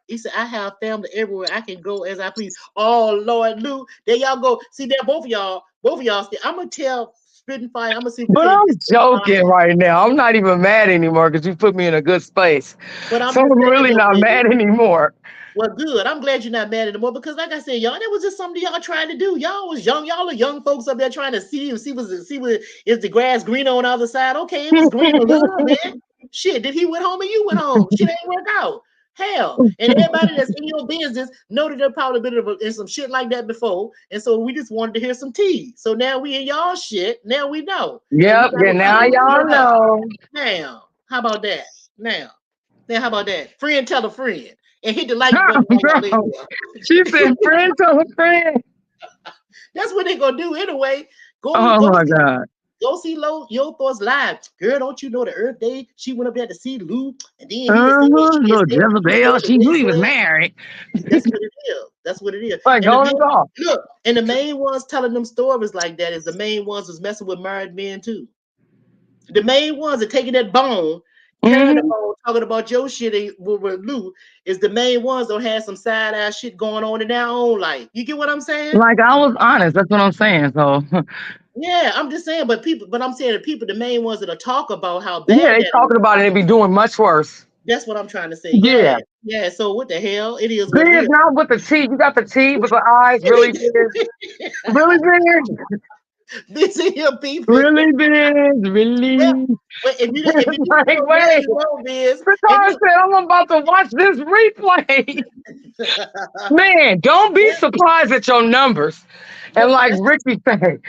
He said, I have family everywhere. I can go as I please. Oh, Lord, Lou. There y'all go. See, there, both of y'all. I'm going to tell Spitting Fire. I'm going to see if we But can't I'm get some joking content. right now. I'm not even mad anymore because you put me in a good space. But I'm So just I'm saying, really though, not baby. mad anymore. Well, good. I'm glad you're not mad anymore because, like I said, y'all, that was just something y'all trying to do. Y'all was young. Y'all are young folks up there trying to see what is the grass green on the other side. Okay, it was green a little bit. Shit, did he went home and you went home? Shit ain't work out. Hell, and everybody that's in your business know that there probably been in some shit like that before, and so we just wanted to hear some tea. So now we in y'all shit. Now we know, and we Yep, got yeah, to now clear y'all it up. know. Now, how about that? Now, how about that? Friend tell a friend and hit the like button while y'all in Girl, here. she said friend to a friend. That's what they gonna do anyway. Oh my God. Go see Yo Thoughts live. Girl, don't you know the Earth Day? She went up there to see Lou, and then he had said Little Jezebel, what she knew they he was said. married. That's what it is. That's what it is. Like, And the go main and go. look, and the main ones telling them stories like that is the main ones who's messing with married men too. The main ones are taking that bone, carrying the Mhm. bone, talking about your shit with Lou, is the main ones that have some side eye shit going on in their own life. You get what I'm saying? Like, I was honest. That's what I'm saying. So, Yeah, I'm just saying, but I'm saying the main ones that talk about how yeah, bad they that talking is. about it and be doing much worse. That's what I'm trying to say. Yeah. Yeah, yeah. So what the hell? It is B what it is is. not with the T. You got the T with the eyes. Really big. Really big. This is your beefing. Really big. Yeah, Really. but if you didn't Like, know, now wait. you know, Biz. And Because said, I'm about to watch this replay. Man, don't be yeah, surprised at your numbers. And but like that's Ricky said,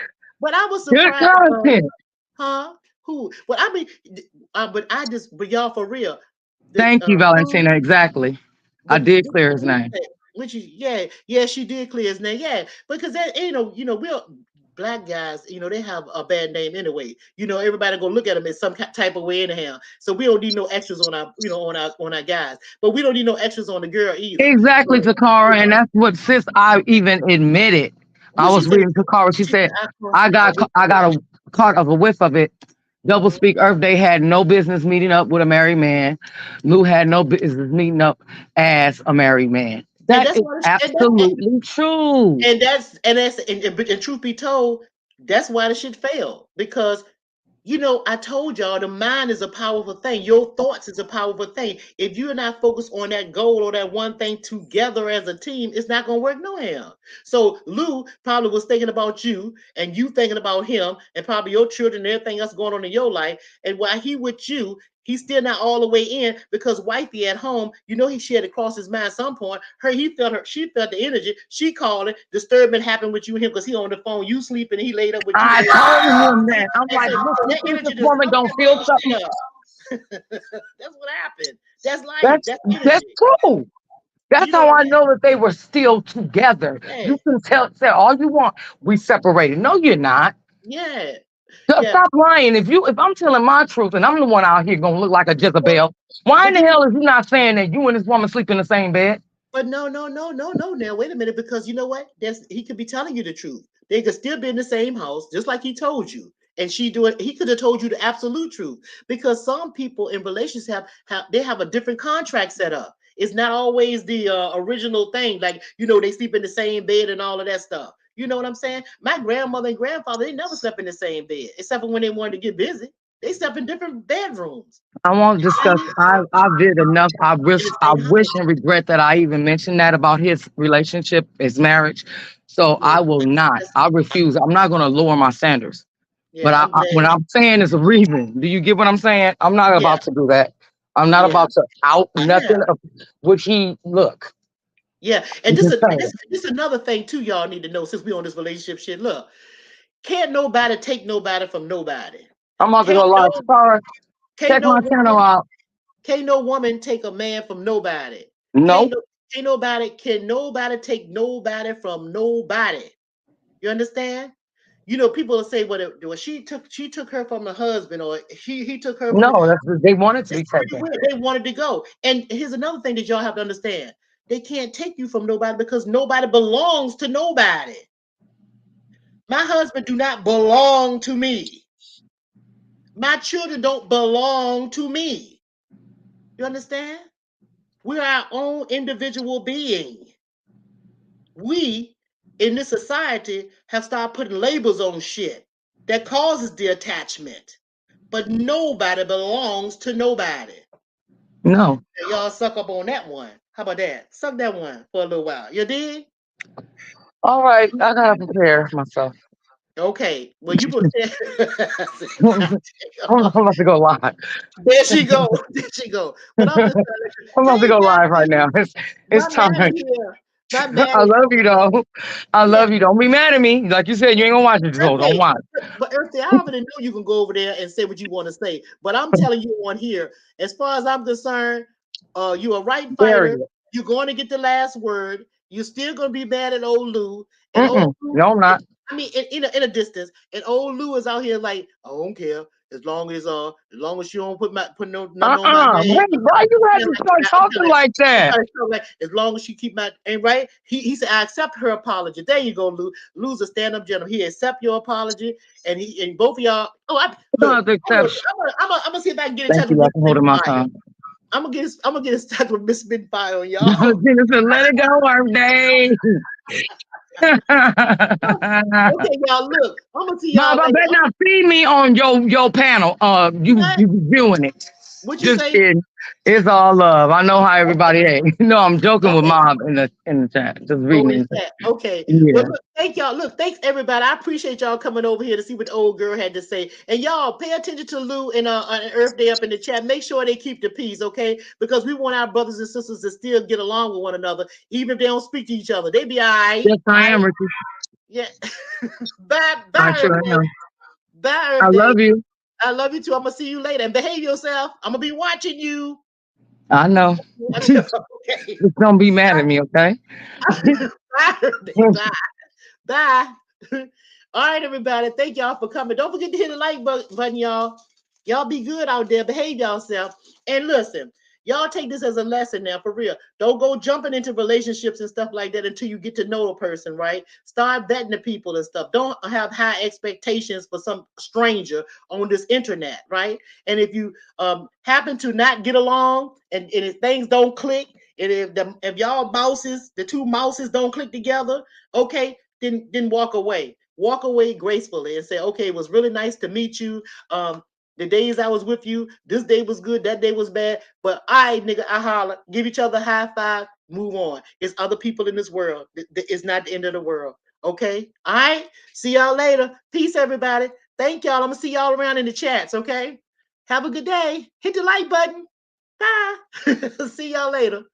but I was good surprised. content. Huh? Who? Well, I mean, but y'all for real. The Thank you, Lou, Valentina. Exactly. I did this clear his name. which is yeah, she did clear his name, yeah, because that we're black guys, they have a bad name anyway. Everybody go look at them in some type of way anyhow. So we don't need no extras on our, on our guys, but we don't need no extras on the girl either. Exactly, So, Takara. And that's what sis I even admitted. I what she was said, reading Takara. She she said, said, I got a part of a whiff of it. Double Mhm. Speak Earth Day had no business meeting up with a married man. Lou had no business meeting up as a married man. And That that's is why, absolutely true. and truth be told, that's why the shit failed because You know, I told y'all the mind is a powerful thing. Your thoughts is a powerful thing. If you're not focused on that goal or that one thing together as a team, it's not gonna work no how. So Lou probably was thinking about you and you thinking about him and probably your children and everything else going on in your life. And while he with you, he's still not all the way in because wifey at home, you know, he had to cross his mind at some point. She felt the energy. She called it. Disturbance happened with you and him because he on the phone, you sleeping, and he laid up with you. I told him that. I'm And like, so look, you that think this energy just woman sucked don't that feel something? bullshit up. That's what happened. That's life. That's That's that's energy. true. That's You know how what I'm I know that they were still together. saying? You can say all you want. We separated. No, you're not. Yeah. Yeah. Stop lying. If I'm telling my truth and I'm the one out here gonna look like a But, Jezebel, why in but the then hell is you not saying that you and this woman sleep in the same bed? but no. Now wait a minute, because you know what? He could be telling you the truth. They could still be in the same house, just like he told you. And he could have told you the absolute truth. Because some people in relationships have a different contract set up. It's not always the original thing. Like, you know, they sleep in the same bed and all of that stuff. You know what I'm saying? My grandmother and grandfather, they never slept in the same bed, except for when they wanted to get busy. They slept in different bedrooms. I won't discuss. I did enough. In the I same wish house. and regret that I even mentioned that about his relationship, his marriage. So Yeah. I will not. That's, I refuse. I'm not going to lower my standards. But yeah, I'm glad. when I'm saying it's a reason, do you get what I'm saying? I'm not Yeah, about to do that. I'm not yeah, about to out yeah. nothing of what he look. Yeah, and I'm this just is saying. this another thing too. Y'all need to know since we on this relationship shit. Look, can't nobody take nobody from nobody. I'm about to Can't go live. no Tara, can't check no my channel woman out. can't no woman take a man from nobody. Can't Nope. no can nobody take nobody from nobody. You understand? You know, people will say, well, she took her from the husband, or he took her from. No, they wanted to It's be free taken. will. They wanted to go. And here's another thing that y'all have to understand. They can't take you from nobody because nobody belongs to nobody. My husband do not belong to me. My children don't belong to me. You understand? We're our own individual being. We in this society have started putting labels on shit that causes the attachment. But nobody belongs to nobody. No. Y'all suck up on that one. How about that? Suck that one for a little while. You did? All right, I gotta prepare myself. Okay. Well, you put I'm about to go live. there she go. There she go. But I'm just trying to I'm about to hey go live right Maddie, now. It's my time. Maddie here. My I Maddie. love you though. I Yeah. love you. Don't be mad at me. Like you said, you ain't gonna watch it, so don't Wait, watch. but Earthy, I already know you can go over there and say what you want to say. But I'm telling you on here, as far as I'm concerned, you're a right fighter. Period. You're going to get the last word. You're still going to be mad at old Lou. And old Mm-mm. Lou, No, I'm not. I mean, in a distance, and old Lou is out here like, I don't care as long as you don't put nothing on my name. Wait, why you had to start talking like that? Like, as long as she keep my and right, he said I accept her apology. There you go, Lou. Lou's a stand-up gentleman. He accept your apology, and both of y'all. Oh, You don't look. have to accept. I'm gonna see if I can get in Thank touch with you. I Miss can hold in my Spitfire. tongue. I'm gonna get in touch with Miss Spitfire on y'all. Jennifer, let it go, birthday. Okay, y'all. Look, I'm gonna see Bob, y'all I later. better not see me on your panel. What? You reviewing it. What you Just say? kidding. It's all love. I know how everybody is. No, I'm joking with Okay. Mob in the chat. Just Oh, reading is it. that okay? Well, Yeah. look, thank y'all. Look, thanks everybody. I appreciate y'all coming over here to see what the old girl had to say. And y'all pay attention to Lou and Earth Day up in the chat. Make sure they keep the peace, okay? Because we want our brothers and sisters to still get along with one another, even if they don't speak to each other. They be all right. Yes, All I right? am, Ricky. Yeah. Bye, I bye, sure Earth Day. am. Bye, I Earth Day. love you. I love you too. I'm gonna see you later. And behave yourself. I'm gonna be watching you. I know. Okay. Just don't be mad at me, okay? Bye, Earth Day. Bye. Bye. All right, everybody. Thank y'all for coming. Don't forget to hit the like button, y'all. Y'all be good out there. Behave yourself. And listen, y'all take this as a lesson now, for real. Don't go jumping into relationships and stuff like that until you get to know a person, right? Start vetting the people and stuff. Don't have high expectations for some stranger on this internet, right? And if you happen to not get along and if things don't click, and if y'all mouses, the two mouses don't click together, okay, then walk away. Walk away gracefully and say, okay, it was really nice to meet you. The days I was with you, this day was good, that day was bad. But I, nigga, I holler, give each other a high five, move on. It's other people in this world. It's not the end of the world. Okay? All right. See y'all later. Peace, everybody. Thank y'all. I'm gonna see y'all around in the chats. Okay. Have a good day. Hit the like button. Bye. See y'all later.